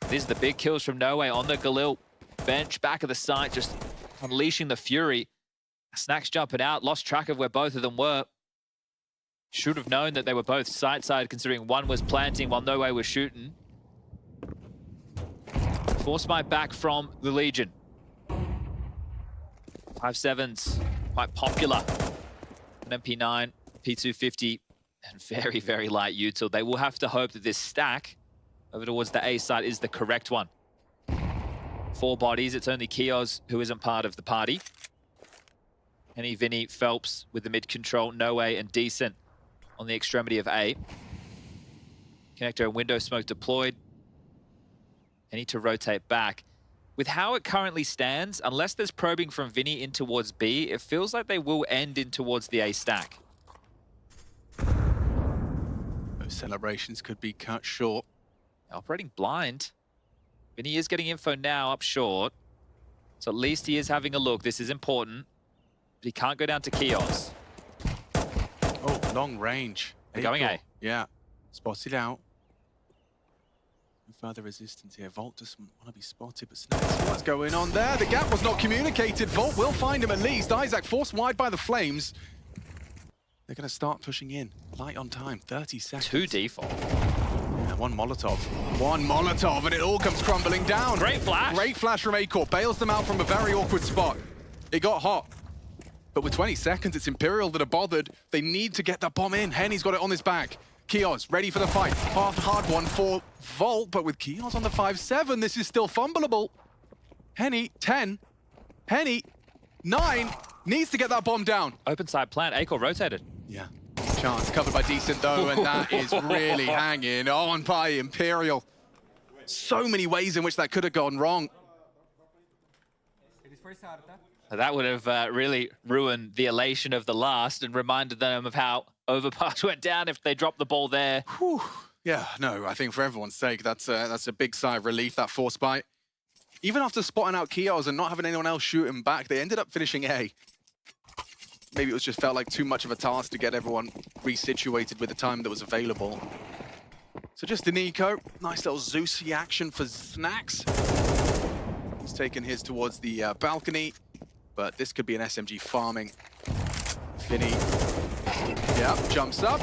[SPEAKER 4] These are the big kills from No Way on the Galil bench, back of the site, just unleashing the fury. Snacks jumping out, lost track of where both of them were. Should have known that they were both side-side, considering one was planting while No Way was shooting. Force smite back from the Legion. 5.7's quite popular. An MP9, P250, and very, very light util. They will have to hope that this stack over towards the A side is the correct one. 4 bodies. It's only Kios who isn't part of the party. Henny, Vinny, Phelps with the mid control, No Way and Decent on the extremity of A. Connector and window smoke deployed. Henny to rotate back. With how it currently stands, unless there's probing from Vinny in towards B, it feels like they will end in towards the A stack.
[SPEAKER 5] Those celebrations could be cut short.
[SPEAKER 4] Operating blind. Vinny is getting info now up short. So at least he is having a look. This is important. But he can't go down to Kios.
[SPEAKER 5] Oh, long range.
[SPEAKER 4] They're going A.
[SPEAKER 5] Yeah. Spotted out. No further resistance here. Volt doesn't want to be spotted, but Snacks, what's going on there? The gap was not communicated. Volt will find him at least. Isaac forced wide by the flames. They're going to start pushing in. Light on time, 30 seconds.
[SPEAKER 4] 2 default.
[SPEAKER 5] Yeah, one Molotov. One Molotov, and it all comes crumbling down.
[SPEAKER 4] Great flash.
[SPEAKER 5] Great flash from A-Corp. Bails them out from a very awkward spot. It got hot. But with 20 seconds, it's Imperial that are bothered. They need to get that bomb in. Henny's got it on his back. Kios ready for the fight. Hard one for Volt, but with Kios on the 5-7, this is still fumbleable. Henny, 10. Henny, 9. Needs to get that bomb down.
[SPEAKER 4] Open side plant. A-Core rotated.
[SPEAKER 5] Yeah. Chance covered by Decent though, and that is really hanging on by Imperial. So many ways in which that could have gone wrong.
[SPEAKER 4] That would have really ruined the elation of the last and reminded them of how Overpass went down if they dropped the ball there.
[SPEAKER 5] Whew. Yeah, no, I think for everyone's sake, that's a big sigh of relief, that force bite. Even after spotting out Kios and not having anyone else shoot him back, they ended up finishing A. Maybe it was just felt like too much of a task to get everyone resituated with the time that was available. So just an eco, nice little Zeusy action for Snacks. He's taken his towards the balcony, but this could be an SMG farming. Vinny, yeah, jumps up.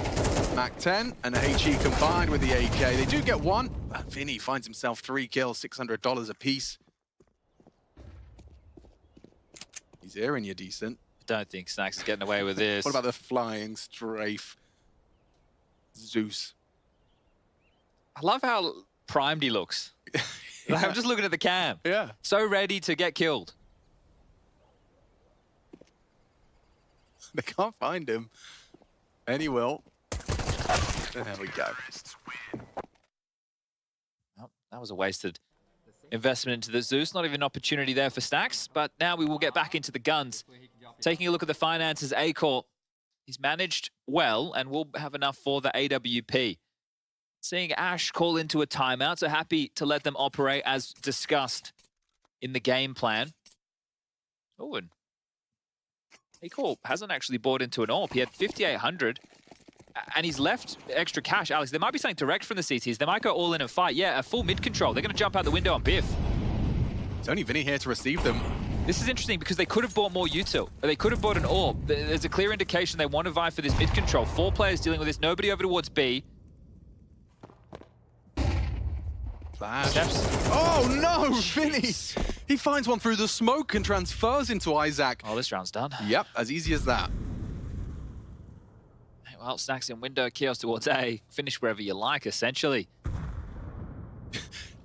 [SPEAKER 5] Mac 10 and a HE combined with the AK. They do get one, but Vinny finds himself 3 kills, $600 apiece. He's hearing you decent.
[SPEAKER 4] Don't think Snacks is getting away with this.
[SPEAKER 5] What about the flying strafe? Zeus.
[SPEAKER 4] I love how primed he looks. Like, I'm just looking at the cam.
[SPEAKER 5] Yeah.
[SPEAKER 4] So ready to get killed.
[SPEAKER 5] They can't find him. And he will. And there we go.
[SPEAKER 4] Well, that was a wasted investment into the Zeus. Not even an opportunity there for Snacks, but now we will get back into the guns. Taking a look at the finances, A-Core, he's managed well and will have enough for the AWP. Seeing Ash call into a timeout, so happy to let them operate as discussed in the game plan. Oh, and A-Core hasn't actually bought into an AWP. He had 5,800, and he's left extra cash. Alex, there might be something direct from the CTs. They might go all in and fight. Yeah, a full mid-control. They're going to jump out the window on Biff.
[SPEAKER 5] It's only Vinny here to receive them.
[SPEAKER 4] This is interesting because they could have bought more util. They could have bought an AWP. There's a clear indication they want to vie for this mid-control. 4 players dealing with this. Nobody over towards B.
[SPEAKER 5] Flash. Oh no, Vinny! He finds one through the smoke and transfers into Isaac.
[SPEAKER 4] Oh, this round's done.
[SPEAKER 5] Yep, as easy as that.
[SPEAKER 4] Well, Snacks in window, Kios towards A. Finish wherever you like, essentially.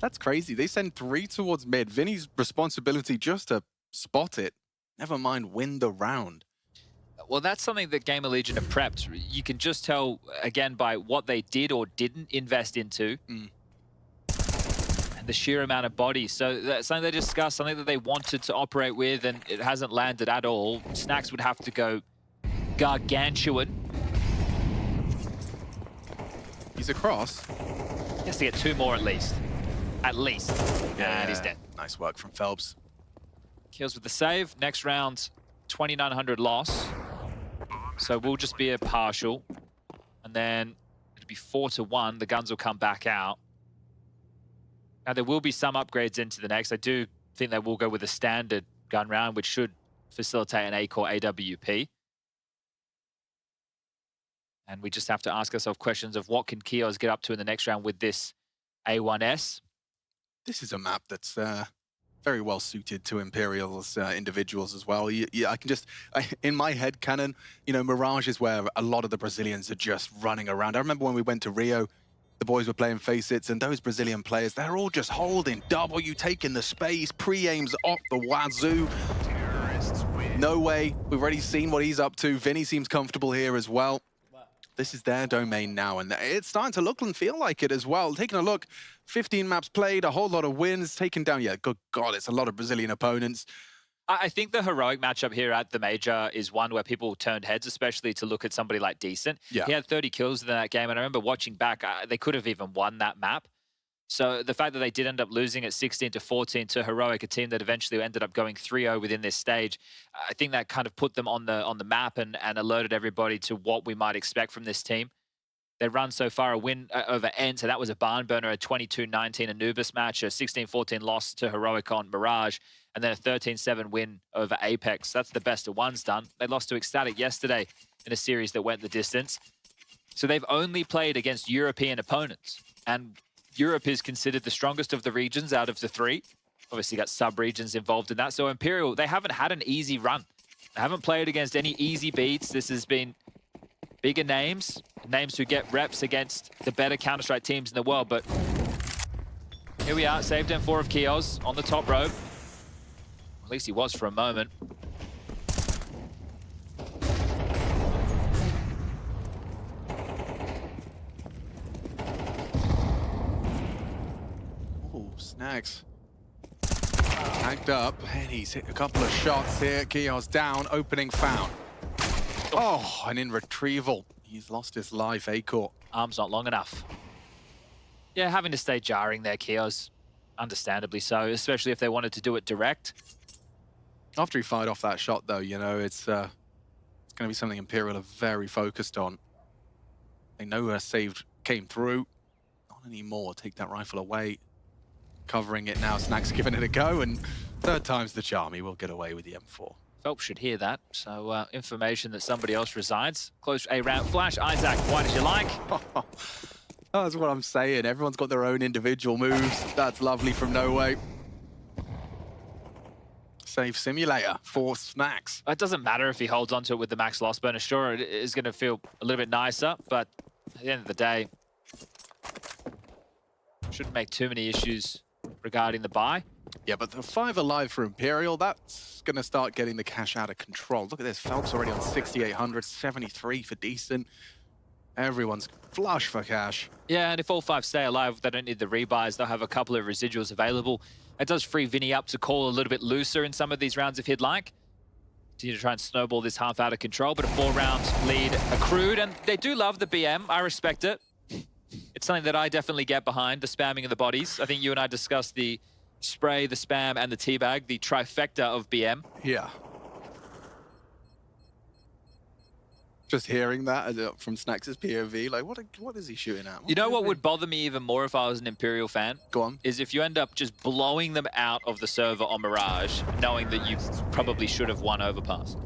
[SPEAKER 5] That's crazy. They send 3 towards mid. Vinny's responsibility just to spot it. Never mind win the round.
[SPEAKER 4] Well, that's something that GamerLegion have prepped. You can just tell, again, by what they did or didn't invest into. And the sheer amount of bodies. So that's something they discussed, something that they wanted to operate with, and it hasn't landed at all. Snacks would have to go gargantuan.
[SPEAKER 5] He's across.
[SPEAKER 4] He has to get 2 more at least. At least.
[SPEAKER 5] Yeah.
[SPEAKER 4] And he's dead.
[SPEAKER 5] Nice work from Phelps.
[SPEAKER 4] Kills with the save. Next round, 2,900 loss. So we'll just be a partial. And then it'll be 4-1. The guns will come back out. Now, there will be some upgrades into the next. I do think they will go with a standard gun round, which should facilitate an A-Core AWP. And we just have to ask ourselves questions of what can Kios get up to in the next round with this A1S.
[SPEAKER 5] This is a map that's very well suited to Imperial's individuals as well. I can just, in my head canon, you know, Mirage is where a lot of the Brazilians are just running around. I remember when we went to Rio, the boys were playing Face-Its, and those Brazilian players, they're all just holding W, taking the space, pre-aims off the wazoo. No Way, we've already seen what he's up to. Vinny seems comfortable here as well. This is their domain now, and it's starting to look and feel like it as well. Taking a look, 15 maps played, a whole lot of wins, taken down, yeah, good God, it's a lot of Brazilian opponents.
[SPEAKER 4] I think the heroic matchup here at the Major is one where people turned heads, especially to look at somebody like Decent.
[SPEAKER 5] Yeah.
[SPEAKER 4] He had 30 kills in that game, and I remember watching back, they could have even won that map. So the fact that they did end up losing at 16-14 to Heroic, a team that eventually ended up going 3-0 within this stage, I think that kind of put them on the map and alerted everybody to what we might expect from this team. They run so far a win over Ent, so that was a barn burner, a 22-19 Anubis match, a 16-14 loss to Heroic on Mirage, and then a 13-7 win over Apex. That's the best of ones done. They lost to Ecstatic yesterday in a series that went the distance. So they've only played against European opponents, and Europe is considered the strongest of the regions out of the three. Obviously got sub-regions involved in that. So Imperial, they haven't had an easy run. They haven't played against any easy beats. This has been bigger names who get reps against the better Counter-Strike teams in the world. But here we are, saved M4 of Kios on the top rope. At least he was for a moment.
[SPEAKER 5] Snags tagged up, and he's hit a couple of shots here. Kios down, opening found. Oh, and in retrieval, he's lost his life, Acor.
[SPEAKER 4] Arm's not long enough. Yeah, having to stay jarring there, Kios. Understandably so, especially if they wanted to do it direct.
[SPEAKER 5] After he fired off that shot, though, you know, it's going to be something Imperial are very focused on. They know a save came through. Not anymore. Take that rifle away. Covering it now, Snack's giving it a go, and third time's the charm. He will get away with the M4.
[SPEAKER 4] Phelps should hear that, so information that somebody else resides. Close A round flash. Isaac, why did you like?
[SPEAKER 5] That's what I'm saying. Everyone's got their own individual moves. That's lovely from No Way. Save simulator for Snacks.
[SPEAKER 4] It doesn't matter if he holds onto it with the max loss bonus. Sure, it is going to feel a little bit nicer, but at the end of the day, shouldn't make too many issues regarding the buy.
[SPEAKER 5] Yeah, but the 5 alive for Imperial, that's going to start getting the cash out of control. Look at this, Phelps already on 6,800, 73 for Decent. Everyone's flush for cash.
[SPEAKER 4] Yeah, and if all 5 stay alive, they don't need the rebuys. They'll have a couple of residuals available. It does free Vinny up to call a little bit looser in some of these rounds if he'd like. Continue to try and snowball this half out of control, but a 4-round lead accrued, and they do love the BM. I respect it. It's something that I definitely get behind, the spamming of the bodies. I think you and I discussed the spray, the spam, and the teabag, the trifecta of BM.
[SPEAKER 5] Yeah. Just hearing that from Snacks' POV, like, what is he shooting at?
[SPEAKER 4] You know what would bother me even more if I was an Imperial fan?
[SPEAKER 5] Go on.
[SPEAKER 4] Is if you end up just blowing them out of the server on Mirage, knowing that you probably should have won Overpass.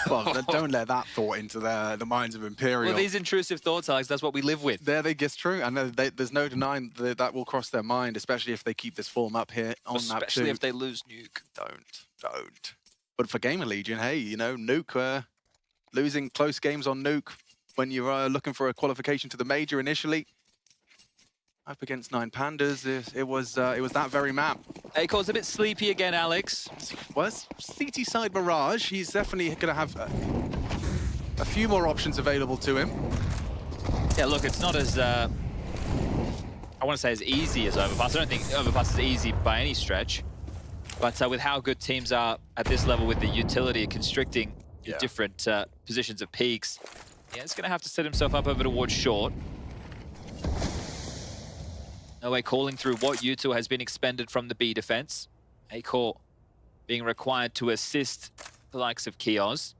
[SPEAKER 5] Well, don't let that thought into the minds of Imperial.
[SPEAKER 4] Well, these intrusive thoughts, Alex, that's what we live with.
[SPEAKER 5] There they guess true, and there's no denying that will cross their mind, especially if they keep this form up here on map 2.
[SPEAKER 4] Especially if they lose Nuke.
[SPEAKER 5] Don't. But for GamerLegion, hey, you know, Nuke, losing close games on Nuke when you're looking for a qualification to the Major initially. Up against 9 Pandas, it was that very map.
[SPEAKER 4] Acor's a bit sleepy again, Alex.
[SPEAKER 5] Was CT side Mirage. He's definitely going to have a few more options available to him.
[SPEAKER 4] Yeah, look, it's not as I want to say as easy as Overpass. I don't think Overpass is easy by any stretch. But with how good teams are at this level with the utility constricting different positions of peaks, yeah, it's going to have to set himself up over towards short. No Way calling through what Util has been expended from the B defense. Acor being required to assist the likes of Kios.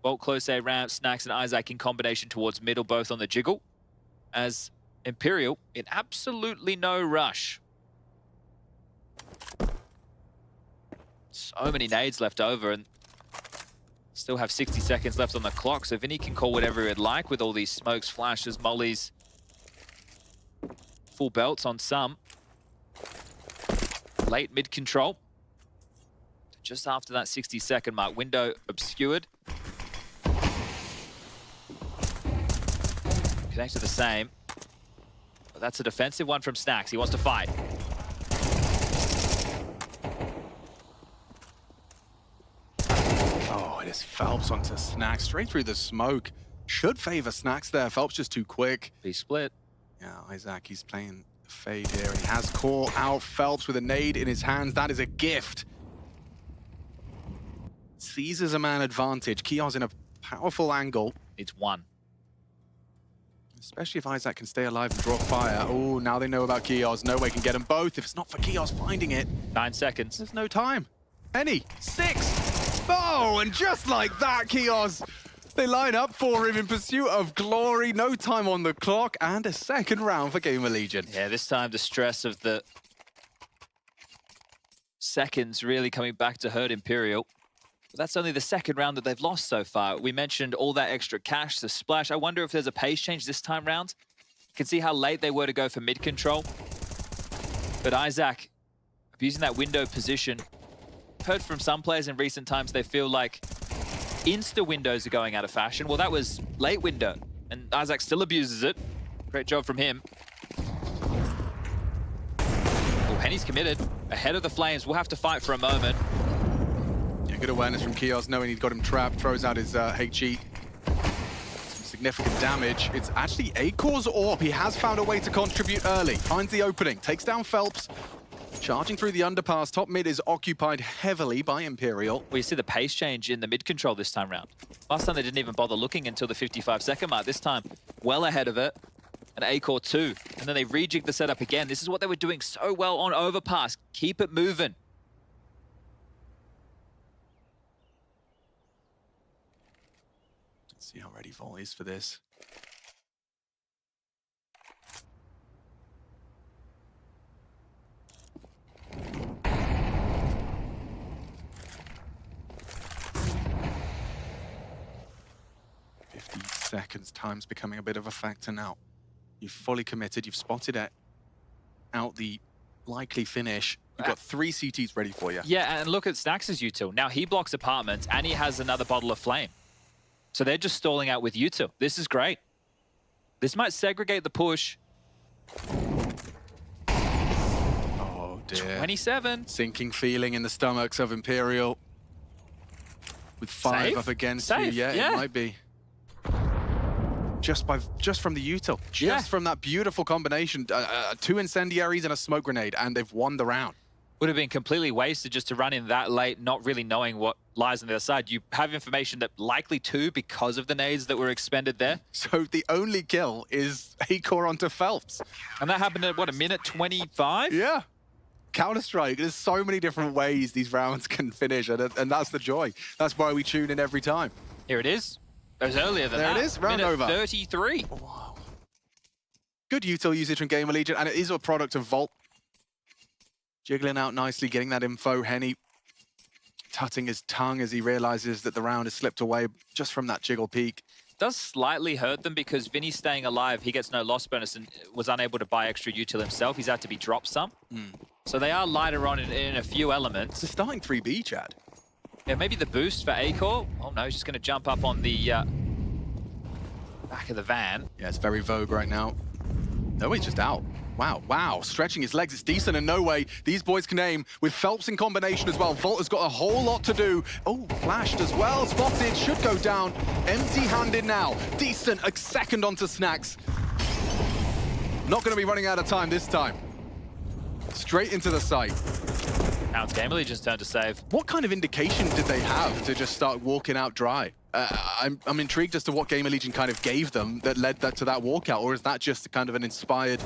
[SPEAKER 4] Bolt close A ramp, Snacks and Isaac in combination towards middle, both on the jiggle. As Imperial in absolutely no rush. So many nades left over and still have 60 seconds left on the clock. So Vinny can call whatever he'd like with all these smokes, flashes, mollies. Full belts on some. Late mid control. Just after that 60-second mark. Window obscured. Connected the same. But that's a defensive one from Snacks. He wants to fight.
[SPEAKER 5] this. Phelps onto Snacks, straight through the smoke. Should favor Snacks there. Phelps just too quick.
[SPEAKER 4] Be split.
[SPEAKER 5] Yeah, Isaac, he's playing fade here, and he has caught out Phelps with a nade in his hands. That is a gift. Seizes a man advantage. Kios in a powerful angle.
[SPEAKER 4] It's one.
[SPEAKER 5] Especially if Isaac can stay alive and draw fire. Oh, now they know about Kios. No way can get them both. If it's not for Kios finding it.
[SPEAKER 4] 9 seconds.
[SPEAKER 5] There's no time. Penny, 6. Oh, and just like that, Kios. They line up for him in pursuit of glory. No time on the clock, and a second round for GamerLegion.
[SPEAKER 4] Yeah, this time the stress of the seconds really coming back to hurt Imperial. But that's only the second round that they've lost so far. We mentioned all that extra cash, the splash. I wonder if there's a pace change this time round. You can see how late they were to go for mid control. But Isaac, abusing that window position. Heard from some players in recent times they feel like insta windows are going out of fashion. Well, that was late window, and Isaac still abuses it. Great job from him. Oh, Henny's committed. Ahead of the flames. We'll have to fight for a moment.
[SPEAKER 5] Yeah, good awareness from Kios, knowing he's got him trapped. Throws out his HE. Some significant damage. It's actually Acor's AWP. He has found a way to contribute early. Finds the opening. Takes down Phelps. Charging through the underpass. Top mid is occupied heavily by Imperial.
[SPEAKER 4] Well, you see the pace change in the mid control this time round. Last time they didn't even bother looking until the 55-second mark. This time, well ahead of it. And Acor 2. And then they rejig the setup again. This is what they were doing so well on overpass. Keep it moving.
[SPEAKER 5] Let's see how ready Vol is for this. Seconds, time's becoming a bit of a factor now. You've fully committed, you've spotted it out the likely finish. You've got 3 CTs ready for you.
[SPEAKER 4] Yeah, and look at Snacks' util. Now he blocks apartments and he has another bottle of flame. So they're just stalling out with util. This is great. This might segregate the push.
[SPEAKER 5] Oh dear.
[SPEAKER 4] 27.
[SPEAKER 5] Sinking feeling in the stomachs of Imperial. With 5
[SPEAKER 4] Safe?
[SPEAKER 5] up against
[SPEAKER 4] Safe,
[SPEAKER 5] you. Yeah, it might be. Just from the util, just from that beautiful combination, 2 incendiaries and a smoke grenade, and they've won the round.
[SPEAKER 4] Would have been completely wasted just to run in that late, not really knowing what lies on the other side. You have information that likely 2 because of the nades that were expended there.
[SPEAKER 5] So the only kill is Acor onto Phelps.
[SPEAKER 4] And that happened at, what, a minute 25?
[SPEAKER 5] Yeah. Counter-Strike, there's so many different ways these rounds can finish, and that's the joy. That's why we tune in every time.
[SPEAKER 4] Here it is. It was earlier than that.
[SPEAKER 5] There it is, round
[SPEAKER 4] minute
[SPEAKER 5] over.
[SPEAKER 4] 33.
[SPEAKER 5] Wow. Good util usage from GamerLegion, and it is a product of Volt. Jiggling out nicely, getting that info. Henny tutting his tongue as he realizes that the round has slipped away just from that jiggle peak.
[SPEAKER 4] Does slightly hurt them because Vinny's staying alive. He gets no loss bonus and was unable to buy extra util himself. He's had to be dropped some. So they are lighter on in a few elements.
[SPEAKER 5] It's a starting 3B, Chad.
[SPEAKER 4] Yeah, maybe the boost for Acor. Oh no, he's just going to jump up on the back of the van.
[SPEAKER 5] Yeah, it's very Vogue right now. No, he's just out. Wow, stretching his legs. It's decent, and no way. These boys can aim with Phelps in combination as well. Volt has got a whole lot to do. Oh, flashed as well. Spotted, should go down. Empty-handed now. Decent, a second onto Snacks. Not going to be running out of time this time. Straight into the site.
[SPEAKER 4] Now it's GamerLegion's turn to save.
[SPEAKER 5] What kind of indication did they have to just start walking out dry? I'm intrigued as to what GamerLegion kind of gave them that led to that walkout, or is that just kind of an inspired...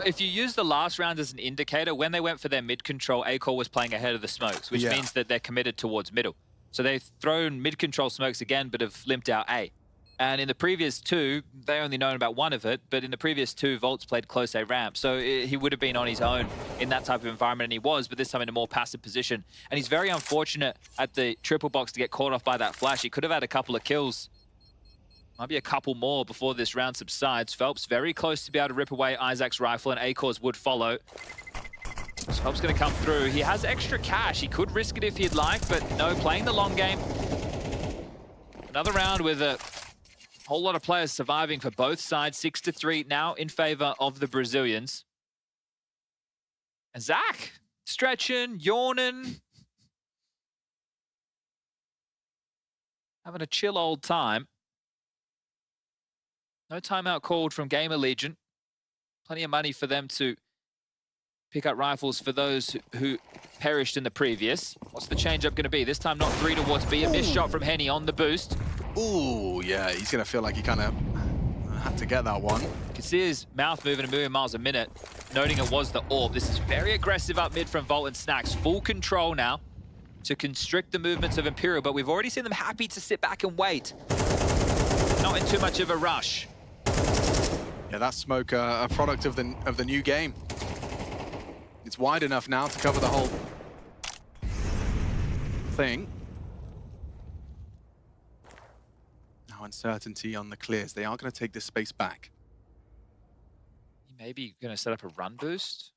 [SPEAKER 4] If you use the last round as an indicator, when they went for their mid control, Acor was playing ahead of the smokes, which means that they're committed towards middle. So they've thrown mid control smokes again, but have limped out A. And in the previous 2, they only known about 1 of it, but in the previous 2, Volt's played close A ramp. So he would have been on his own in that type of environment, and he was, but this time in a more passive position. And he's very unfortunate at the triple box to get caught off by that flash. He could have had a couple of kills. Might be a couple more before this round subsides. Phelps very close to be able to rip away Isaac's rifle, and Acor's would follow. So Phelps going to come through. He has extra cash. He could risk it if he'd like, but no, playing the long game. Another round with a whole lot of players surviving for both sides. 6-3 now in favor of the Brazilians. And Zach stretching, yawning. having a chill old time. No timeout called from GamerLegion. Plenty of money for them to pick up rifles for those who perished in the previous. What's the change-up going to be? This time not 3 towards B. A missed shot from Henny on the boost.
[SPEAKER 5] Ooh, yeah, he's going to feel like he kind of had to get that one.
[SPEAKER 4] You can see his mouth moving a million miles a minute, noting it was the orb. This is very aggressive up mid from Volt and Snacks. Full control now to constrict the movements of Imperial, but we've already seen them happy to sit back and wait. Not in too much of a rush.
[SPEAKER 5] Yeah, that smoke, a product of the new game. It's wide enough now to cover the whole thing. Now uncertainty on the clears. They are going to take this space back.
[SPEAKER 4] Maybe going to set up a run boost.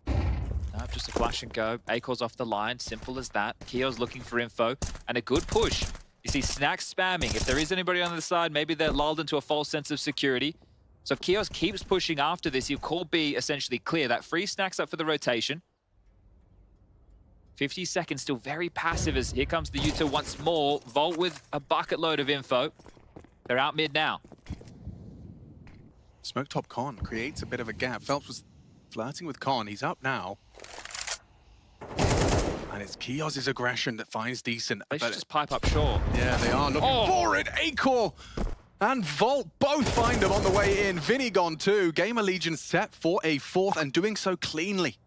[SPEAKER 4] No, just a flash and go. Acor's off the line, simple as that. Keo's looking for info, and a good push. You see Snacks spamming. If there is anybody on the side, maybe they're lulled into a false sense of security. So if Keos keeps pushing after this, he'll call B essentially clear. That frees Snacks up for the rotation. 50 seconds, still very passive as here comes the U2 once more. Volt with a bucket load of info. They're out mid now.
[SPEAKER 5] Smoke top Con creates a bit of a gap. Phelps was flirting with Con. He's up now. And it's Keos' aggression that finds Decent.
[SPEAKER 4] They should just pipe up short.
[SPEAKER 5] Yeah, they are looking for it. Acor and Volt both find him on the way in. Vinny gone too. GamerLegion set for a fourth and doing so cleanly.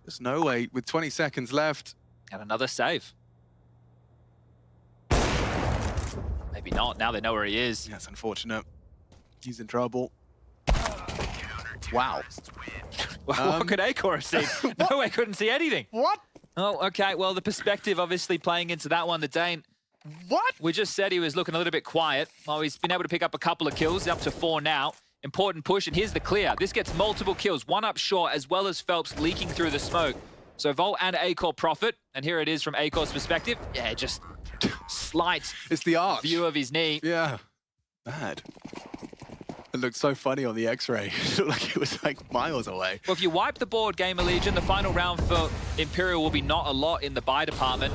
[SPEAKER 5] There's no way with 20 seconds left.
[SPEAKER 4] And another save. Maybe not. Now they know where he is.
[SPEAKER 5] That's unfortunate. He's in trouble. Wow.
[SPEAKER 4] What could Acor have seen? No way, couldn't see anything.
[SPEAKER 5] What?
[SPEAKER 4] Oh, okay. Well, the perspective obviously playing into that one. The Dane.
[SPEAKER 5] What?
[SPEAKER 4] We just said he was looking a little bit quiet. Well, he's been able to pick up a couple of kills, up to 4 now. Important push, and here's the clear. This gets multiple kills, one up short, as well as Phelps leaking through the smoke. So Volt and Acor profit, and here it is from Acor's perspective. Yeah, just slight
[SPEAKER 5] it's the arch.
[SPEAKER 4] View of his knee.
[SPEAKER 5] Yeah, bad. It looked so funny on the X-ray. It looked like it was like miles away.
[SPEAKER 4] Well, if you wipe the board, GamerLegion, the final round for Imperial will be not a lot in the buy department.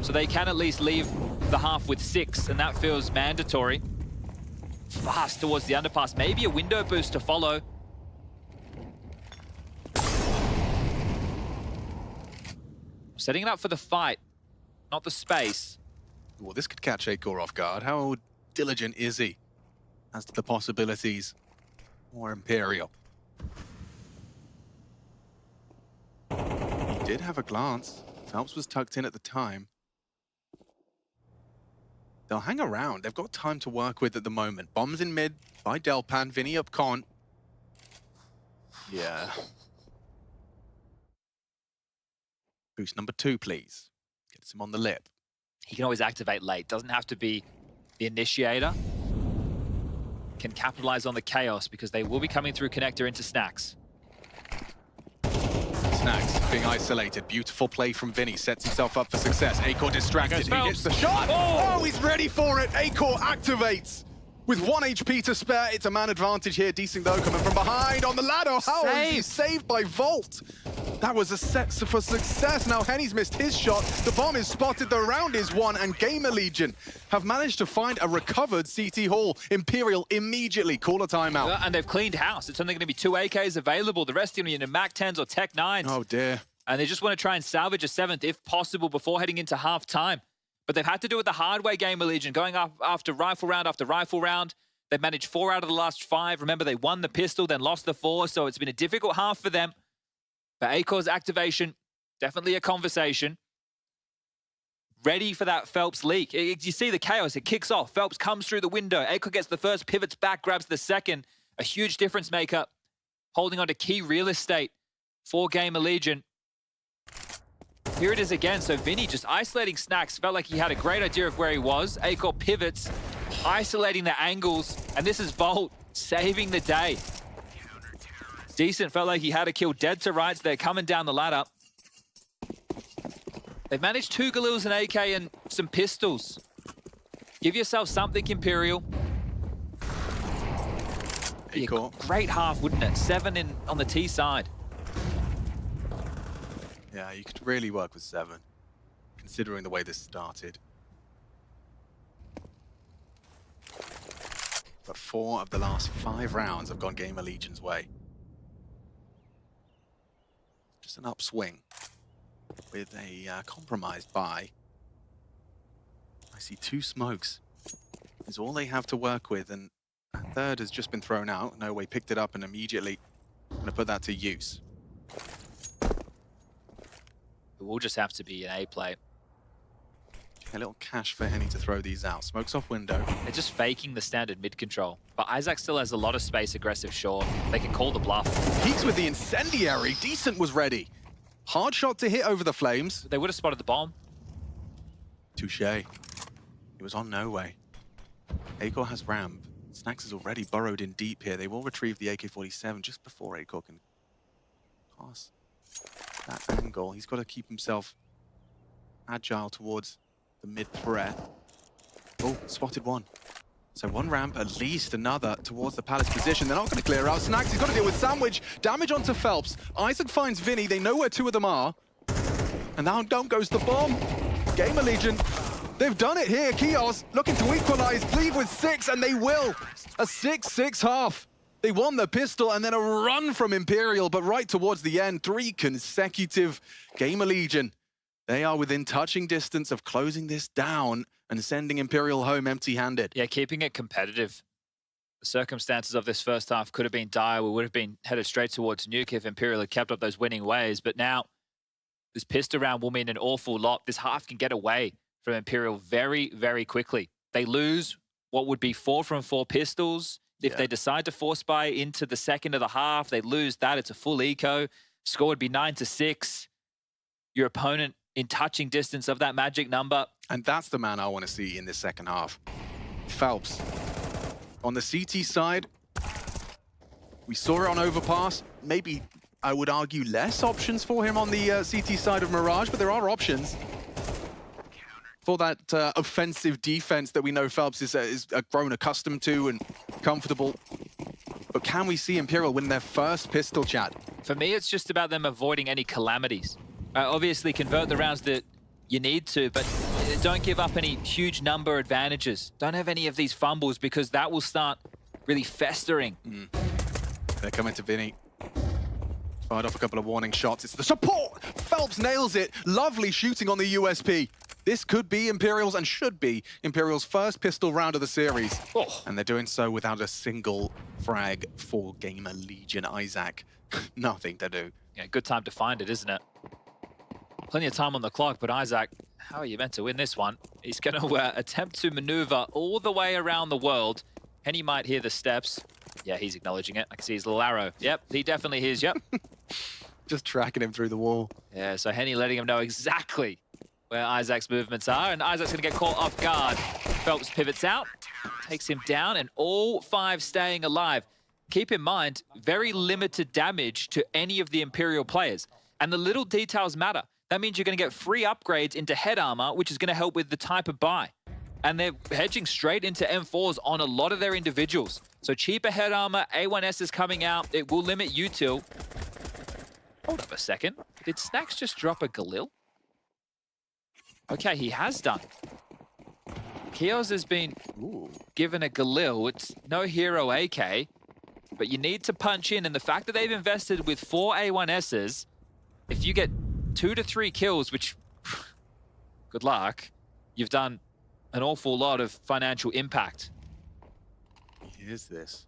[SPEAKER 4] So they can at least leave the half with 6, and that feels mandatory. Fast towards the underpass. Maybe a window boost to follow. Setting it up for the fight, not the space.
[SPEAKER 5] Well, this could catch Acor off guard. How diligent is he as to the possibilities for Imperial? He did have a glance. Phelps was tucked in at the time. They'll hang around. They've got time to work with at the moment. Bombs in mid by Delpan. Vinny up Con. Yeah. Boost number 2, please. Gets him on the lip.
[SPEAKER 4] He can always activate late. Doesn't have to be the initiator. Can capitalize on the chaos because they will be coming through connector into Snacks.
[SPEAKER 5] Snacks being isolated. Beautiful play from Vinny. Sets himself up for success. Acor distracted. He hits the shot. Oh, he's ready for it. Acor activates. With 1 HP to spare, it's a man advantage here. Decent though, coming from behind on the ladder. How is he saved by Volt? That was a set for success. Now Henny's missed his shot. The bomb is spotted, the round is won, and GamerLegion have managed to find a recovered CT Hall. Imperial immediately call a timeout.
[SPEAKER 4] And they've cleaned house. It's only going to be 2 AKs available. The rest are going to be in Mac 10s or Tech 9s.
[SPEAKER 5] Oh dear.
[SPEAKER 4] And they just want to try and salvage a 7th if possible before heading into half-time. But they've had to do it the hard way, GamerLegion, going up after rifle round. They've managed 4 out of the last 5. Remember, they won the pistol, then lost the 4, so it's been a difficult half for them. But Acor's activation, definitely a conversation. Ready for that Phelps leak. You see the chaos, it kicks off. Phelps comes through the window. Acor gets the first, pivots back, grabs the second. A huge difference maker, holding on to key real estate for GamerLegion. Here it is again. So Vinny just isolating Snacks. Felt like he had a great idea of where he was. Acor pivots, isolating the angles. And this is Volt saving the day. Decent felt like he had a kill dead to rights. They're coming down the ladder. They've managed 2 Galils, an AK, and some pistols. Give yourself something, Imperial. Be a great half, wouldn't it? 7 on the T side.
[SPEAKER 5] Yeah, you could really work with 7, considering the way this started. but 4 of the last 5 rounds have gone GamerLegion's way. Just an upswing with a compromised buy. I see 2 smokes is all they have to work with, and a third has just been thrown out. No Way picked it up and immediately going to put that to use.
[SPEAKER 14] It will just have to be an A play.
[SPEAKER 5] A little cash for Henny to throw these out. Smokes off window.
[SPEAKER 14] They're just faking the standard mid control. But Isaac still has a lot of space, aggressive short. They can call the bluff.
[SPEAKER 5] Peeks with the incendiary. Decent was ready. Hard shot to hit over the flames.
[SPEAKER 14] They would have spotted the bomb.
[SPEAKER 5] Touche. He was on No Way. Acor has ramp. Snax is already burrowed in deep here. They will retrieve the AK-47 just before Acor can pass that angle. He's got to keep himself agile towards the mid threat. Oh, spotted one. So one ramp, at least another towards the Palace position. They're not going to clear out. Snax, he's got to deal with sandwich. Damage onto Phelps. Isaac finds Vinny. They know where 2 of them are. And now down goes the bomb. GamerLegion, they've done it here. Kios looking to equalize, leave with 6, and they will. A 6-6 half. They won the pistol, and then a run from Imperial, but right towards the end, 3 consecutive. GamerLegion, they are within touching distance of closing this down and sending Imperial home empty-handed.
[SPEAKER 14] Yeah, keeping it competitive. The circumstances of this first half could have been dire. We would have been headed straight towards Nuke if Imperial had kept up those winning ways. But now, this pistol round will mean an awful lot. This half can get away from Imperial very, very quickly. They lose what would be 4 from 4 pistols. If they decide to force buy into the second of the half, they lose that. It's a full eco. Score would be 9-6. Your opponent in touching distance of that magic number.
[SPEAKER 5] And that's the man I want to see in this second half. Phelps. On the CT side, we saw it on Overpass. Maybe, I would argue, less options for him on the CT side of Mirage, but there are options for that offensive defense that we know Phelps is grown accustomed to and comfortable. But can we see Imperial win their first pistol, chat?
[SPEAKER 14] For me, it's just about them avoiding any calamities. Obviously, convert the rounds that you need to, but don't give up any huge number advantages. Don't have any of these fumbles, because that will start really festering.
[SPEAKER 5] They're coming to Vinny. Fired off a couple of warning shots. It's the support! Phelps nails it. Lovely shooting on the USP. This could be Imperial's, and should be Imperial's, first pistol round of the series. And they're doing so without a single frag for GamerLegion. Isaac, nothing to do.
[SPEAKER 14] Yeah, good time to find it, isn't it? Plenty of time on the clock, but Isaac, how are you meant to win this one? He's going to attempt to maneuver all the way around the world. Henny might hear the steps. Yeah, he's acknowledging it. I can see his little arrow. Yep, he definitely hears, yep.
[SPEAKER 5] Just tracking him through the wall.
[SPEAKER 14] Yeah, so Henny letting him know exactly where Isaac's movements are, and Isaac's going to get caught off guard. Phelps pivots out, takes him down, and all 5 staying alive. Keep in mind, very limited damage to any of the Imperial players, and the little details matter. That means you're going to get free upgrades into head armor, which is going to help with the type of buy. And they're hedging straight into M4s on a lot of their individuals. So cheaper head armor, A1S is coming out. It will limit util. Hold up a second. Did Snax just drop a Galil? Okay, he has done. Kios has been given a Galil. It's no hero AK, but you need to punch in. And the fact that they've invested with 4 A1Ss, if you get 2 to 3 kills, which, good luck, you've done an awful lot of financial impact.
[SPEAKER 5] Here's this.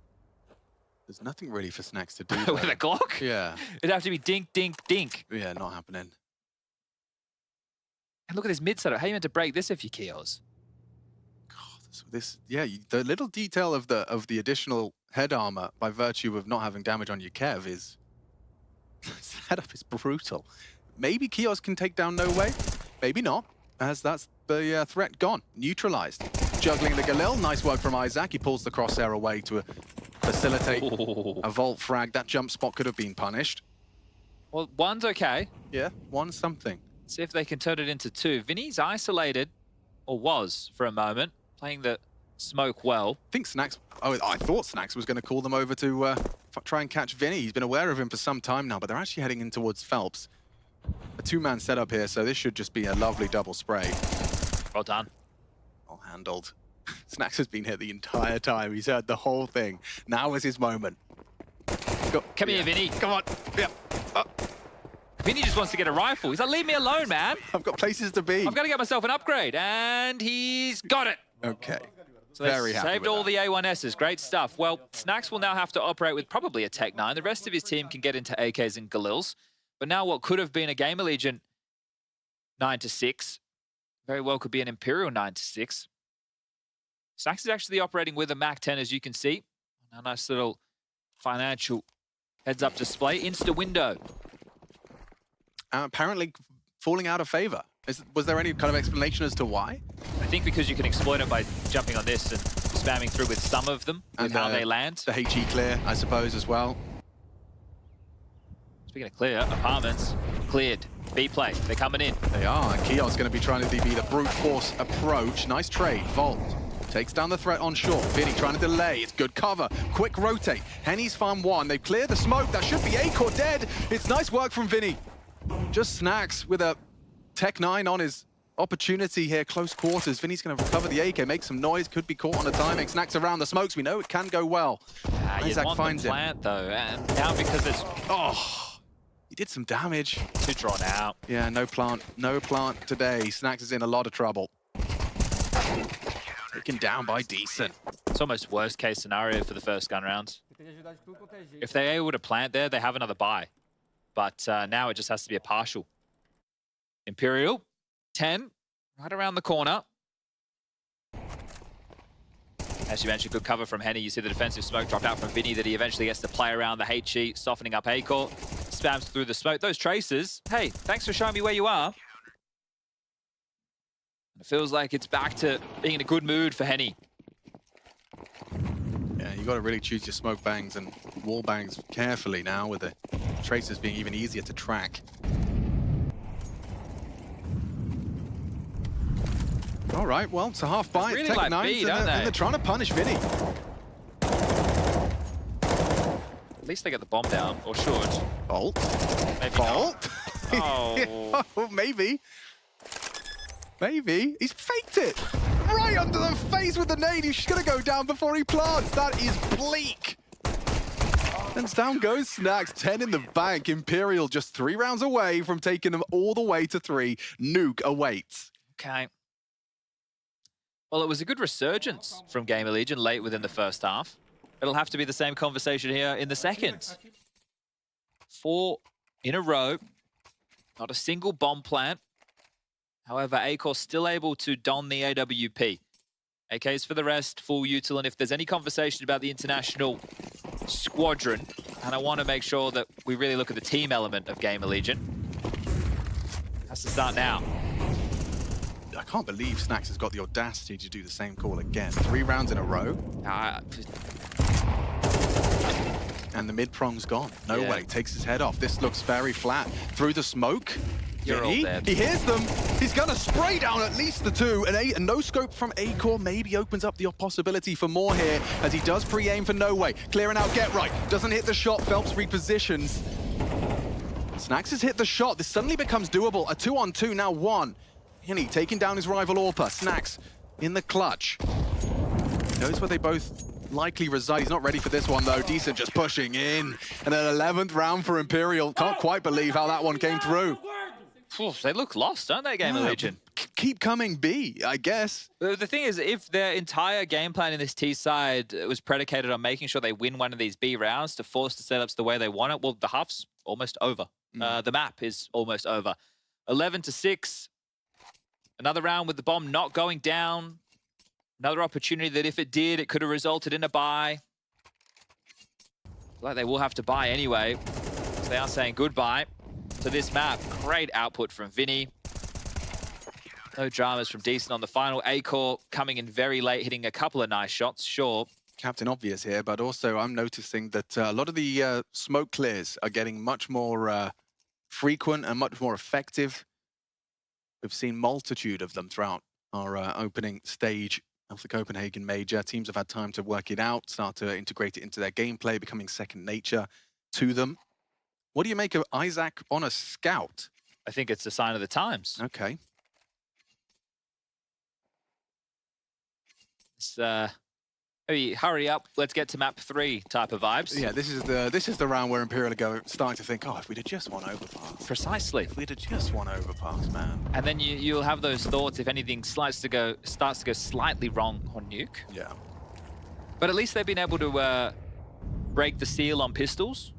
[SPEAKER 5] There's nothing really for Snax to do.
[SPEAKER 14] With a Glock?
[SPEAKER 5] Yeah.
[SPEAKER 14] It'd have to be dink, dink, dink.
[SPEAKER 5] Yeah, not happening.
[SPEAKER 14] And look at this mid setup. How are you meant to break this if you Kios?
[SPEAKER 5] The little detail of the additional head armor by virtue of not having damage on your Kev is setup is brutal. Maybe Kios can take down No Way, maybe not, as that's the threat gone, neutralized. Juggling the Galil, nice work from Isaac. He pulls the crosshair away to facilitate a vault frag. That jump spot could have been punished.
[SPEAKER 14] Well, 1's okay.
[SPEAKER 5] Yeah, 1's something.
[SPEAKER 14] See if they can turn it into 2. Vinny's isolated, or was for a moment, playing the smoke well.
[SPEAKER 5] I think Snax, I thought Snax was going to call them over to try and catch Vinny. He's been aware of him for some time now, but they're actually heading in towards Phelps. A 2-man setup here, so this should just be a lovely double spray.
[SPEAKER 14] Well done.
[SPEAKER 5] Well handled. Snacks has been here the entire time. He's heard the whole thing. Now is his moment.
[SPEAKER 14] Come here, Vinny.
[SPEAKER 5] Come on. Yeah.
[SPEAKER 14] Vinny just wants to get a rifle. He's like, leave me alone, man.
[SPEAKER 5] I've got places to be.
[SPEAKER 14] I've got to get myself an upgrade. And he's got it.
[SPEAKER 5] Okay.
[SPEAKER 14] So they
[SPEAKER 5] Very happy
[SPEAKER 14] saved
[SPEAKER 5] with
[SPEAKER 14] all
[SPEAKER 5] that.
[SPEAKER 14] the A1Ss. Great stuff. Well, Snacks will now have to operate with probably a Tech 9. The rest of his team can get into AKs and Galils. But now what could have been a GamerLegion 9-6 very well could be an Imperial 9-6. Snacks is actually operating with a Mac-10, as you can see. A nice little financial heads-up display. Insta-window.
[SPEAKER 5] Apparently falling out of favor. Was there any kind of explanation as to why?
[SPEAKER 14] I think because you can exploit it by jumping on this and spamming through with some of them, with how they land.
[SPEAKER 5] The HE clear, I suppose, as well.
[SPEAKER 14] Speaking of clear, apartments cleared. B-play, they're coming in.
[SPEAKER 5] They are, and Keo's going to be trying to be the brute force approach. Nice trade, Volt. Takes down the threat on short. Vinny trying to delay. It's good cover. Quick rotate. Henny's farm one. They've cleared the smoke. That should be Acor dead. It's nice work from Vinny. Just Snacks with a Tech 9 on his opportunity here. Close quarters. Vinny's going to recover the AK, make some noise. Could be caught on a timing. Snacks around the smokes. We know it can go well. Isaac finds him.
[SPEAKER 14] Plant, though, and now because it's...
[SPEAKER 5] Oh, he did some damage.
[SPEAKER 14] Too drawn out.
[SPEAKER 5] Yeah, no plant. No plant today. Snacks is in a lot of trouble. Taken down by Decent.
[SPEAKER 14] It's almost worst case scenario for the first gun round. If they're able to plant there, they have another buy. But now it just has to be a partial. Imperial, 10, right around the corner. As you mentioned, good cover from Henny. You see the defensive smoke dropped out from Vinny that he eventually gets to play around the HE, softening up Acor. Spams through the smoke. Those traces, hey, thanks for showing me where you are. It feels like it's back to being in a good mood for Henny.
[SPEAKER 5] Yeah, you got to really choose your smoke bangs and wall bangs carefully now, with the traces being even easier to track. All right, well, it's a half buy.
[SPEAKER 14] Really
[SPEAKER 5] Tech
[SPEAKER 14] like
[SPEAKER 5] 9s,
[SPEAKER 14] B, don't they?
[SPEAKER 5] and they're trying to punish Vinny.
[SPEAKER 14] At least they get the bomb down, or should.
[SPEAKER 5] Bolt.
[SPEAKER 14] Maybe
[SPEAKER 5] Bolt.
[SPEAKER 14] Oh.
[SPEAKER 5] Oh, maybe. Maybe. He's faked it. Right under the face with the nade. He's going to go down before he plants. That is bleak. And down goes Snacks. 10 in the bank. Imperial just 3 rounds away from taking them all the way to 3. Nuke awaits.
[SPEAKER 14] Okay. Well, it was a good resurgence from GamerLegion late within the first half. It'll have to be the same conversation here in the second. 4 in a row. Not a single bomb plant. However, Acor still able to don the AWP. AKs for the rest, full util, and if there's any conversation about the international squadron, and I want to make sure that we really look at the team element of GamerLegion, has to start now.
[SPEAKER 5] I can't believe Snacks has got the audacity to do the same call again. 3 rounds in a row. And the mid-prong's gone. No way. Takes his head off. This looks very flat. Through the smoke.
[SPEAKER 14] You're all dead.
[SPEAKER 5] He hears them. He's going to spray down at least the 2. And a no scope from Acor maybe opens up the possibility for more here, as he does pre-aim for No Way. Clearing out Get Right. Doesn't hit the shot. Phelps repositions. Snacks has hit the shot. This suddenly becomes doable. A 2-on-2, now 1. Henny taking down his rival Orpa. Snacks in the clutch. Knows where they both likely reside. He's not ready for this one, though. Decent just pushing in. And an 11th round for Imperial. Can't quite believe how that one came through.
[SPEAKER 14] They look lost, don't they, GamerLegion?
[SPEAKER 5] Keep coming B, I guess.
[SPEAKER 14] The thing is, if their entire game plan in this T side was predicated on making sure they win one of these B rounds to force the setups the way they want it, well, the half's almost over. The map is almost over. 11-6. Another round with the bomb not going down. Another opportunity that if it did, it could have resulted in a buy. Like they will have to buy anyway. So they are saying goodbye to this map. Great output from Vinny. No dramas from Decent on the final. Acor coming in very late, hitting a couple of nice shots, sure.
[SPEAKER 5] Captain Obvious here, but also I'm noticing that a lot of the smoke clears are getting much more frequent and much more effective. We've seen multitude of them throughout our opening stage of the Copenhagen Major. Teams have had time to work it out, start to integrate it into their gameplay, becoming second nature to them. What do you make of Isaac on a scout?
[SPEAKER 14] I think it's a sign of the times.
[SPEAKER 5] Okay.
[SPEAKER 14] It's, maybe hurry up, let's get to map 3 type of vibes.
[SPEAKER 5] Yeah, this is the round where Imperial are starting to think, oh, if we'd have just won overpass.
[SPEAKER 14] Precisely.
[SPEAKER 5] If we'd have just won overpass, man.
[SPEAKER 14] And then you'll have those thoughts if anything starts to go slightly wrong on Nuke.
[SPEAKER 5] Yeah.
[SPEAKER 14] But at least they've been able to break the seal on pistols.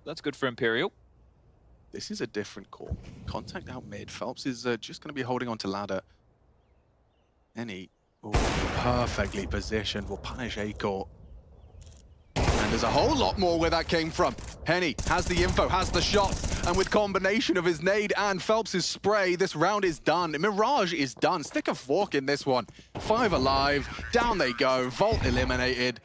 [SPEAKER 14] That's good for Imperial.
[SPEAKER 5] This is a different call. Contact out mid. Phelps is just going to be holding on to ladder. Any perfectly positioned will punish Acor. And there's a whole lot more where that came from. Henny has the info, has the shots, and with combination of his nade and Phelps' spray, this round is done. Mirage is done. Stick a fork in this one. 5 alive, down they go, Vault eliminated.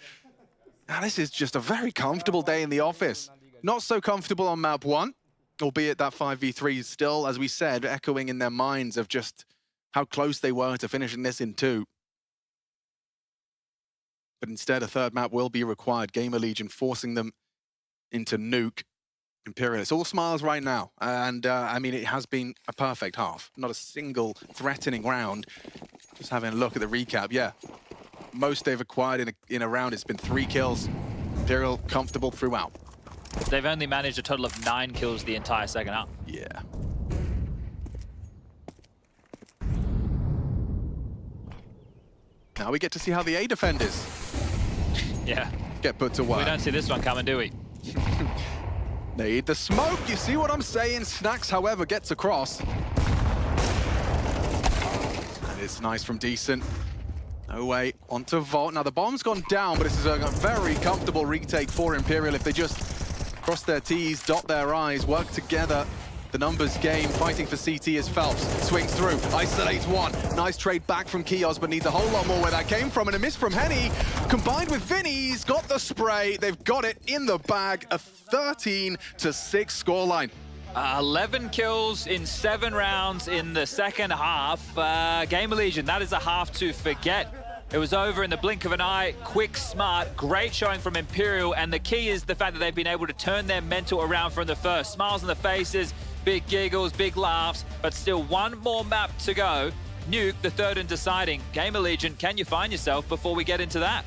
[SPEAKER 5] Now this is just a very comfortable day in the office. Not so comfortable on map 1, albeit that 5v3 is still, as we said, echoing in their minds of just how close they were to finishing this in 2. But instead, a third map will be required. GamerLegion forcing them into Nuke. Imperial, it's all smiles right now. And, I mean, it has been a perfect half. Not a single threatening round. Just having a look at the recap, yeah. Most they've acquired in a round, it's been 3 kills. Imperial comfortable throughout.
[SPEAKER 14] They've only managed a total of 9 kills the entire second half.
[SPEAKER 5] Yeah. Now we get to see how the A defenders get put to work.
[SPEAKER 14] We don't see this one coming, do we?
[SPEAKER 5] Need the smoke, you see what I'm saying? Snacks, however, gets across. And it's nice from Decent. No way, onto Vault. Now the bomb's gone down, but this is a very comfortable retake for Imperial if they just cross their T's, dot their I's, work together. The numbers game, fighting for CT as Phelps swings through, isolates one. Nice trade back from Kios, but needs a whole lot more where that came from. And a miss from Henny, combined with Vinny's got the spray. They've got it in the bag, a 13-6 scoreline.
[SPEAKER 14] 11 kills in 7 rounds in the second half. GamerLegion, that is a half to forget. It was over in the blink of an eye, quick, smart, great showing from Imperial, and the key is the fact that they've been able to turn their mental around from the first. Smiles on the faces, big giggles, big laughs, but still one more map to go. Nuke, the third and deciding. GamerLegion, can you find yourself before we get into that?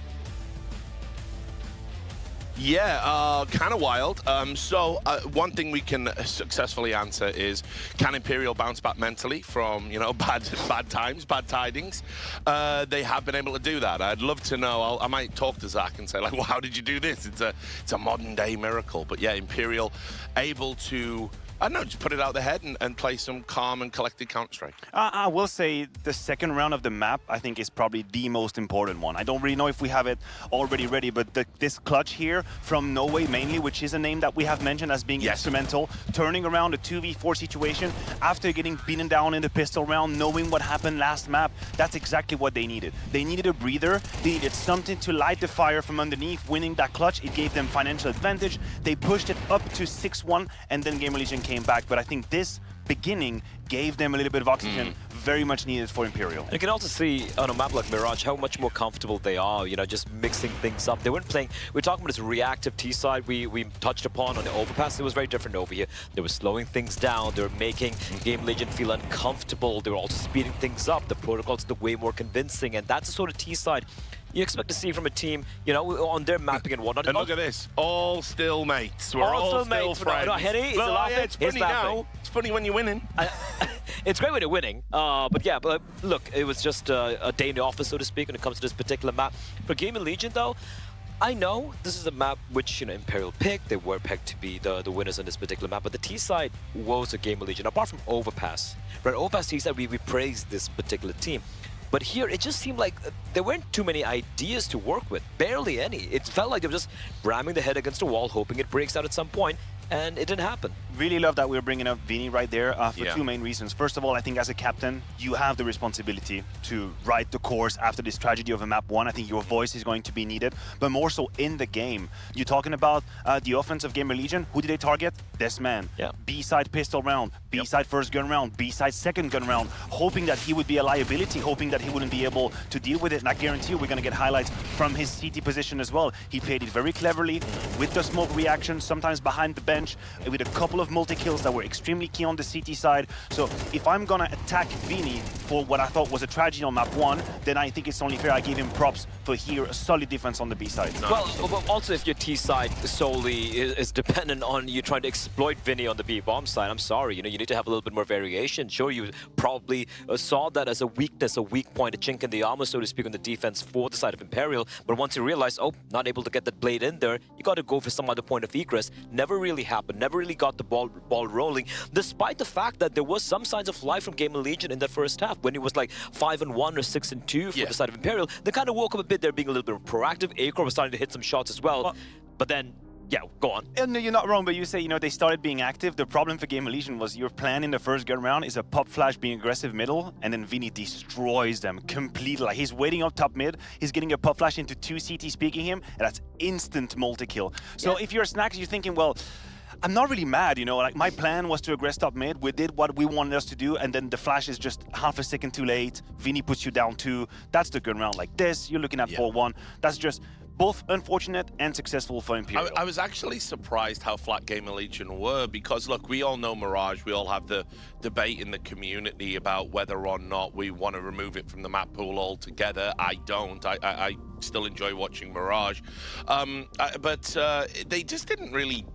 [SPEAKER 3] Yeah, kind of wild. So one thing we can successfully answer is, can Imperial bounce back mentally from, you know, bad times, bad tidings? They have been able to do that. I'd love to know. I might talk to Zach and say, like, well, how did you do this? It's a modern day miracle. But yeah, Imperial able to, I don't know, just put it out the head and play some calm and collected Counter-Strike.
[SPEAKER 1] I will say the second round of the map, I think, is probably the most important one. I don't really know if we have it already ready, but this clutch here from Norway mainly, which is a name that we have mentioned as being instrumental, turning around a 2v4 situation after getting beaten down in the pistol round, knowing what happened last map, that's exactly what they needed. They needed a breather, they needed something to light the fire from underneath. Winning that clutch, it gave them financial advantage. They pushed it up to 6-1, and then GamerLegion came back, but I think this beginning gave them a little bit of oxygen, very much needed for Imperial.
[SPEAKER 2] And you can also see on a map like Mirage how much more comfortable they are, you know, just mixing things up. They weren't playing, we're talking about this reactive T side we touched upon on the overpass. It was very different over here. They were slowing things down, they were making GamerLegion feel uncomfortable, they were also speeding things up. The protocols look way more convincing, and that's the sort of T side you expect to see from a team, you know, on their mapping and whatnot.
[SPEAKER 3] And look at this, all still mates. We're all still friends.
[SPEAKER 2] No, Henny, it's
[SPEAKER 3] funny now. It's funny when you're winning.
[SPEAKER 2] It's great when you're winning, but yeah, but look, it was just a day in the office, so to speak, when it comes to this particular map. For GamerLegion, though, I know this is a map which, you know, Imperial picked. They were picked to be the winners on this particular map, but the T side was a GamerLegion, apart from Overpass. Right, Overpass T side, we praised this particular team. But here, it just seemed like there weren't too many ideas to work with. Barely any. It felt like they were just ramming the head against a wall, hoping it breaks out at some point, and it didn't happen.
[SPEAKER 1] Really love that we're bringing up Vinny right there for 2 main reasons. First of all, I think as a captain, you have the responsibility to write the course after this tragedy of a map 1. I think your voice is going to be needed, but more so in the game. You're talking about the offense of GamerLegion. Who did they target? This man. B-side pistol round, B-side first gun round, B-side second gun round, hoping that he would be a liability, hoping that he wouldn't be able to deal with it. And I guarantee you we're going to get highlights from his CT position as well. He played it very cleverly with the smoke reaction, sometimes behind the bench, with a couple of multi-kills that were extremely key on the CT side. So if I'm gonna attack Vini for what I thought was a tragedy on map 1, then I think it's only fair I give him props for here, a solid defense on the B side.
[SPEAKER 2] Well, also if your T side solely is dependent on you trying to exploit Vinny on the B bomb side, I'm sorry, you know, you need to have a little bit more variation. Sure, you probably saw that as a weakness, a weak point, a chink in the armor, so to speak, on the defense for the side of Imperial. But once you realize, oh, not able to get that blade in there, you got to go for some other point of egress. Never really happened, never really got the ball rolling, despite the fact that there was some signs of life from GamerLegion in that first half, when it was like 5-1 or 6-2 for the side of Imperial. They kind of woke up a bit there, being a little bit proactive. Acor was starting to hit some shots as well, but then, yeah, go on.
[SPEAKER 1] And you're not wrong, but you say, you know, they started being active. The problem for GamerLegion was your plan in the first gun round is a pop flash being aggressive middle, and then Vini destroys them completely. Like, he's waiting up top mid, he's getting a pop flash into 2 CT speaking him, and that's instant multi-kill. So if you're Snax, you're thinking, well, I'm not really mad, you know, like my plan was to aggress top mid, we did what we wanted us to do, and then the flash is just half a second too late, Vini puts you down 2, that's the gun round like this, you're looking at 4-1, that's just both unfortunate and successful for Imperial.
[SPEAKER 3] I was actually surprised how flat GamerLegion were, because look, we all know Mirage, we all have the debate in the community about whether or not we want to remove it from the map pool altogether. I don't, I still enjoy watching Mirage, but they just didn't really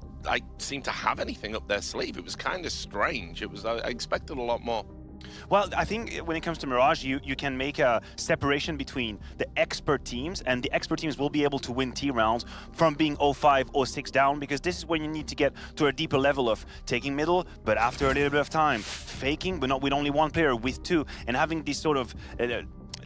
[SPEAKER 3] seem to have anything up their sleeve. It was kind of strange. It was, I expected a lot more.
[SPEAKER 1] Well, I think when it comes to Mirage, you can make a separation between the expert teams, and the expert teams will be able to win T rounds from being 0-5, 0-6 down, because this is when you need to get to a deeper level of taking middle, but after a little bit of time, faking, but not with only one player, with 2, and having this sort of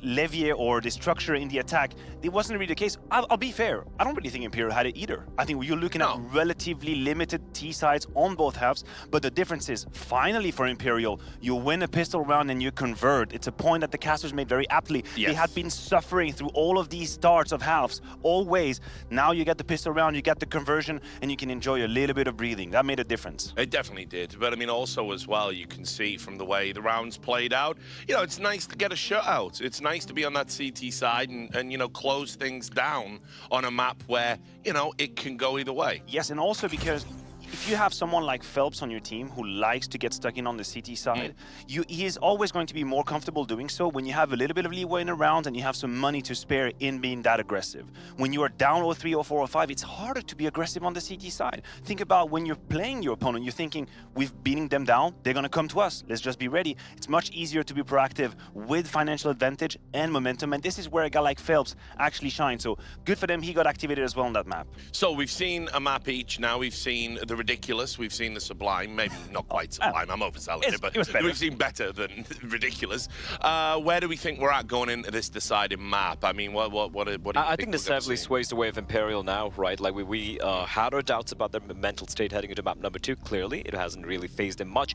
[SPEAKER 1] levier or the structure in the attack. It wasn't really the case. I'll be fair, I don't really think Imperial had it either. I think you're looking at relatively limited T sides on both halves, but the difference is, finally for Imperial, you win a pistol round and you convert. It's a point that the casters made very aptly. They had been suffering through all of these starts of halves, always. Now you get the pistol round, you get the conversion, and you can enjoy a little bit of breathing. That made a difference.
[SPEAKER 3] It definitely did, but I mean also as well, you can see from the way the rounds played out, you know, it's nice to get a shutout. It's nice to be on that CT side and you know, close things down on a map where, you know, it can go either way.
[SPEAKER 1] Yes, and also because if you have someone like Phelps on your team who likes to get stuck in on the CT side, he is always going to be more comfortable doing so when you have a little bit of leeway in a round and you have some money to spare in being that aggressive. When you are down 0-3, 0-4, 0-5, it's harder to be aggressive on the CT side. Think about when you're playing your opponent, you're thinking, we've beating them down, they're going to come to us, let's just be ready. It's much easier to be proactive with financial advantage and momentum, and this is where a guy like Phelps actually shines. So good for them, he got activated as well on that map.
[SPEAKER 3] So we've seen a map each, now we've seen the ridiculous, we've seen the sublime, maybe not quite sublime, I'm overselling it, but we've seen better than ridiculous. Where do we think we're at going into this deciding map? I mean, what do you
[SPEAKER 2] I think this heavily sways the way of Imperial now, right? Like we had our doubts about their mental state heading into map number 2. Clearly, it hasn't really phased them much.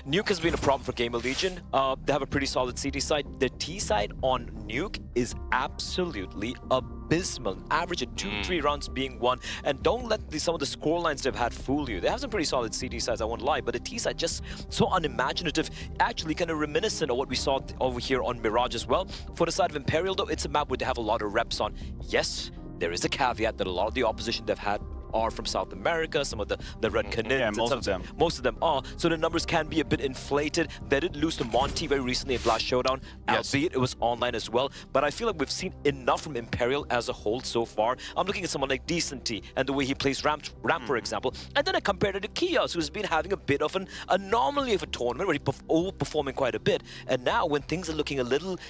[SPEAKER 2] Nuke has been a problem for GamerLegion. They have a pretty solid CT side. The T side on Nuke is absolutely abysmal. An average of 2-3 rounds being won. And don't let some of the score lines they've had fool you. They have some pretty solid CT sides, I won't lie, but the T side just so unimaginative, actually kind of reminiscent of what we saw over here on Mirage as well. For the side of Imperial, though, it's a map where they have a lot of reps on. Yes, there is a caveat that a lot of the opposition they've had are from South America, some of the Red Canins.
[SPEAKER 1] Yeah, most
[SPEAKER 2] of them are. So the numbers can be a bit inflated. They did lose to Monty very recently in Blast Showdown, albeit it was online as well. But I feel like we've seen enough from Imperial as a whole so far. I'm looking at someone like Decenty and the way he plays Ramp, for example. And then I compared it to Kios, who's been having a bit of an anomaly of a tournament where he's overperforming quite a bit. And now when things are looking a little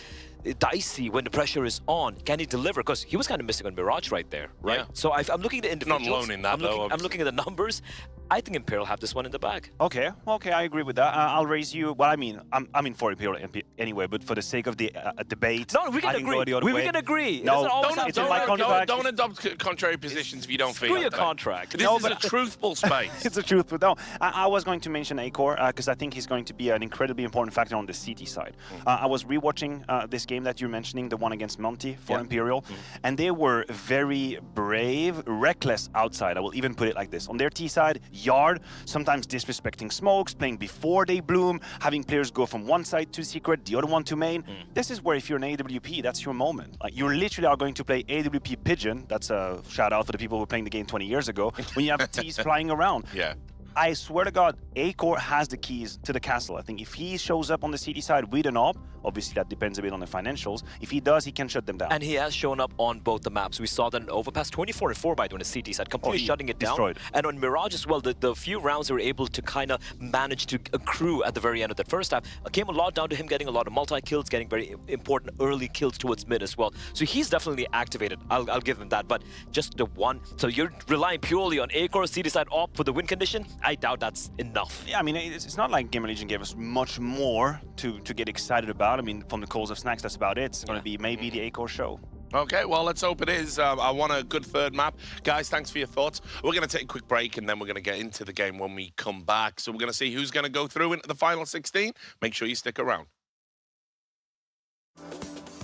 [SPEAKER 2] dicey, when the pressure is on, can he deliver? Because he was kind of missing on Mirage right there, right? Yeah. So I'm looking at the individuals.
[SPEAKER 3] Not alone in that,
[SPEAKER 2] I'm looking at the numbers. I think Imperial have this one in the bag.
[SPEAKER 1] Okay, I agree with that. I'll raise you. Well, I mean, I'm in for Imperial anyway, but for the sake of the debate,
[SPEAKER 2] no, we can agree. We can agree.
[SPEAKER 1] No,
[SPEAKER 3] don't adopt contrary positions if you don't feel.
[SPEAKER 2] Screw your contract.
[SPEAKER 3] This is a truthful space.
[SPEAKER 1] It's a truth, but no, I was going to mention Acor because I think he's going to be an incredibly important factor on the CT side. I was rewatching this game that you're mentioning, the one against Monty for Imperial, and they were very brave, reckless outside. I will even put it like this. On their T side, yard, sometimes disrespecting smokes, playing before they bloom, having players go from one side to secret, the other one to main. This is where if you're an AWP, that's your moment. Like, you literally are going to play AWP Pigeon. That's a shout out for the people who were playing the game 20 years ago, when you have T's flying around.
[SPEAKER 3] Yeah.
[SPEAKER 1] I swear to God, Acor has the keys to the castle. I think if he shows up on the CT side with an op, obviously that depends a bit on the financials. If he does, he can shut them down.
[SPEAKER 2] And he has shown up on both the maps. We saw that in Overpass 24-4 by the way, on the CT side, completely shutting it down.
[SPEAKER 1] Destroyed.
[SPEAKER 2] And on Mirage as well, the few rounds they were able to kind of manage to accrue at the very end of that first half came a lot down to him getting a lot of multi-kills, getting very important early kills towards mid as well. So he's definitely activated. I'll give him that. But just the one, so you're relying purely on Acor, CT side op for the win condition? I doubt that's enough.
[SPEAKER 1] Yeah, I mean, it's not like GamerLegion gave us much more to get excited about. I mean, from the calls of Snacks, that's about it. It's going to be maybe the Acor show.
[SPEAKER 3] Okay, well, let's hope it is. I want a good third map. Guys, thanks for your thoughts. We're going to take a quick break, and then we're going to get into the game when we come back. So we're going to see who's going to go through into the final 16. Make sure you stick around.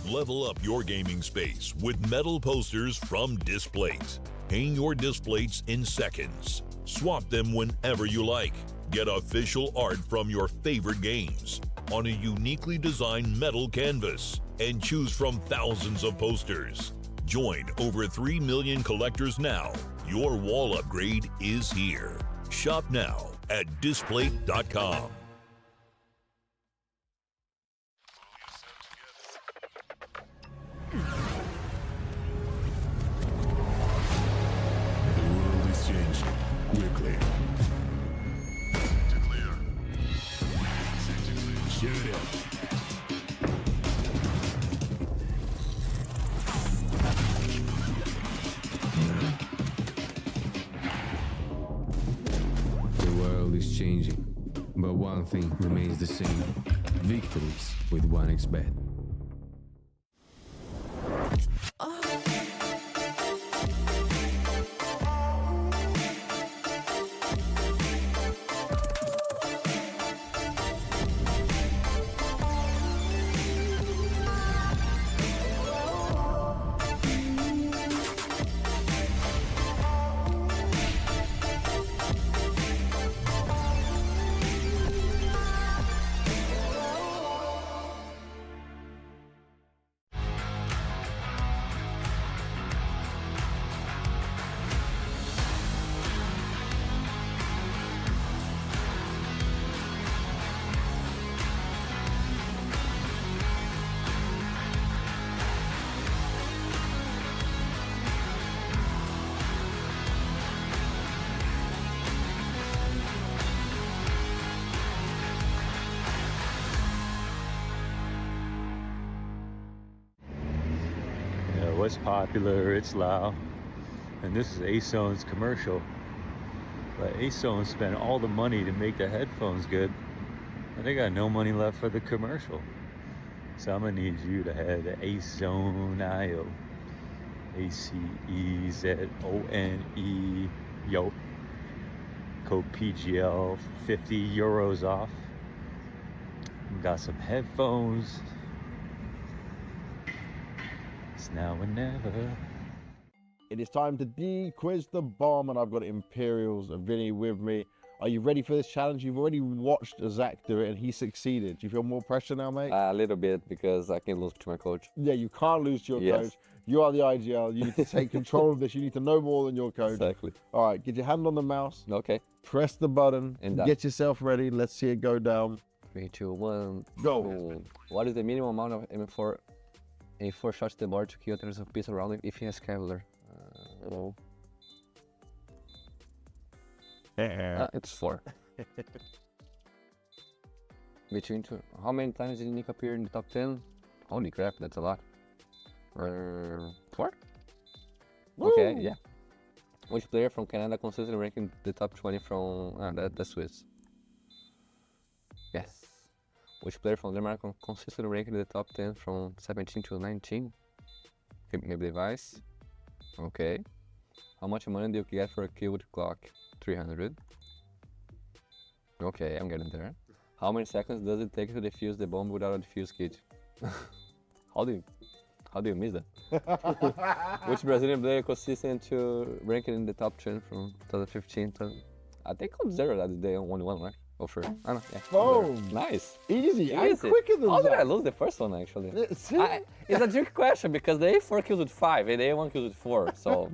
[SPEAKER 8] Level up your gaming space with metal posters from Displays. Hang your displays in seconds. Swap them whenever you like. Get official art from your favorite games on a uniquely designed metal canvas and choose from thousands of posters. Join over 3 million collectors now. Your wall upgrade is here. Shop now at displate.com.
[SPEAKER 9] Quickly. Shoot it. The world is changing, but one thing remains the same. Victories with 1xBet.
[SPEAKER 11] What's popular, it's loud. And this is ASON's commercial. But ASON spent all the money to make the headphones good, and they got no money left for the commercial. So I'm gonna need you to head to ASON.io. ACEZONE. Yo. Code PGL, 50 euros off. Got some headphones. It's now or never.
[SPEAKER 12] It is time to de-quiz the bomb, and I've got Imperials and Vinny with me. Are you ready for this challenge? You've already watched Zach do it, and he succeeded. Do you feel more pressure now, mate?
[SPEAKER 13] A little bit, because I can lose to my coach.
[SPEAKER 12] Yeah, you can't lose to your coach. You are the IGL. You need to take control of this. You need to know more than your coach.
[SPEAKER 13] Exactly.
[SPEAKER 12] All right, get your hand on the mouse.
[SPEAKER 13] Okay.
[SPEAKER 12] Press the button.
[SPEAKER 13] And
[SPEAKER 12] get yourself ready. Let's see it go down.
[SPEAKER 13] 3, 2, 1.
[SPEAKER 12] Go.
[SPEAKER 13] Boom. What is the minimum amount of M4 in 4 shots to the board to kill there's a piece around it if he has Cavalier? No. It's 4. Between 2. How many times did Nick appear in the top 10? Holy crap, that's a lot. 4? Okay, yeah. Which player from Canada consistently ranking the top 20 from the Swiss? Yes. Which player from Denmark consistently ranked in the top 10 from 17 to 19? Okay, maybe device. Okay. How much money do you get for a kill with clock? 300. Okay, I'm getting there. How many seconds does it take to defuse the bomb without a defuse kit? How do you miss that? Which Brazilian player consistent to rank in the top 10 from 2015? I think I'm 0 that day, only one, right? Oh, sure. Oh, no, yeah.
[SPEAKER 12] Boom.
[SPEAKER 13] Nice.
[SPEAKER 12] Easy. And
[SPEAKER 13] Easy.
[SPEAKER 12] quicker than
[SPEAKER 13] How did I
[SPEAKER 12] Zach.
[SPEAKER 13] lose the first one, actually?
[SPEAKER 12] See?
[SPEAKER 13] It's a trick question because the A4 kills with 5 and the A1 kills with 4. So,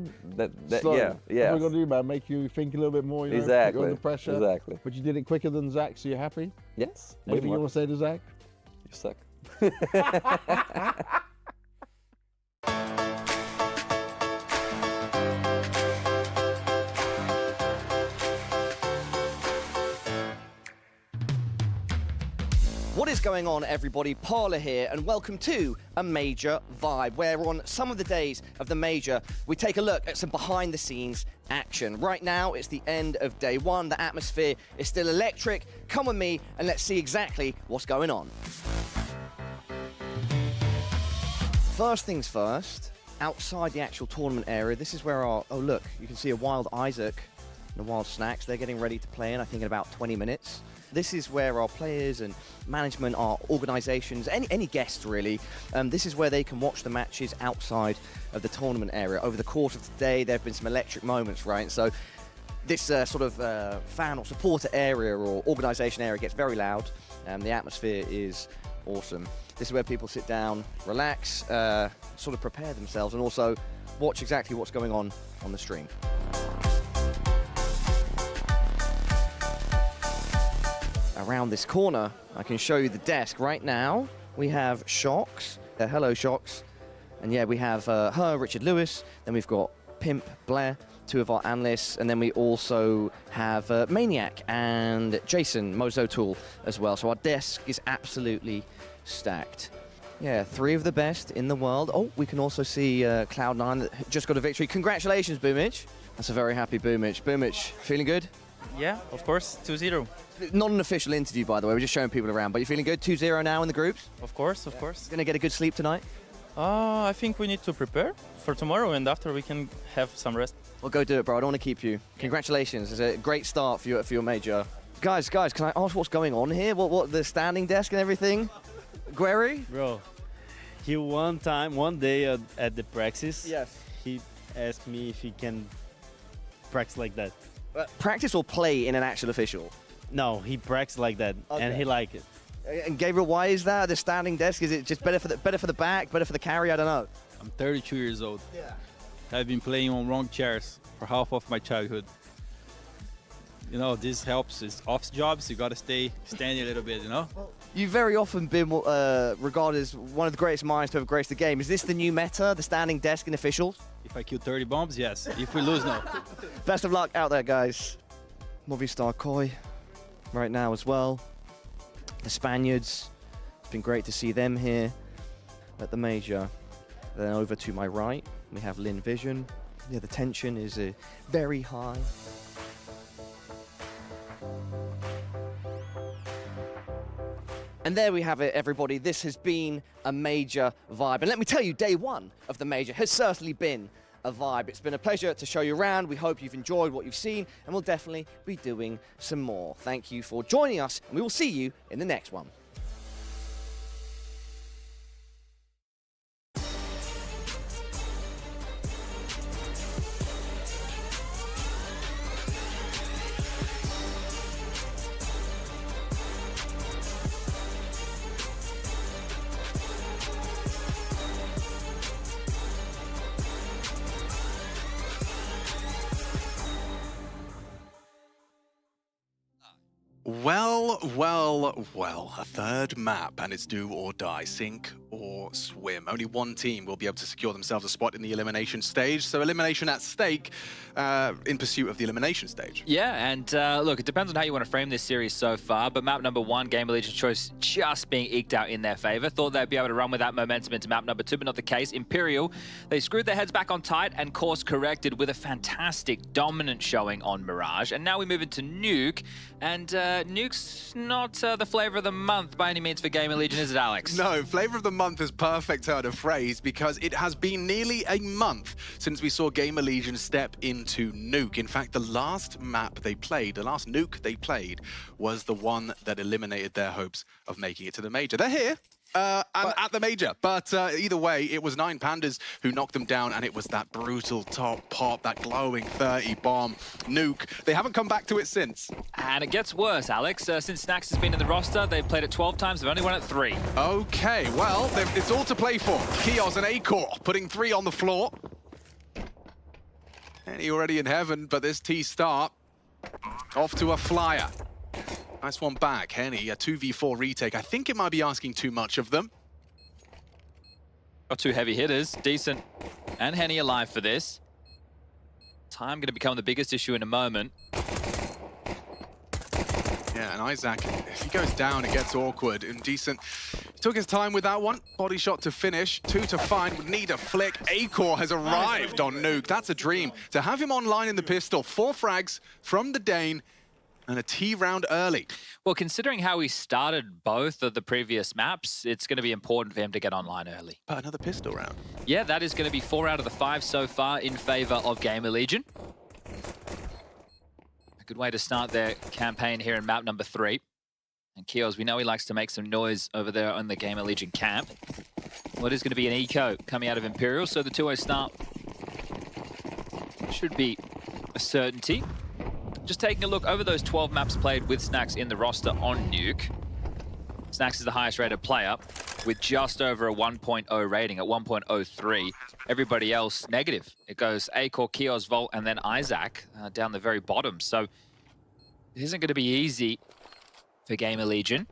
[SPEAKER 12] So,
[SPEAKER 13] yeah.
[SPEAKER 12] What we're going to do, man, make you think a little bit more, you know, put
[SPEAKER 13] Exactly.
[SPEAKER 12] you under pressure.
[SPEAKER 13] Exactly.
[SPEAKER 12] But you did it quicker than Zach, so you're happy?
[SPEAKER 13] Yes.
[SPEAKER 12] Anything you want to say to Zach?
[SPEAKER 13] You suck.
[SPEAKER 15] What is going on, everybody? Parler here, and welcome to a Major Vibe, where on some of the days of the Major, we take a look at some behind-the-scenes action. Right now, it's the end of day one. The atmosphere is still electric. Come with me, and let's see exactly what's going on. First things first, outside the actual tournament area, this is where our... Oh, look, you can see a Wild Isaac and a Wild Snacks. They're getting ready to play in, I think, in about 20 minutes. This is where our players and management, our organisations, any guests really, this is where they can watch the matches outside of the tournament area. Over the course of the day, there have been some electric moments, right? So this sort of fan or supporter area or organisation area gets very loud. The atmosphere is awesome. This is where people sit down, relax, sort of prepare themselves, and also watch exactly what's going on the stream. Around this corner, I can show you the desk. Right now, we have Shocks. Hello, Shocks. And yeah, we have her, Richard Lewis. Then we've got Pimp, Blair, two of our analysts. And then we also have Maniac and Jason, Mozo Tool as well. So our desk is absolutely stacked. Yeah, 3 of the best in the world. Oh, we can also see Cloud9 that just got a victory. Congratulations, Boomich. That's a very happy Boomich. Boomich, feeling good?
[SPEAKER 6] Yeah, of course, 2-0.
[SPEAKER 15] Not an official interview, by the way. We're just showing people around. But you feeling good? 2-0 now in the groups?
[SPEAKER 6] Of course, of course.
[SPEAKER 15] Gonna get a good sleep tonight?
[SPEAKER 6] I think we need to prepare for tomorrow, and after we can have some rest.
[SPEAKER 15] Well, go do it, bro. I don't want to keep you. Congratulations. It's a great start for your major. Guys, can I ask what's going on here? What the standing desk and everything? Guerry?
[SPEAKER 16] Bro, he one day at the practice,
[SPEAKER 15] yes,
[SPEAKER 16] he asked me if he can practice like that.
[SPEAKER 15] Practice or play in an actual official?
[SPEAKER 16] No, he practiced like that, and he liked it.
[SPEAKER 15] And Gabriel, why is that? The standing desk, is it just better for the back, better for the carry? I don't know.
[SPEAKER 17] I'm 32 years old.
[SPEAKER 15] Yeah.
[SPEAKER 17] I've been playing on wrong chairs for half of my childhood. You know, this helps. It's off jobs. You gotta stay standing a little bit, you know?
[SPEAKER 15] You've very often been regarded as one of the greatest minds to have graced the game. Is this the new meta, the standing desk in officials?
[SPEAKER 17] If I kill 30 bombs, yes. If we lose, no.
[SPEAKER 15] Best of luck out there, guys. Movistar Koi right now as well. The Spaniards, it's been great to see them here at the Major. Then over to my right, we have Lin Vision. Yeah, the tension is very high. And there we have it, everybody. This has been a Major Vibe. And let me tell you, day one of the Major has certainly been a vibe. It's been a pleasure to show you around. We hope you've enjoyed what you've seen, and we'll definitely be doing some more. Thank you for joining us, and we will see you in the next one.
[SPEAKER 5] Well, a third map, and it's do or die, sink or swim. Only one team will be able to secure themselves a spot in the elimination stage, so elimination at stake in pursuit of the elimination stage.
[SPEAKER 14] Yeah, and look, it depends on how you want to frame this series so far, but map number 1, GamerLegion choice just being eked out in their favor. Thought they'd be able to run with that momentum into map number 2, but not the case. Imperial, they screwed their heads back on tight and course corrected with a fantastic dominant showing on Mirage. And now we move into Nuke, and Nuke's not the flavor of the month by any means for GamerLegion, is it, Alex?
[SPEAKER 5] No, flavor of the month is perfect turn of phrase because it has been nearly a month since we saw GamerLegion step into Nuke. In fact, the last map they played, the last Nuke they played, was the one that eliminated their hopes of making it to the Major. They're here. and at the major. But either way, it was 9 Pandas who knocked them down, and it was that brutal top pop, that glowing 30 bomb nuke. They haven't come back to it since.
[SPEAKER 14] And it gets worse, Alex. Since Snax has been in the roster, they've played it 12 times, they've only won it 3.
[SPEAKER 5] Okay, well, it's all to play for. Kios and Acor putting 3 on the floor. And he already in heaven, but this T-start off to a flyer. Nice one back. Henny, a 2v4 retake. I think it might be asking too much of them.
[SPEAKER 14] Got 2 heavy hitters, Decent and Henny alive for this. Time going to become the biggest issue in a moment.
[SPEAKER 5] Yeah, and Isaac, if he goes down, it gets awkward. And Decent took his time with that one. Body shot to finish. 2 to find, would need a flick. Acor has arrived on Nuke. That's a dream. To have him online in the pistol. 4 frags from the Dane. And a T round early.
[SPEAKER 14] Well, considering how he started both of the previous maps, it's going to be important for him to get online early.
[SPEAKER 5] But another pistol round.
[SPEAKER 14] Yeah, that is going to be 4 out of the 5 so far in favor of GamerLegion. A good way to start their campaign here in map number 3. And Kios, we know he likes to make some noise over there on the GamerLegion camp. Well, it is going to be an eco coming out of Imperial, so the 2-0 start should be a certainty. Just taking a look over those 12 maps played with Snax in the roster on Nuke. Snax is the highest rated player with just over a 1.0 rating at 1.03. Everybody else negative. It goes Acor, Kios, Volt, and then Isaac down the very bottom. So it isn't going to be easy for GamerLegion.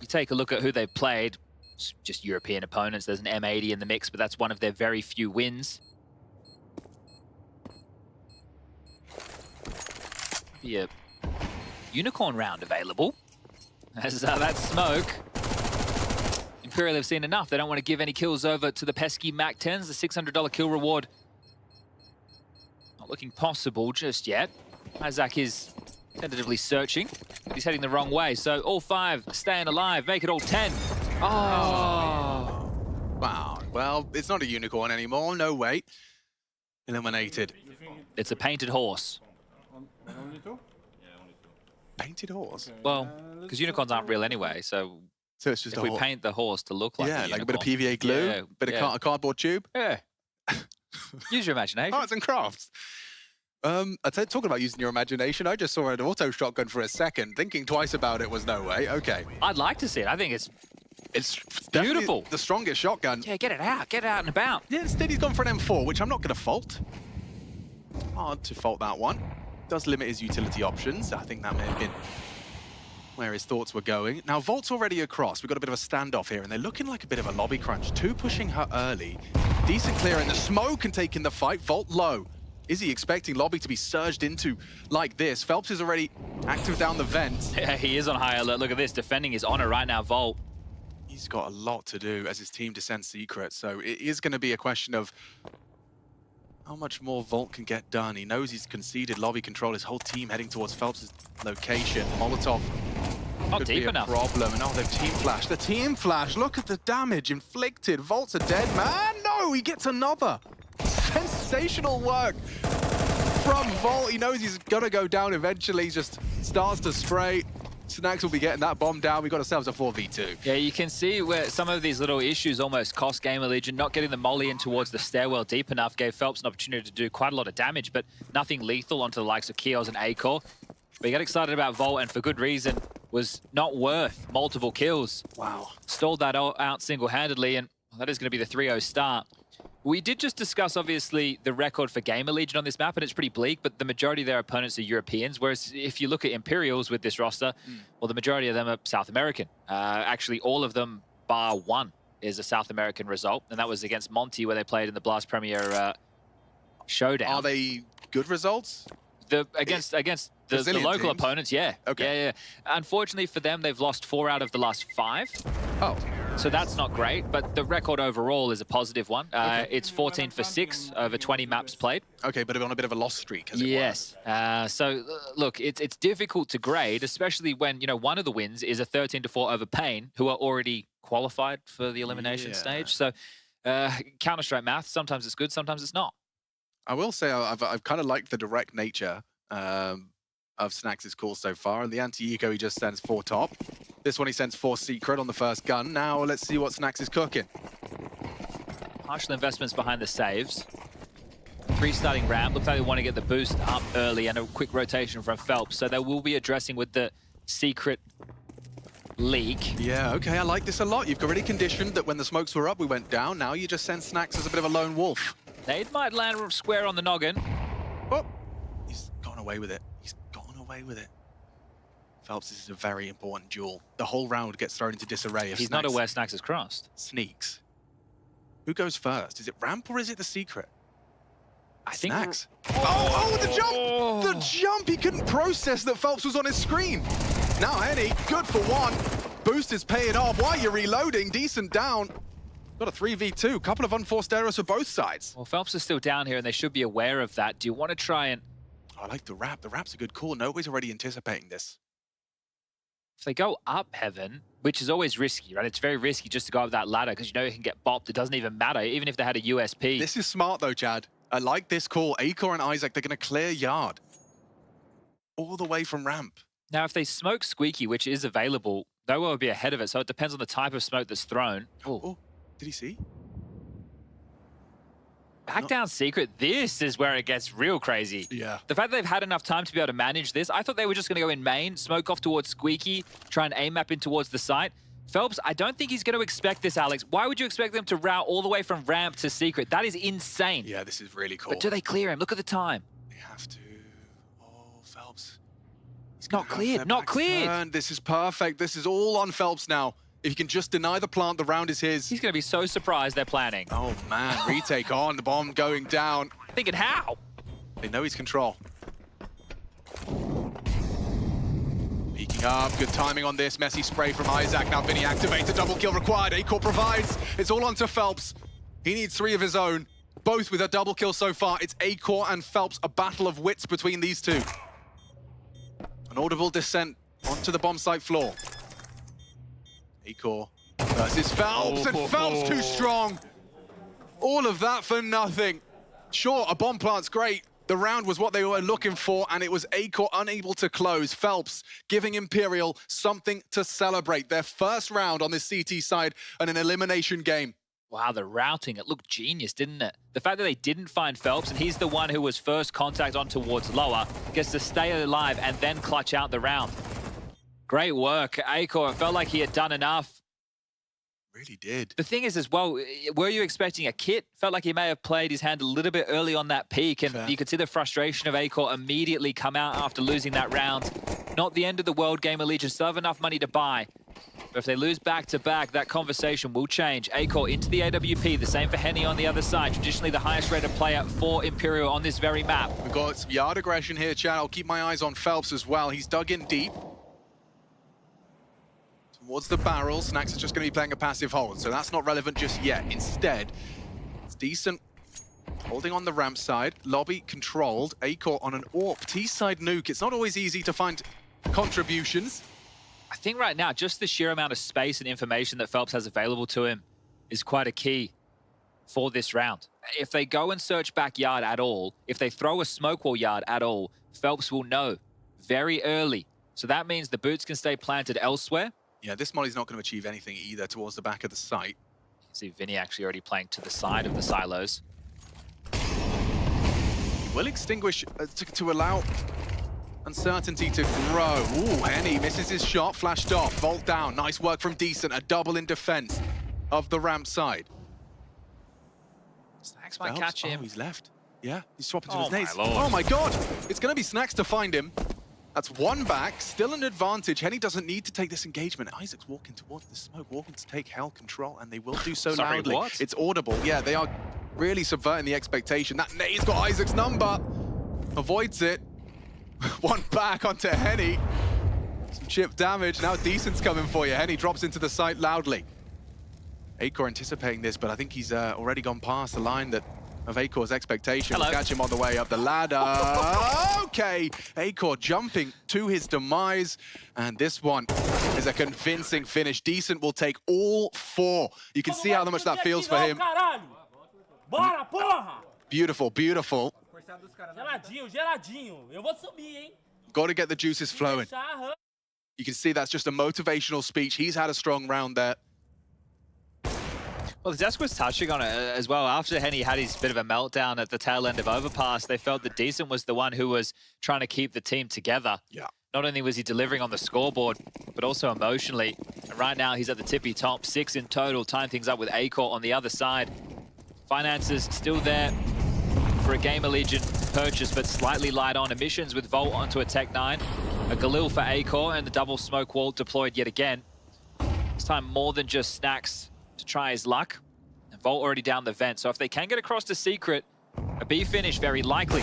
[SPEAKER 14] You take a look at who they've played, it's just European opponents. There's an M80 in the mix, but that's one of their very few wins. Be a unicorn round available. As that smoke. Imperial have seen enough. They don't want to give any kills over to the pesky MAC-10s. The $600 kill reward not looking possible just yet. Isaac is tentatively searching, but he's heading the wrong way. So all 5 staying alive, make it all 10. Oh.
[SPEAKER 5] Wow. Well, it's not a unicorn anymore. No way. Eliminated.
[SPEAKER 14] It's a painted horse.
[SPEAKER 6] Only 2?
[SPEAKER 5] Painted horse?
[SPEAKER 14] Well, because unicorns aren't real anyway, so
[SPEAKER 5] it's just
[SPEAKER 14] if we paint the horse to look like a
[SPEAKER 5] like a bit of PVA glue, bit of cardboard tube.
[SPEAKER 14] Yeah. Use your imagination.
[SPEAKER 5] Arts and crafts. Talking about using your imagination, I just saw an auto shotgun for a second. Thinking twice about it was no way. Okay.
[SPEAKER 14] I'd like to see it. I think it's beautiful.
[SPEAKER 5] The strongest shotgun.
[SPEAKER 14] Yeah, get it out and about.
[SPEAKER 5] Yeah, instead he's gone for an M4, which I'm not going to fault. Hard to fault that one. Does limit his utility options. I think that may have been where his thoughts were going. Now, Volt's already across. We've got a bit of a standoff here, and they're looking like a bit of a lobby crunch. 2 pushing her early. Decent clear in the smoke and taking the fight. Volt low. Is he expecting lobby to be surged into like this? Phelps is already active down the vent.
[SPEAKER 14] Yeah, he is on high alert. Look at this, defending his honor right now, Volt.
[SPEAKER 5] He's got a lot to do as his team descends secret, so it is going to be a question of how much more Volt can get done. He knows he's conceded lobby control. His whole team heading towards Phelps' location. Molotov
[SPEAKER 14] not deep enough.
[SPEAKER 5] Problem. And they've team flashed. The team flash. Look at the damage inflicted. Volt's a dead man. No, he gets another. Sensational work from Volt. He knows he's gonna go down eventually. He just starts to spray. Snax will be getting that bomb down. We got ourselves a 4v2.
[SPEAKER 14] Yeah, you can see where some of these little issues almost cost GamerLegion. Not getting the molly in towards the stairwell deep enough gave Phelps an opportunity to do quite a lot of damage, but nothing lethal onto the likes of Kios and Acor. But you get excited about Volt, and for good reason, was not worth multiple kills.
[SPEAKER 5] Wow.
[SPEAKER 14] Stalled that out single-handedly, and that is going to be the 3-0 start. We did just discuss, obviously, the record for GamerLegion on this map, and it's pretty bleak, but the majority of their opponents are Europeans, whereas if you look at Imperials with this roster, well, the majority of them are South American. Actually, all of them, bar 1, is a South American result, and that was against Monty, where they played in the Blast Premier Showdown.
[SPEAKER 5] Are they good results?
[SPEAKER 14] Against the local opponents, yeah. Okay. Yeah. Unfortunately for them, they've lost 4 out of the last 5.
[SPEAKER 5] Oh.
[SPEAKER 14] So that's not great, but the record overall is a positive one. It's 14 for 6 over 20 maps played.
[SPEAKER 5] Okay, but on a bit of a loss streak, as it
[SPEAKER 14] were. So look, it's difficult to grade, especially when, you know, one of the wins is a 13-4 over Pain, who are already qualified for the elimination stage. So Counter-Strike math, sometimes it's good, sometimes it's not.
[SPEAKER 5] I will say I've kind of liked the direct nature of Snax' call so far. And the anti-eco, he just sends 4 top. This one he sends 4 secret on the first gun. Now let's see what Snax is cooking.
[SPEAKER 14] Partial investments behind the saves. Restarting ramp. Looks like they want to get the boost up early and a quick rotation from Phelps. So they will be addressing with the secret leak.
[SPEAKER 5] Yeah, okay, I like this a lot. You've already conditioned that when the smokes were up, we went down. Now you just send Snax as a bit of a lone wolf.
[SPEAKER 14] Nade might land square on the noggin.
[SPEAKER 5] Oh, he's gotten away with it. He's gotten away with it. Phelps, this is a very important duel. The whole round gets thrown into disarray if
[SPEAKER 14] He's not aware Snax has crossed.
[SPEAKER 5] Sneaks. Who goes first? Is it ramp or is it the secret?
[SPEAKER 14] I think
[SPEAKER 5] Snax. Oh, the jump! The jump! He couldn't process that Phelps was on his screen. Now Henny, good for 1. Boost is paying off. While you're reloading, decent down. Got a 3v2. Couple of unforced errors for both sides.
[SPEAKER 14] Well, Phelps is still down here and they should be aware of that. Do you want to try and...
[SPEAKER 5] I like the wrap. The wrap's a good call. Nobody's already anticipating this.
[SPEAKER 14] If they go up Heaven, which is always risky, right? It's very risky just to go up that ladder because you know you can get bopped. It doesn't even matter, even if they had a USP.
[SPEAKER 5] This is smart though, Chad. I like this call. Acor and Isaac, they're going to clear yard. All the way from ramp.
[SPEAKER 14] Now, if they smoke Squeaky, which is available, Noah will be ahead of it. So it depends on the type of smoke that's thrown.
[SPEAKER 5] Oh, did he see?
[SPEAKER 14] Back down secret. This is where it gets real crazy.
[SPEAKER 5] Yeah.
[SPEAKER 14] The fact that they've had enough time to be able to manage this, I thought they were just going to go in main, smoke off towards Squeaky, try and aim map in towards the site. Phelps, I don't think he's going to expect this, Alex. Why would you expect them to route all the way from ramp to secret? That is insane.
[SPEAKER 5] Yeah, this is really cool.
[SPEAKER 14] But do they clear him? Look at the time.
[SPEAKER 5] They have to. Oh, Phelps.
[SPEAKER 14] He's not cleared. Not cleared.
[SPEAKER 5] Turn. This is perfect. This is all on Phelps now. If you can just deny the plant, the round is his.
[SPEAKER 14] He's going to be so surprised they're planning.
[SPEAKER 5] Oh, man. Retake on. The bomb going down.
[SPEAKER 14] Thinking how?
[SPEAKER 5] They know he's control. Peeking up. Good timing on this. Messy spray from Isaac. Now Vinny activates. A double kill required. Acor provides. It's all onto Phelps. He needs 3 of his own. Both with a double kill so far. It's Acor and Phelps. A battle of wits between these two. An audible descent onto the bomb site floor. Acor versus Phelps, and Phelps too strong. All of that for nothing. Sure, a bomb plant's great. The round was what they were looking for, and it was Acor unable to close. Phelps giving Imperial something to celebrate. Their first round on this CT side and an elimination game.
[SPEAKER 14] Wow, the routing, it looked genius, didn't it? The fact that they didn't find Phelps, and he's the one who was first contact on towards lower, gets to stay alive and then clutch out the round. Great work, Acor. It felt like he had done enough.
[SPEAKER 5] Really did.
[SPEAKER 14] The thing is as well, were you expecting a kit? Felt like he may have played his hand a little bit early on that peak, and you could see the frustration of Acor immediately come out after losing that round. Not the end of the world, GamerLegion still have enough money to buy. But if they lose back-to-back, that conversation will change. Acor into the AWP, the same for Henny on the other side. Traditionally the highest-rated player for Imperial on this very map.
[SPEAKER 5] We've got some yard aggression here, Chad. I'll keep my eyes on Phelps as well. He's dug in deep. Towards the barrel, Snax is just going to be playing a passive hold, so that's not relevant just yet. Instead, it's decent holding on the ramp side. Lobby controlled. Acor on an AWP. T-side nuke. It's not always easy to find contributions.
[SPEAKER 14] I think right now, just the sheer amount of space and information that Phelps has available to him is quite a key for this round. If they go and search backyard at all, if they throw a smoke wall yard at all, Phelps will know very early. So that means the boots can stay planted elsewhere.
[SPEAKER 5] Yeah, this molly's not going to achieve anything either towards the back of the site.
[SPEAKER 14] You can see Vinny actually already playing to the side of the silos.
[SPEAKER 5] Will extinguish to allow uncertainty to grow. Ooh, Henny misses his shot, flashed off, vault down. Nice work from Decent, a double in defense of the ramp side.
[SPEAKER 14] Snax might catch him.
[SPEAKER 5] Oh, he's left. Yeah, he's swapping to his
[SPEAKER 14] my
[SPEAKER 5] nades.
[SPEAKER 14] lord.
[SPEAKER 5] Oh my god! It's going to be Snax to find him. That's 1 back, still an advantage. Henny doesn't need to take this engagement. Isaac's walking towards the smoke, walking to take hell control, and they will do so
[SPEAKER 14] Sorry,
[SPEAKER 5] loudly.
[SPEAKER 14] what?
[SPEAKER 5] It's audible. Yeah, they are really subverting the expectation. That nade's got Isaac's number. Avoids it. 1 back onto Henny. Some chip damage. Now Decent's coming for you. Henny drops into the site loudly. Acor anticipating this, but I think he's already gone past the line that of Acor's expectation. We'll catch him on the way up the ladder. Okay, Acor jumping to his demise, and this one is a convincing finish. Decent will take all 4. You can see how much that feels for him.
[SPEAKER 6] Bora, porra!
[SPEAKER 5] Beautiful, beautiful.
[SPEAKER 6] Geladinho, geladinho. Eu vou subir, hein?
[SPEAKER 5] Got to get the juices flowing. You can see that's just a motivational speech. He's had a strong round there.
[SPEAKER 14] Well, the desk was touching on it as well. After Henny had his bit of a meltdown at the tail end of Overpass, they felt that Decent was the one who was trying to keep the team together.
[SPEAKER 5] Yeah.
[SPEAKER 14] Not only was he delivering on the scoreboard, but also emotionally. And right now, he's at the tippy top, 6 in total, tying things up with Acor on the other side. Finances still there for a GamerLegion purchase, but slightly light on emissions with Volt onto a Tech 9. A Galil for Acor, and the double smoke wall deployed yet again. This time more than just Snacks to try his luck. And Volt already down the vent, so if they can get across to Secret, a B finish very likely.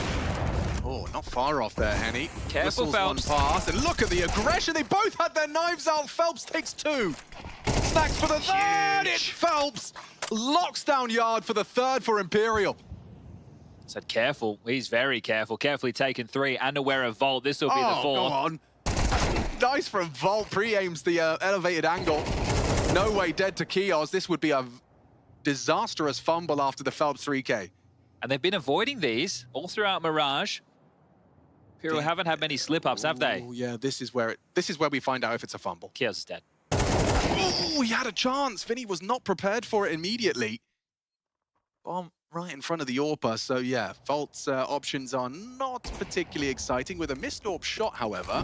[SPEAKER 5] Oh, not far off there, Henny.
[SPEAKER 14] Careful,
[SPEAKER 5] Whistles
[SPEAKER 14] Phelps.
[SPEAKER 5] one pass, and look at the aggression. They both had their knives out. Phelps takes 2. Snacks for the third. It's Phelps. Locks down yard for the third for Imperial.
[SPEAKER 14] Said careful. He's very careful. Carefully taken 3 and aware of Volt. This will be the 4th.
[SPEAKER 5] Go on. Nice from Volt. Pre-aims the elevated angle. No way dead to Kios. This would be a disastrous fumble after the Phelps 3K.
[SPEAKER 14] And they've been avoiding these all throughout Mirage. Imperial haven't had many slip-ups, have they?
[SPEAKER 5] Oh, yeah, this is where we find out if it's a fumble.
[SPEAKER 14] Kios is dead.
[SPEAKER 5] Oh, he had a chance. Vinny was not prepared for it immediately. Bomb right in front of the AWPer. So, yeah, Volt's options are not particularly exciting. With a missed AWP shot, however,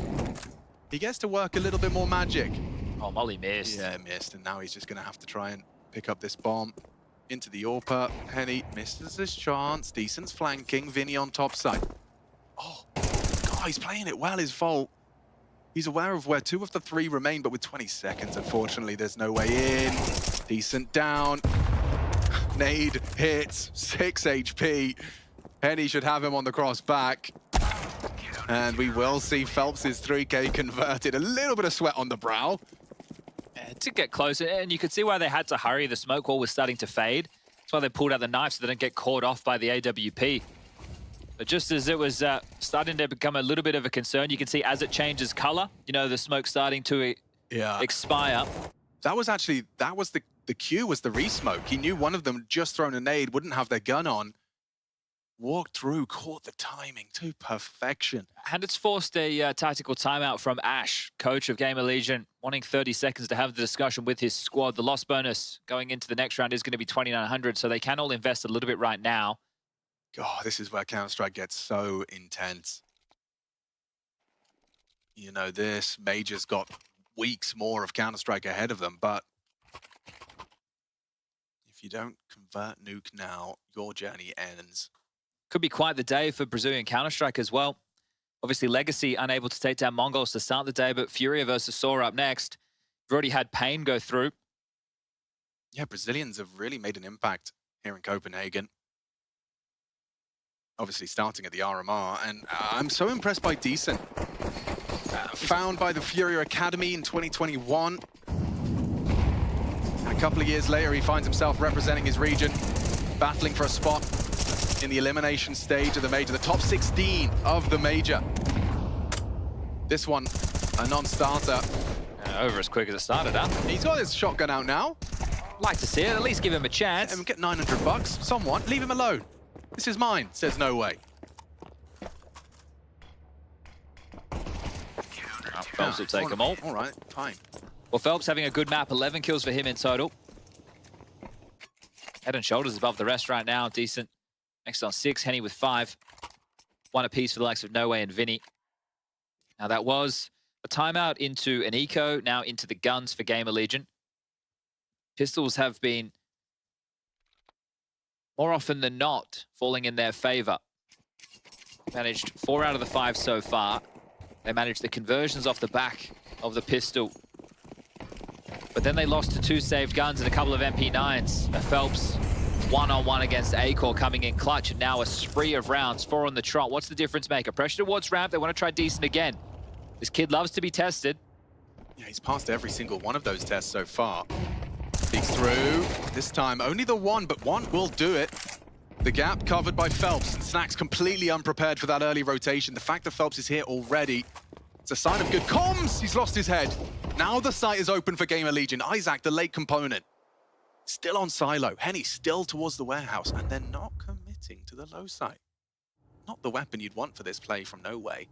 [SPEAKER 5] he gets to work a little bit more magic.
[SPEAKER 14] Oh, Molly missed.
[SPEAKER 5] Yeah, missed. And now he's just going to have to try and pick up this bomb into the AWPer. Henny misses his chance. Decent's flanking. Vinny on top side. Oh, God, he's playing it well, his Volt. He's aware of where 2 of the 3 remain, but with 20 seconds, unfortunately, there's no way in. Decent down. Nade hits, 6 HP. Henny should have him on the cross back. And we will see Phelps' 3K converted. A little bit of sweat on the brow.
[SPEAKER 14] To get closer, and you could see why they had to hurry. The smoke wall was starting to fade. That's why they pulled out the knife so they don't get caught off by the AWP. But just as it was starting to become a little bit of a concern, you can see as it changes color, you know, the smoke starting to expire.
[SPEAKER 5] That was the cue, was the re-smoke. He knew one of them just thrown a nade, wouldn't have their gun on. Walked through, caught the timing to perfection.
[SPEAKER 14] And it's forced a tactical timeout from Ash, coach of GamerLegion, wanting 30 seconds to have the discussion with his squad. The loss bonus going into the next round is going to be 2,900, so they can all invest a little bit right now.
[SPEAKER 5] God, this is where Counter-Strike gets so intense. You know, this Major's got weeks more of Counter-Strike ahead of them, but if you don't convert nuke now, your journey ends.
[SPEAKER 14] Could be quite the day for Brazilian Counter-Strike as well. Obviously, Legacy unable to take down Mongols to start the day, but Furia versus Sora up next. We've already had Pain go through.
[SPEAKER 5] Yeah, Brazilians have really made an impact here in Copenhagen. Obviously starting at the RMR, and I'm so impressed by Decent. Found by the Furia Academy in 2021. A couple of years later, he finds himself representing his region, battling for a spot in the elimination stage of the Major, the top 16 of the Major. This one, a non-starter.
[SPEAKER 14] Over as quick as it started, huh?
[SPEAKER 5] He's got his shotgun out now.
[SPEAKER 14] Like to see it, at least give him a chance.
[SPEAKER 5] Let him get 900 bucks. Someone, leave him alone. This is mine, says no way.
[SPEAKER 14] Phelps will take them all.
[SPEAKER 5] All right, fine.
[SPEAKER 14] Well, Phelps having a good map, 11 kills for him in total. Head and shoulders above the rest right now, Decent. Next on 6, Henny with 5. 1 apiece for the likes of No Way and Vinny. Now that was a timeout into an eco, now into the guns for GamerLegion. Pistols have been, more often than not, falling in their favor. Managed 4 out of the 5 so far. They managed the conversions off the back of the pistol. But then they lost to 2 saved guns and a couple of MP9s. Phelps one-on-one against Acor coming in clutch, and now a spree of rounds, 4 on the trot. What's the difference maker? Pressure towards ramp. They want to try Decent again. This kid loves to be tested.
[SPEAKER 5] Yeah, he's passed every single one of those tests so far. Peeks through. This time only the 1, but 1 will do it. The gap covered by Phelps, and Snacks completely unprepared for that early rotation. The fact that Phelps is here already, it's a sign of good comms. He's lost his head. Now the site is open for GamerLegion. Isaac, the late component, still on silo. Henny still towards the warehouse, and they're not committing to the low site. Not the weapon you'd want for this play from No Way.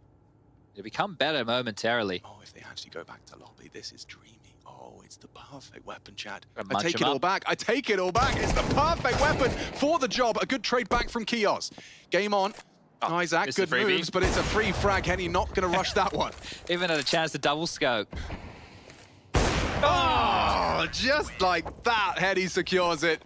[SPEAKER 14] It'll become better momentarily.
[SPEAKER 5] Oh, if they actually go back to lobby, this is dreamy. Oh, it's the perfect weapon, Chad.
[SPEAKER 14] Munch
[SPEAKER 5] I take
[SPEAKER 14] him
[SPEAKER 5] it all
[SPEAKER 14] up.
[SPEAKER 5] back. I take it all back. It's the perfect weapon for the job. A good trade back from Kios. Game on. Isaac,
[SPEAKER 14] it's a
[SPEAKER 5] good
[SPEAKER 14] freebie.
[SPEAKER 5] moves, but it's a free frag. Henny not going to rush that one.
[SPEAKER 14] Even had a chance to double scope.
[SPEAKER 5] Oh, just like that, Henny secures it.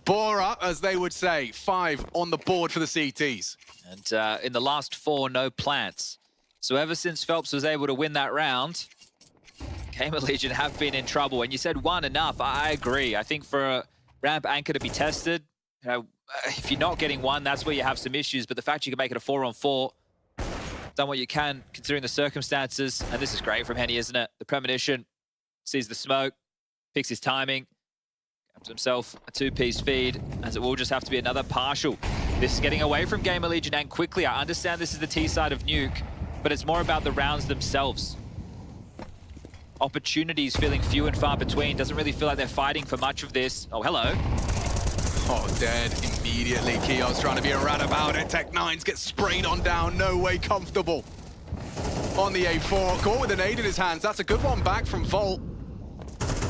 [SPEAKER 5] Bora, as they would say, 5 on the board for the CTs.
[SPEAKER 14] And in the last 4, no plants. So ever since Phelps was able to win that round, GamerLegion have been in trouble. And you said 1 enough. I agree. I think for a ramp anchor to be tested, you know, if you're not getting 1, that's where you have some issues. But the fact you can make it a 4-on-4, done what you can considering the circumstances. And this is great from Henny, isn't it? The premonition, sees the smoke, picks his timing, grabs himself a 2-piece feed, as it will just have to be another partial. This is getting away from GamerLegion and quickly. I understand this is the T side of Nuke, but it's more about the rounds themselves. Opportunities feeling few and far between. Doesn't really feel like they're fighting for much of this. Oh, hello.
[SPEAKER 5] Oh, dead immediately. Kios trying to be a rat about it. Tech9s get sprayed on down. No way comfortable. On the A4, caught with an aid in his hands. That's a good one back from Volt.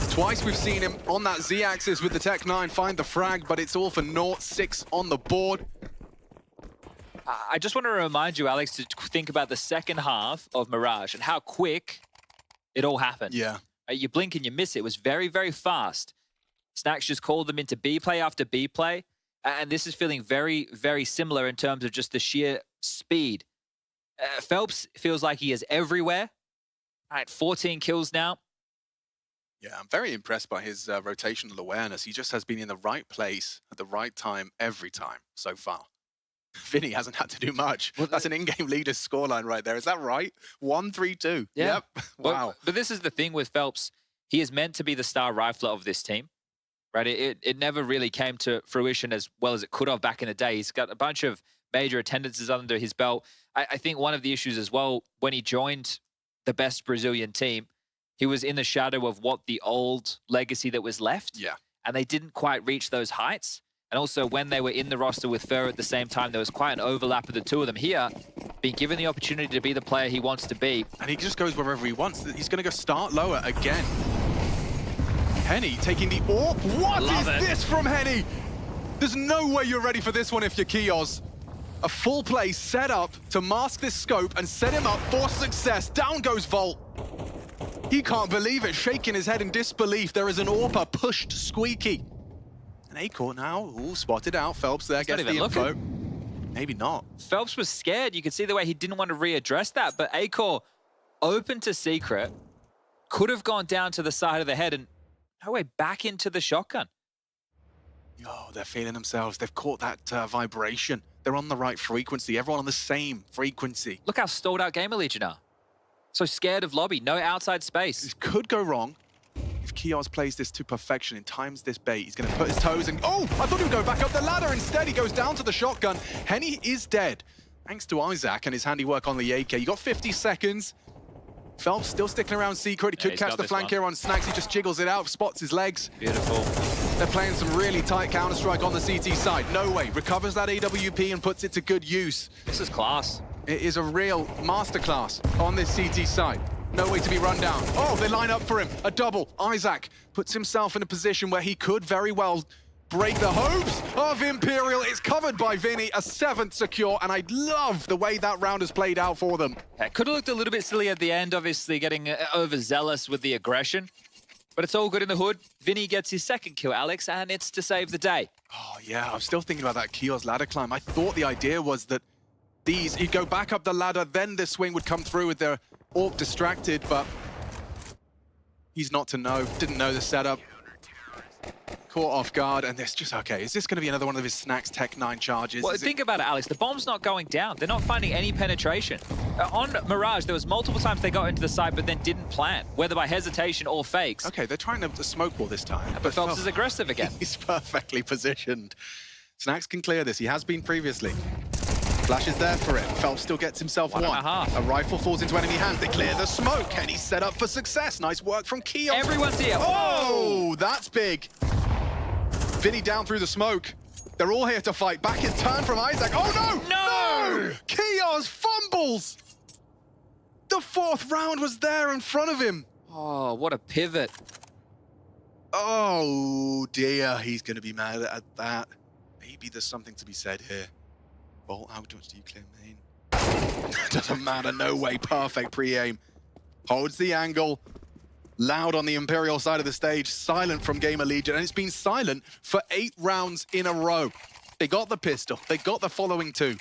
[SPEAKER 5] Twice we've seen him on that Z-axis with the Tech9 find the frag, but it's all for naught. 6 on the board.
[SPEAKER 14] I just want to remind you, Alex, to think about the second half of Mirage and how quick it all happened.
[SPEAKER 5] Yeah.
[SPEAKER 14] You blink and you miss it. It was very, very fast. Snacks just called them into B play after B play. And this is feeling very, very similar in terms of just the sheer speed. Phelps feels like he is everywhere. All right, 14 kills now.
[SPEAKER 5] Yeah, I'm very impressed by his rotational awareness. He just has been in the right place at the right time every time so far. Vinny hasn't had to do much. Well, that's an in-game leader's scoreline right there. Is that right? 1-3-2.
[SPEAKER 14] Yeah.
[SPEAKER 5] Yep. Wow.
[SPEAKER 14] But this is the thing with Phelps. He is meant to be the star rifler of this team, right? It never really came to fruition as well as it could have back in the day. He's got a bunch of major attendances under his belt. I think one of the issues as well, when he joined the best Brazilian team, he was in the shadow of what the old legacy that was left.
[SPEAKER 5] Yeah.
[SPEAKER 14] And they didn't quite reach those heights. And also when they were in the roster with Fer at the same time, there was quite an overlap of the two of them. Here, being given the opportunity to be the player he wants to be.
[SPEAKER 5] And he just goes wherever he wants. He's going to go start lower again. Henny taking the AWP. What is this from Henny? There's no way you're ready for this one if you're Kios. A full play set up to mask this scope and set him up for success. Down goes Volt. He can't believe it, shaking his head in disbelief. There is an AWPer pushed squeaky. An A-Core now, ooh, spotted out. Phelps there, gets the info. Maybe not.
[SPEAKER 14] Phelps was scared. You could see the way he didn't want to readdress that, but A-Core open to secret, could have gone down to the side of the head and no way back into the shotgun.
[SPEAKER 5] Oh, they're feeling themselves. They've caught that vibration. They're on the right frequency. Everyone on the same frequency.
[SPEAKER 14] Look how stalled out GamerLegion are. So scared of lobby, no outside space.
[SPEAKER 5] This could go wrong. If Kios plays this to perfection and times this bait, he's going to put his toes in. Oh, I thought he would go back up the ladder. Instead, he goes down to the shotgun. Henny is dead. Thanks to Isaac and his handiwork on the AK. You got 50 seconds. Phelps still sticking around secret. He could catch the flank here on Snacks. He just jiggles it out, spots his legs.
[SPEAKER 14] Beautiful.
[SPEAKER 5] They're playing some really tight Counter-Strike on the CT side. No way. Recovers that AWP and puts it to good use.
[SPEAKER 14] This is class.
[SPEAKER 5] It is a real masterclass on this CT side. No way to be run down. Oh, they line up for him. A double. Isaac puts himself in a position where he could very well break the hopes of Imperial. It's covered by Vinny, a 7th secure, and I love the way that round has played out for them.
[SPEAKER 14] Yeah, could have looked a little bit silly at the end, obviously getting overzealous with the aggression, but it's all good in the hood. Vinny gets his 2nd kill, Alex, and it's to save the day.
[SPEAKER 5] Oh, yeah, I'm still thinking about that Kios ladder climb. I thought the idea was that he'd go back up the ladder, then the swing would come through with their AWP distracted, but he's not to know. Didn't know the setup. Caught off guard, and this just, okay, is this going to be another one of his Snacks Tech9 charges?
[SPEAKER 14] Well, think about it, Alex. The bomb's not going down. They're not finding any penetration. On Mirage, there was multiple times they got into the side, but then didn't plant, whether by hesitation or fakes.
[SPEAKER 5] Okay, they're trying to smoke ball this time.
[SPEAKER 14] But Phelps is aggressive again.
[SPEAKER 5] He's perfectly positioned. Snacks can clear this. He has been previously. Flash is there for it. Phelps still gets himself one. A rifle falls into enemy hands. They clear the smoke, and he's set up for success. Nice work from Kios.
[SPEAKER 14] Everyone's here.
[SPEAKER 5] Oh, that's big. Vinny down through the smoke. They're all here to fight. Back his turn from Isaac. Oh, no!
[SPEAKER 14] No!
[SPEAKER 5] Kios fumbles! The fourth round was there in front of him.
[SPEAKER 14] Oh, what a pivot.
[SPEAKER 5] Oh dear, he's going to be mad at that. Maybe there's something to be said here. Bolt, how much do you clear main? Doesn't matter, no way, perfect pre-aim. Holds the angle. Loud on the Imperial side of the stage, silent from GamerLegion, and it's been silent for 8 rounds in a row. They got the pistol, they got the following 2.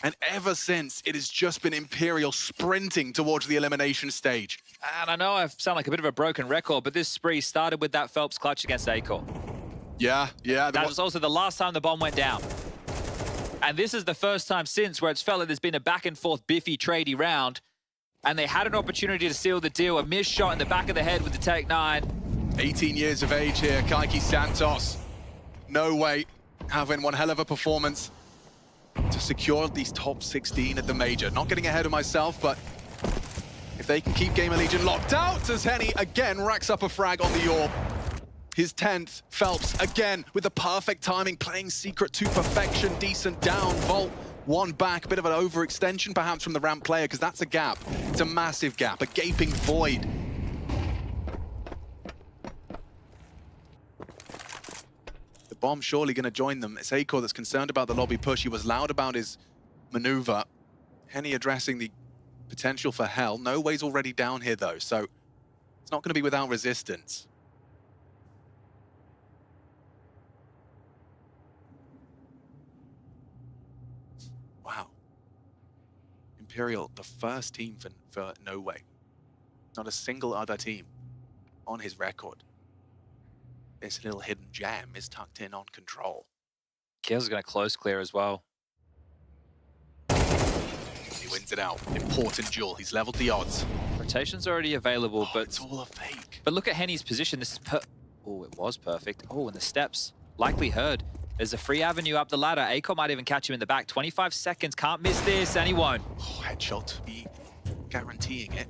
[SPEAKER 5] And ever since, it has just been Imperial sprinting towards the elimination stage.
[SPEAKER 14] And I know I sound like a bit of a broken record, but this spree started with that Phelps clutch against Acor.
[SPEAKER 5] Yeah.
[SPEAKER 14] That was also the last time the bomb went down. And this is the first time since where it's felt like there's been a back and forth biffy tradey round. And they had an opportunity to seal the deal. A missed shot in the back of the head with the Take 9.
[SPEAKER 5] 18 years of age here, Kaiki Santos. No way, having one hell of a performance to secure these top 16 at the major. Not getting ahead of myself, but if they can keep GamerLegion locked out, as Henny again racks up a frag on the orb. His 10th, Phelps again with the perfect timing, playing secret to perfection, decent down, Volt. One back, a bit of an overextension perhaps from the ramp player, because that's a gap. It's a massive gap, a gaping void. The bomb surely going to join them. It's Acor that's concerned about the lobby push. He was loud about his maneuver. Henny addressing the potential for hell. No way's already down here though, so it's not going to be without resistance. Wow. Imperial, the first team for No Way. Not a single other team on his record. This little hidden gem is tucked in on control.
[SPEAKER 14] Kale's going to close clear as well.
[SPEAKER 5] He wins it out. Important duel. He's leveled the odds.
[SPEAKER 14] Rotation's already available, but
[SPEAKER 5] it's all a fake.
[SPEAKER 14] But look at Henny's position. This is oh, it was perfect. Oh, and the steps likely heard. There's a free avenue up the ladder. Acor might even catch him in the back. 25 seconds. Can't miss this, and he won't.
[SPEAKER 5] Oh, headshot. He guaranteeing it.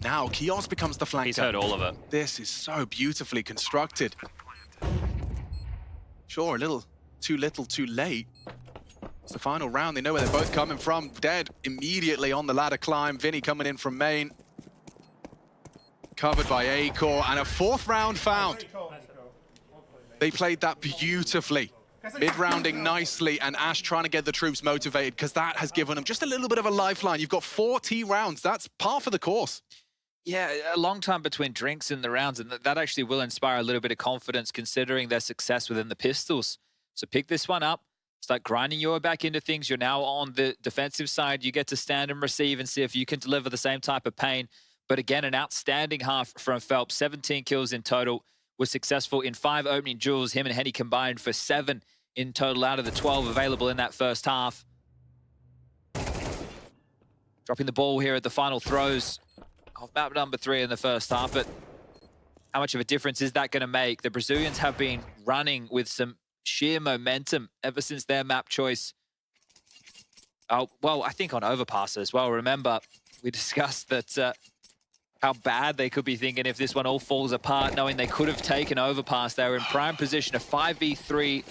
[SPEAKER 5] Now Kios becomes the flanker.
[SPEAKER 14] He's heard all of it.
[SPEAKER 5] This is so beautifully constructed. Sure, a little too little, too late. It's the final round. They know where they're both coming from. Dead immediately on the ladder climb. Vinny coming in from main. Covered by Acor, and a 4th round found. They played that beautifully. Mid-rounding nicely, and Ash trying to get the troops motivated, because that has given them just a little bit of a lifeline. You've got 40 rounds. That's par for the course.
[SPEAKER 14] Yeah, a long time between drinks in the rounds, and that actually will inspire a little bit of confidence considering their success within the pistols. So pick this one up, start grinding your way back into things. You're now on the defensive side. You get to stand and receive and see if you can deliver the same type of pain. But again, an outstanding half from Phelps. 17 kills in total. Was successful in 5 opening duels. Him and Henny combined for 7 in total out of the 12 available in that first half. Dropping the ball here at the final throws of map number 3 in the first half, but how much of a difference is that going to make? The Brazilians have been running with some sheer momentum ever since their map choice. Oh, well, I think on Overpass as well. Remember, we discussed that how bad they could be thinking if this one all falls apart, knowing they could have taken Overpass. They were in prime position, a 5v3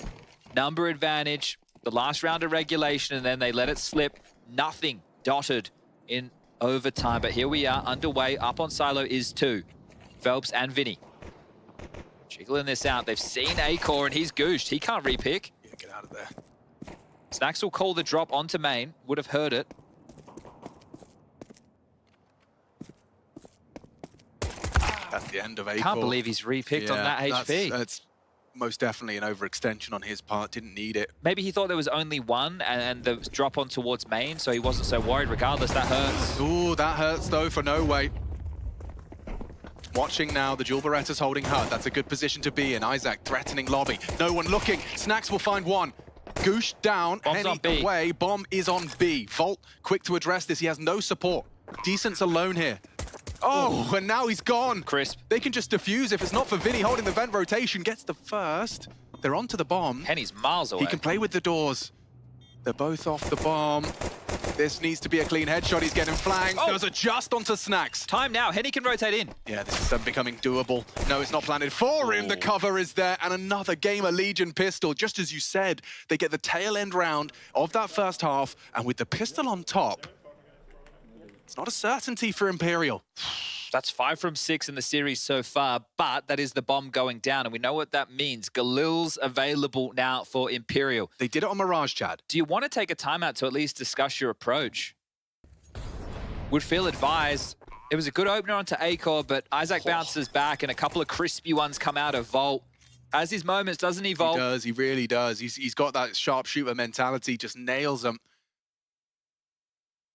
[SPEAKER 14] number advantage, the last round of regulation, and then they let it slip. Nothing dotted in overtime, but here we are underway. Up on silo is 2. Phelps and Vinny. Jiggling this out. They've seen Acor, and he's gooshed. He can't repick.
[SPEAKER 5] Yeah, get out of there.
[SPEAKER 14] Snacks will call the drop onto main. Would have heard it.
[SPEAKER 5] That's the end of Acor.
[SPEAKER 14] Can't believe he's repicked on that HP.
[SPEAKER 5] That's most definitely an overextension on his part. Didn't need it.
[SPEAKER 14] Maybe he thought there was only one and the drop on towards main, so he wasn't so worried. Regardless, that hurts.
[SPEAKER 5] Ooh, that hurts though for No Way. Watching now, the dual Beretta's holding HUD. That's a good position to be in. Isaac threatening lobby. No one looking. Snacks will find one. Goosh down.
[SPEAKER 14] Bomb's on B.
[SPEAKER 5] Away. Bomb is on B. Volt quick to address this. He has no support. Decent's alone here. Oh, and now he's gone.
[SPEAKER 14] Crisp.
[SPEAKER 5] They can just defuse if it's not for Vinny holding the vent rotation. Gets the first. They're onto the bomb.
[SPEAKER 14] Henny's miles away.
[SPEAKER 5] He can play with the doors. They're both off the bomb. This needs to be a clean headshot. He's getting flanked.
[SPEAKER 14] Oh.
[SPEAKER 5] Does adjust onto Snacks.
[SPEAKER 14] Time now. Henny can rotate in.
[SPEAKER 5] Yeah, this is becoming doable. No, it's not planted for him. The cover is there. And another GamerLegion pistol. Just as you said, they get the tail end round of that first half. And with the pistol on top, It's not a certainty for Imperial.
[SPEAKER 14] That's 5 from 6 in the series so far, but that is the bomb going down, and we know what that means. Galil's available now for Imperial.
[SPEAKER 5] They did it on Mirage, Chad.
[SPEAKER 14] Do you want to take a timeout to at least discuss your approach? Would feel advised. It was a good opener onto Acor, but Isaac bounces back, and a couple of crispy ones come out of Volt. Has his moments, doesn't he, Volt?
[SPEAKER 5] He does, he really does. He's got that sharpshooter mentality, just nails them.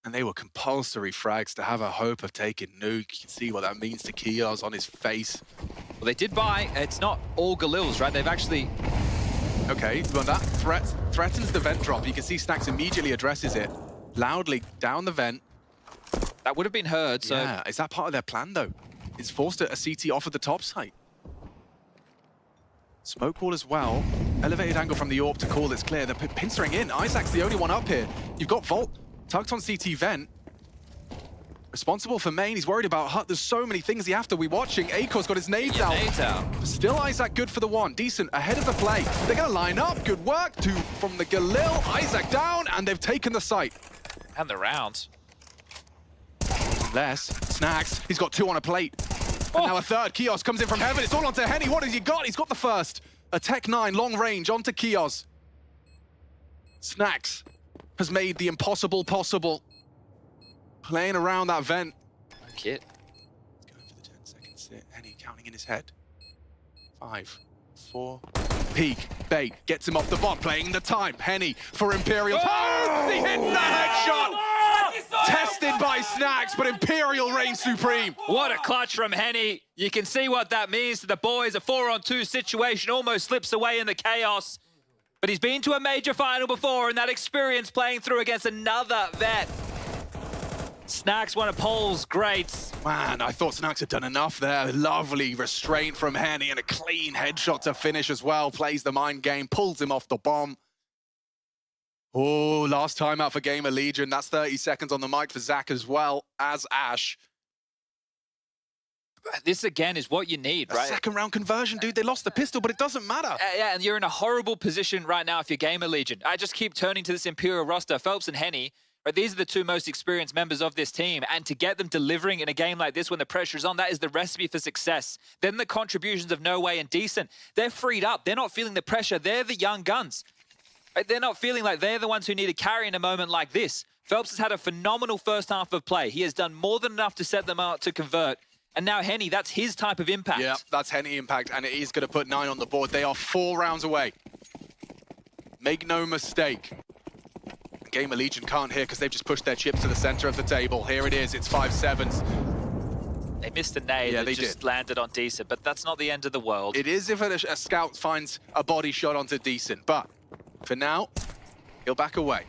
[SPEAKER 5] And they were compulsory frags to have a hope of taking Nuke. You can see what that means to Kios on his face.
[SPEAKER 14] Well, they did buy. It's not all Galil's, right? They've actually...
[SPEAKER 5] Okay, well, that threatens the vent drop. You can see Snax immediately addresses it. Loudly down the vent.
[SPEAKER 14] That would have been heard, so...
[SPEAKER 5] Yeah, is that part of their plan, though? It's forced a CT off of the top site. Smoke wall as well. Elevated angle from the AWP to call this clear. They're pincering in. Isaac's the only one up here. You've got Volt tucked on CT vent. Responsible for main. He's worried about Hut. There's so many things you have to be watching. Akor's got his nades out. Still Isaac good for the one. Decent ahead of the play. They're going to line up. Good work. 2 from the Galil. Isaac down, and they've taken the site.
[SPEAKER 14] And the round.
[SPEAKER 5] Less. Snax. He's got 2 on a plate. And now a third. Kios comes in from heaven. It's all onto Henny. What has he got? He's got the first. A Tech 9 long range onto Kios. Snax has made the impossible possible. Playing around that vent.
[SPEAKER 14] Kit.
[SPEAKER 5] He's going for the 10-second sit. Henny counting in his head. 5, 4. Peek. Bait. Gets him off the bot. Playing the time. Henny for Imperial. Oh! He hits the headshot! Tested by Snax, but Imperial reigns supreme.
[SPEAKER 14] What a clutch from Henny. You can see what that means to the boys. A 4-on-2 situation almost slips away in the chaos. But he's been to a major final before, and that experience playing through against another vet. Snax, one of Paul's greats.
[SPEAKER 5] Man, I thought Snax had done enough there. Lovely restraint from Henny and a clean headshot to finish as well. Plays the mind game, pulls him off the bomb. Oh, last time out for GamerLegion. That's 30 seconds on the mic for Zach as well as Ash.
[SPEAKER 14] This, again, is what you need, right?
[SPEAKER 5] Second round conversion, dude. They lost the pistol, but it doesn't matter.
[SPEAKER 14] Yeah, and you're in a horrible position right now if you're GamerLegion. I just keep turning to this Imperial roster. Phelps and Henny, right? These are the 2 most experienced members of this team. And to get them delivering in a game like this when the pressure's on, that is the recipe for success. Then the contributions of No Way and Decent. They're freed up. They're not feeling the pressure. They're the young guns. Right? They're not feeling like they're the ones who need a carry in a moment like this. Phelps has had a phenomenal first half of play. He has done more than enough to set them out to convert. And now Henny, that's his type of impact.
[SPEAKER 5] Yeah, that's Henny impact, and it is going to put 9 on the board. They are 4 rounds away. Make no mistake. GamerLegion can't hear because they've just pushed their chips to the center of the table. Here it is, it's 5-7s.
[SPEAKER 14] They missed a nade that just landed on Decent, but that's not the end of the world.
[SPEAKER 5] It is if a scout finds a body shot onto Decent, but for now, he'll back away.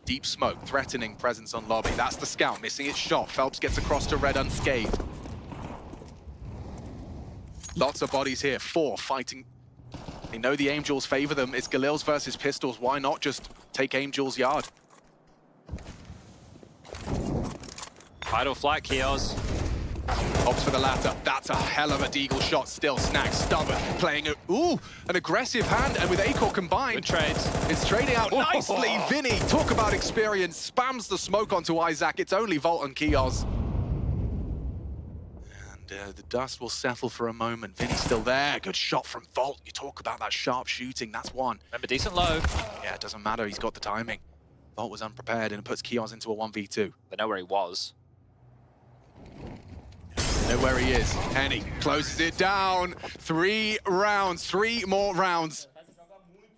[SPEAKER 5] Deep smoke, threatening presence on lobby. That's the scout, missing its shot. Phelps gets across to red unscathed. Lots of bodies here, 4 fighting. They know the Angels favor them. It's Galil's versus Pistols. Why not just take Angel's yard?
[SPEAKER 14] Vital flight, Kios.
[SPEAKER 5] Opts for the latter. That's a hell of a deagle shot still. Snax, stubborn, playing it. Ooh, an aggressive hand, and with Acor combined.
[SPEAKER 14] Good trades.
[SPEAKER 5] It's trading out nicely. Vinny, talk about experience. Spams the smoke onto Isaac. It's only Volt and Kios. And the dust will settle for a moment. Vinny's still there. Good shot from Volt. You talk about that sharp shooting. That's one.
[SPEAKER 14] Remember, Decent low.
[SPEAKER 5] Yeah, it doesn't matter. He's got the timing. Volt was unprepared, and it puts Kios into a 1v2.
[SPEAKER 14] They know where he was.
[SPEAKER 5] Know where he is. Henny closes it down. 3 rounds, 3 more rounds.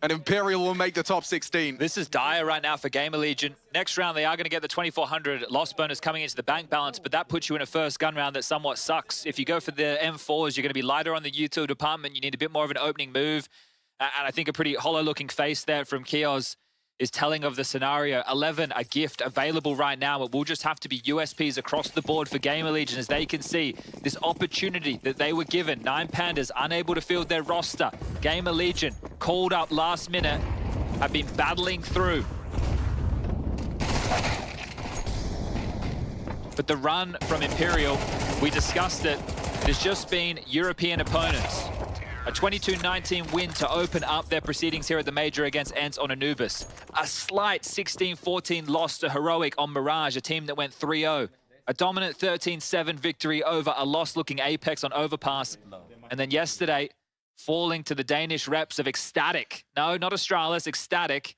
[SPEAKER 5] And Imperial will make the top 16.
[SPEAKER 14] This is dire right now for GamerLegion. Next round, they are going to get the 2,400 loss bonus coming into the bank balance, but that puts you in a first gun round that somewhat sucks. If you go for the M4s, you're going to be lighter on the util department. You need a bit more of an opening move. And I think a pretty hollow-looking face there from Kios is telling of the scenario. 11, a gift available right now. It will just have to be USPs across the board for GamerLegion as they can see this opportunity that they were given. 9 Pandas unable to field their roster. GamerLegion called up last minute, have been battling through. But the run from Imperial, we discussed it, has just been European opponents. A 22-19 win to open up their proceedings here at the Major against Ents on Anubis. A slight 16-14 loss to Heroic on Mirage, a team that went 3-0. A dominant 13-7 victory over a loss-looking Apex on Overpass. And then yesterday, falling to the Danish reps of Ecstatic. No, not Astralis, Ecstatic,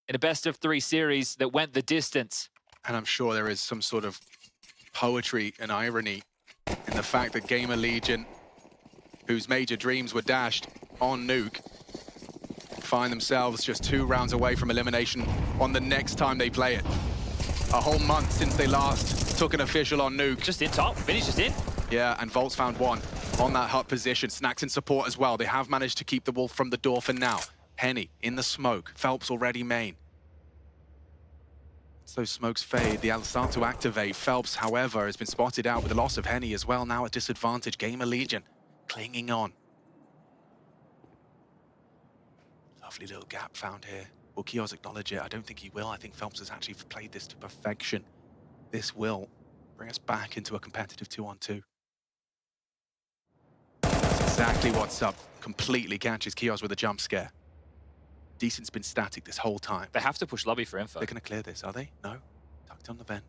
[SPEAKER 14] in a best-of-3 series that went the distance.
[SPEAKER 5] And I'm sure there is some sort of poetry and irony in the fact that GamerLegion, whose major dreams were dashed on Nuke, find themselves just 2 rounds away from elimination on the next time they play it. A whole month since they last took an official on Nuke.
[SPEAKER 14] Just in top, Vinny's just in.
[SPEAKER 5] Yeah, and Volt's found one on that hut position. Snacks in support as well. They have managed to keep the wolf from the door for now. Henny in the smoke. Phelps already main. So smokes fade, they'll start to activate. Phelps, however, has been spotted out with the loss of Henny as well. Now at disadvantage, GamerLegion clinging on. Lovely little gap found here. Will Kios acknowledge it? I don't think he will. I think Phelps has actually played this to perfection. This will bring us back into a competitive 2-on-2. That's exactly what's up. Completely catches Kios with a jump scare. Decent's been static this whole time.
[SPEAKER 14] They have to push lobby for info.
[SPEAKER 5] They're going to clear this, are they? No. Tucked on the vent.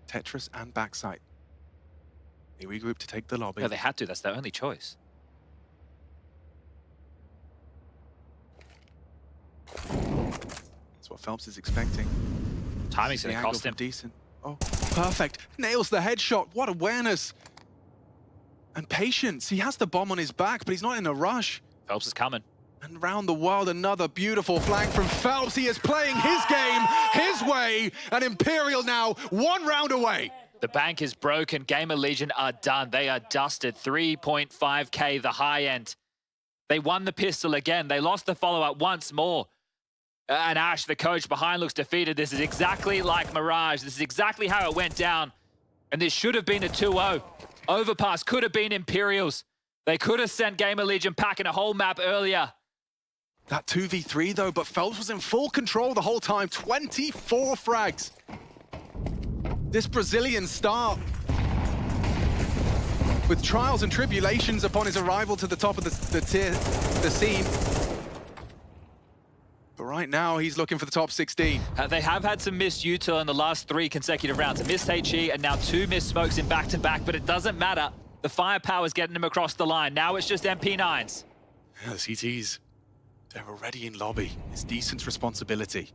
[SPEAKER 5] Tetris and backside. They regroup to take the lobby.
[SPEAKER 14] No, they had to. That's their only choice.
[SPEAKER 5] That's what Phelps is expecting.
[SPEAKER 14] Timing's going to cost him.
[SPEAKER 5] Decent. Oh, perfect. Nails the headshot. What awareness. And patience. He has the bomb on his back, but he's not in a rush.
[SPEAKER 14] Phelps is coming.
[SPEAKER 5] And round the world, another beautiful flank from Phelps. He is playing his game, his way, and Imperial now 1 round away.
[SPEAKER 14] The bank is broken. GamerLegion are done. They are dusted. 3.5K, the high end. They won the pistol again. They lost the follow-up once more. And Ash, the coach behind, looks defeated. This is exactly like Mirage. This is exactly how it went down. And this should have been a 2-0. Overpass could have been Imperials. They could have sent GamerLegion packing a whole map earlier.
[SPEAKER 5] That 2v3 though, but Phelps was in full control the whole time. 24 frags. This Brazilian star, with trials and tribulations upon his arrival to the top of the scene. But right now, he's looking for the top 16.
[SPEAKER 14] They have had some missed util in the last 3 consecutive rounds. A missed HE and now 2 missed smokes in back-to-back, but it doesn't matter. The firepower's getting him across the line. Now it's just MP9s.
[SPEAKER 5] Yeah, the CTs, they're already in lobby. It's Decent's responsibility.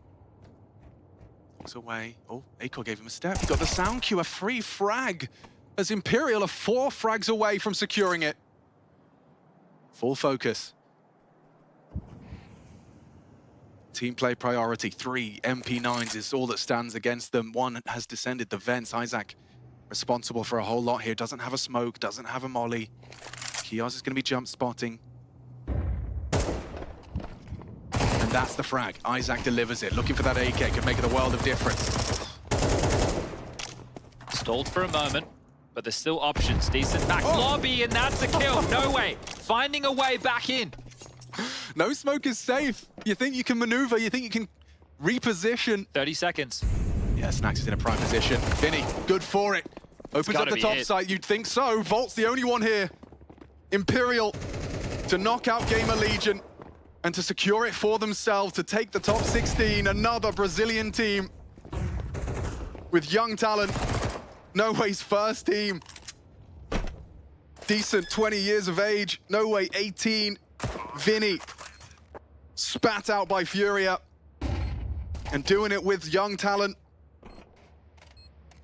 [SPEAKER 5] Walks away. Oh, Acor gave him a step. He got the sound cue, a free frag, as Imperial are 4 frags away from securing it. Full focus. Team play priority. 3 MP9s is all that stands against them. 1 has descended the vents. Isaac responsible for a whole lot here. Doesn't have a smoke, doesn't have a molly. Kios is going to be jump spotting. And that's the frag. Isaac delivers it. Looking for that AK, could make it a world of difference.
[SPEAKER 14] Stalled for a moment, but there's still options. Decent back lobby, and that's a kill. No way. Finding a way back in.
[SPEAKER 5] No smoke is safe. You think you can maneuver, you think you can reposition.
[SPEAKER 14] 30 seconds.
[SPEAKER 5] Yeah, Snacks is in a prime position. Vinny, good for it. Opens up the top side, you'd think so. Volt's the only one here. Imperial to knock out GamerLegion and to secure it for themselves, to take the top 16. Another Brazilian team with young talent. No Way's first team. Decent, 20 years of age. No Way, 18. Vinny, spat out by Furia. And doing it with young talent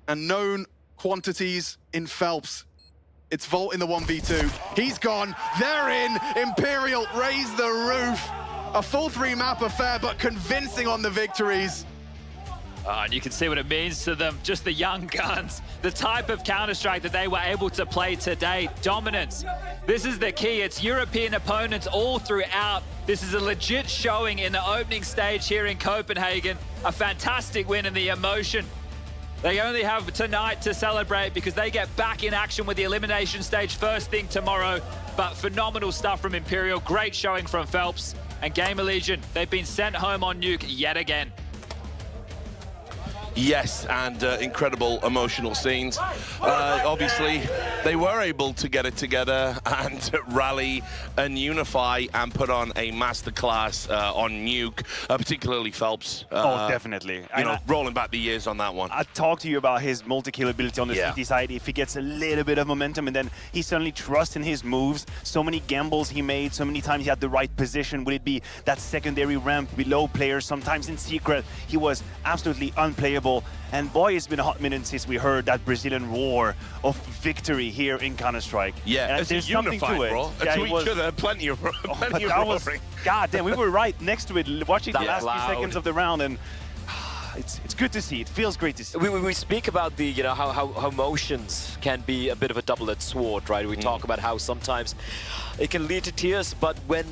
[SPEAKER 5] and known quantities in Phelps. It's Volt in the 1v2. He's gone. They're in. Imperial raise the roof. A full 3-map affair, but convincing on the victories.
[SPEAKER 14] And you can see what it means to them. Just the young guns. The type of Counter-Strike that they were able to play today. Dominance. This is the key. It's European opponents all throughout. This is a legit showing in the opening stage here in Copenhagen. A fantastic win, and the emotion. They only have tonight to celebrate because they get back in action with the elimination stage first thing tomorrow. But phenomenal stuff from Imperial. Great showing from Phelps. And GamerLegion, they've been sent home on Nuke yet again.
[SPEAKER 3] Yes, and incredible emotional scenes. Obviously, they were able to get it together and rally and unify and put on a masterclass on Nuke, particularly Phelps.
[SPEAKER 1] Oh, definitely.
[SPEAKER 3] You know, rolling back the years on that one.
[SPEAKER 1] I talked to you about his multi-kill ability on the CT side. If he gets a little bit of momentum and then he suddenly trusts in his moves, so many gambles he made, so many times he had the right position. Would it be that secondary ramp below players? Sometimes in secret, he was absolutely unplayable. And boy, it's been a hot minute since we heard that Brazilian roar of victory here in Counter-Strike.
[SPEAKER 3] Yeah,
[SPEAKER 1] and there's something to it.
[SPEAKER 3] Yeah, to each other, plenty of roaring.
[SPEAKER 1] God damn, we were right next to it, watching the last few seconds of the round, and it's good to see. It feels great to see.
[SPEAKER 2] We speak about the, you know, how emotions can be a bit of a double-edged sword, right? We talk about how sometimes it can lead to tears, but when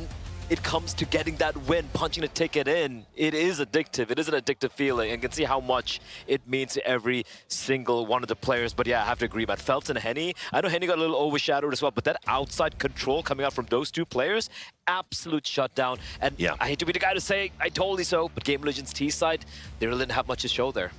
[SPEAKER 2] it comes to getting that win, punching the ticket in, it is addictive. It is an addictive feeling, and you can see how much it means to every single one of the players. But yeah, I have to agree about Phelps and Henny. I know Henny got a little overshadowed as well, but that outside control coming out from those two players, absolute shutdown. And I hate to be the guy to say, I told you so, but GamerLegion's T side, they really didn't have much to show there.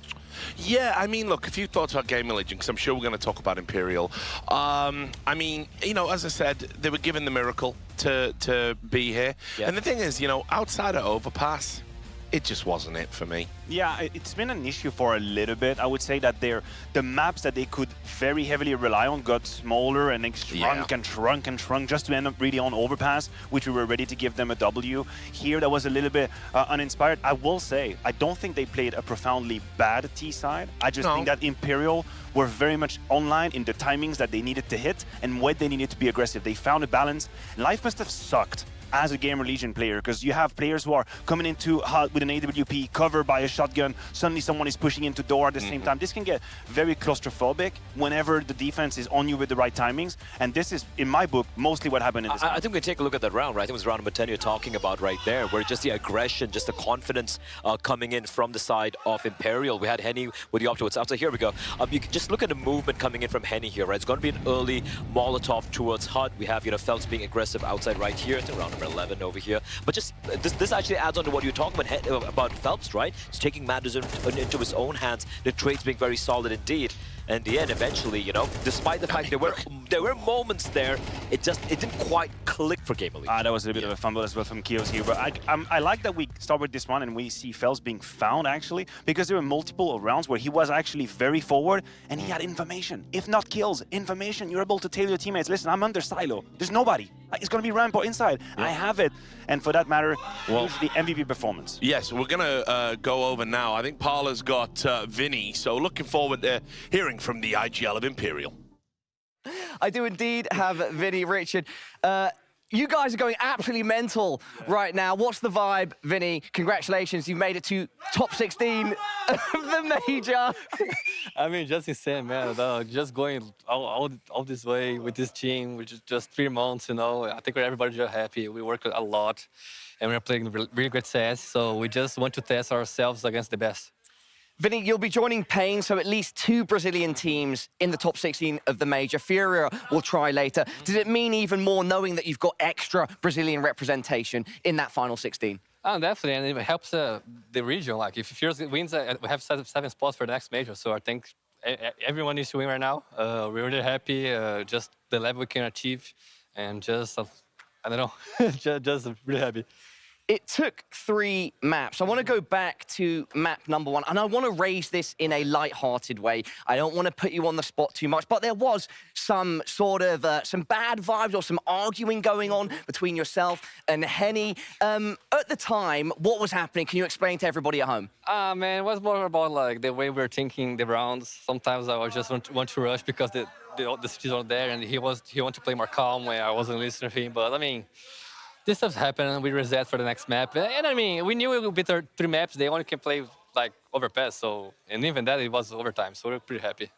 [SPEAKER 3] Yeah, I mean, look, a few thoughts about GamerLegion, because I'm sure we're going to talk about Imperial. I mean, you know, as I said, they were given the miracle to be here. And the thing is, you know, outside of Overpass, it just wasn't it for me.
[SPEAKER 1] Yeah, it's been an issue for a little bit. I would say that the maps that they could very heavily rely on got smaller and then shrunk and shrunk and shrunk just to end up really on Overpass, which we were ready to give them a W. Here, that was a little bit uninspired. I will say, I don't think they played a profoundly bad T side. I just think that Imperial were very much online in the timings that they needed to hit and when they needed to be aggressive. They found a balance. Life must have sucked as a GamerLegion player, because you have players who are coming into HUD with an AWP, covered by a shotgun, suddenly someone is pushing into door at the same time. This can get very claustrophobic whenever the defense is on you with the right timings, and this is, in my book, mostly what happened in this
[SPEAKER 2] I think we can take a look at that round, right? I think it was round number 10 you're talking about right there, where just the aggression, just the confidence coming in from the side of Imperial. We had Henny with the up towards outside. Here we go. You can just look at the movement coming in from Henny here, right? It's going to be an early Molotov towards HUD. We have, you know, Phelps being aggressive outside right here. It's around 11 over here, but just this actually adds on to what you're talking about Phelps, right? He's taking matters into his own hands. The trades being very solid indeed. And in the end, eventually, you know, despite the fact there were moments there, it didn't quite click for GamerLegion.
[SPEAKER 1] That was a bit of a fumble as well from Kios here, but I like that we start with this one and we see Phelps being found actually, because there were multiple rounds where he was actually very forward and he had information. If not kills, information. You're able to tell your teammates, listen, I'm under silo. There's nobody. It's going to be ramp or inside. I have it. And for that matter, the MVP performance.
[SPEAKER 3] Yes, we're going to go over now. I think Parla's got Vinny, so looking forward to hearing from the IGL of Imperial.
[SPEAKER 15] I do indeed have Vinny, Richard. You guys are going absolutely mental right now. What's the vibe, Vinny? Congratulations, you made it to top 16 of the major.
[SPEAKER 16] I mean, just insane, man. Just going all this way with this team, which is just 3 months, you know. I think everybody's just happy. We work a lot, and we're playing really great CS, so we just want to test ourselves against the best.
[SPEAKER 15] Vinny, you'll be joining Pain, so at least 2 Brazilian teams in the top 16 of the major. Furia will try later. Does it mean even more knowing that you've got extra Brazilian representation in that final 16?
[SPEAKER 16] Oh, definitely, and it helps the region. Like, if Furia wins, we have 7 spots for the next major, so I think everyone needs to win right now. We're really happy, just the level we can achieve, and just, I don't know, just really happy.
[SPEAKER 15] It took 3 maps. I want to go back to map number 1, and I want to raise this in a light-hearted way. I don't want to put you on the spot too much, but there was some sort of some bad vibes or some arguing going on between yourself and Henny. At the time, what was happening? Can you explain to everybody at home?
[SPEAKER 16] Man, it was more about like the way we were thinking the rounds. Sometimes I was just want to rush because the cities weren't there, and he wanted to play more calm when I wasn't listening to him. But I mean, this stuff happened, and we reset for the next map. And I mean, we knew it would be 3 maps. They only can play like overpass, so, and even that, it was overtime, so we're pretty happy.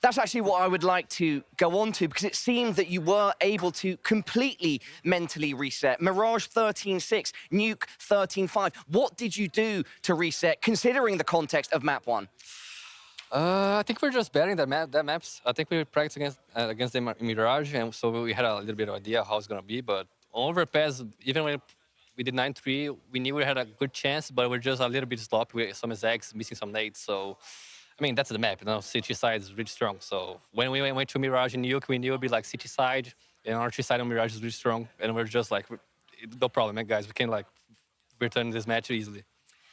[SPEAKER 15] That's actually what I would like to go on to, because it seemed that you were able to completely mentally reset. Mirage 13-6, Nuke 13-5. What did you do to reset, considering the context of map 1?
[SPEAKER 16] I think we're just betting that maps. I think we practiced against the Mirage, and so we had a little bit of idea how it's going to be, but on overpass, even when we did 9-3. We knew we had a good chance, but we're just a little bit sloppy with some execs, missing some nades. So, I mean, that's the map. You know, city side is really strong. So when we went to Mirage and Nuke, we knew it would be like city side, and archery side on Mirage is really strong. And we're just like, no problem, man, guys. We can like return this match easily.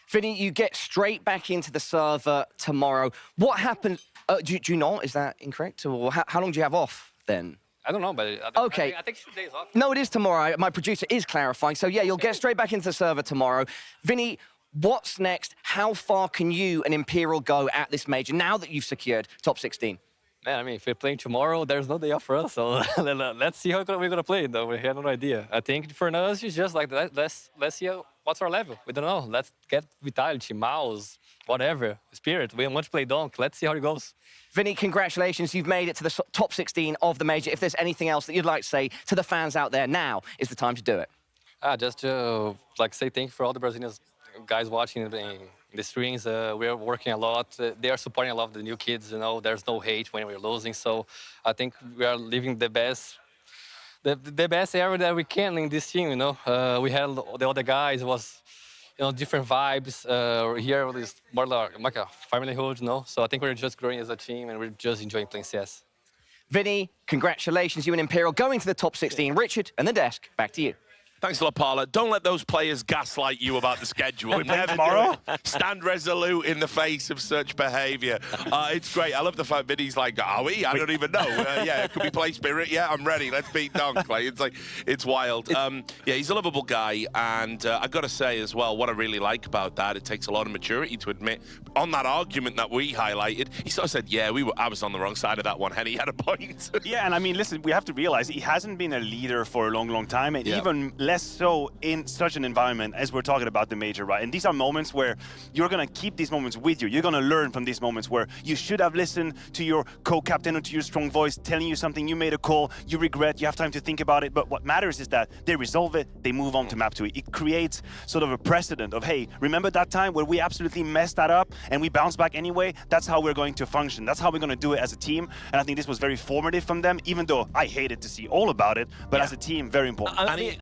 [SPEAKER 15] Vinny, you get straight back into the server tomorrow. What happened? Do you not? Is that incorrect? Or how long do you have off then?
[SPEAKER 16] I don't know, but
[SPEAKER 15] okay.
[SPEAKER 16] I think 2 days off.
[SPEAKER 15] No, it is tomorrow. My producer is clarifying. So, yeah, you'll get straight back into the server tomorrow. Vinny, what's next? How far can you and Imperial go at this major now that you've secured top 16?
[SPEAKER 16] Man, I mean, if we're playing tomorrow, there's no day off for us. So let's see how we're going to play, though. We have no idea. I think for us, it's just like, let's see what's our level. We don't know. Let's get Vitality, Mouse, whatever, Spirit. We want to play Donk. Let's see how it goes.
[SPEAKER 15] Vinny, congratulations. You've made it to the top 16 of the major. If there's anything else that you'd like to say to the fans out there, now is the time to do it.
[SPEAKER 16] Just to say thank you for all the Brazilian guys watching the streams. We're working a lot. They are supporting a lot of the new kids. You know, there's no hate when we're losing. So I think we are living the best era that we can in this team. You know, we had the other guys was, you know, different vibes. Here it's more like a familyhood, you know. So I think we're just growing as a team and we're just enjoying playing CS.
[SPEAKER 15] Vinny, congratulations, you and Imperial going to the top 16. Richard and the desk, back to you.
[SPEAKER 3] Thanks a lot, Paula. Don't let those players gaslight you about the schedule.
[SPEAKER 1] We play tomorrow?
[SPEAKER 3] Stand resolute in the face of such behaviour. It's great. I love the fact Vinny's like, are we? I don't even know. Yeah, could we play Spirit? Yeah, I'm ready. Let's beat Donk. It's wild. Yeah, he's a lovable guy. And I've got to say as well, what I really like about that, it takes a lot of maturity to admit, on that argument that we highlighted, he sort of said, yeah, I was on the wrong side of that one. And he had a point.
[SPEAKER 1] Yeah, and I mean, listen, we have to realize he hasn't been a leader for a long, long time. And even less so in such an environment as we're talking about the major, right? And these are moments where you're going to keep these moments with you. You're going to learn from these moments where you should have listened to your co-captain or to your strong voice telling you something, you made a call, you regret, you have time to think about it. But what matters is that they resolve it, they move on to map 2. It creates sort of a precedent of, hey, remember that time where we absolutely messed that up and we bounced back anyway? That's how we're going to function. That's how we're going to do it as a team. And I think this was very formative from them, even though I hated to see all about it, but as a team, very important.
[SPEAKER 2] I mean,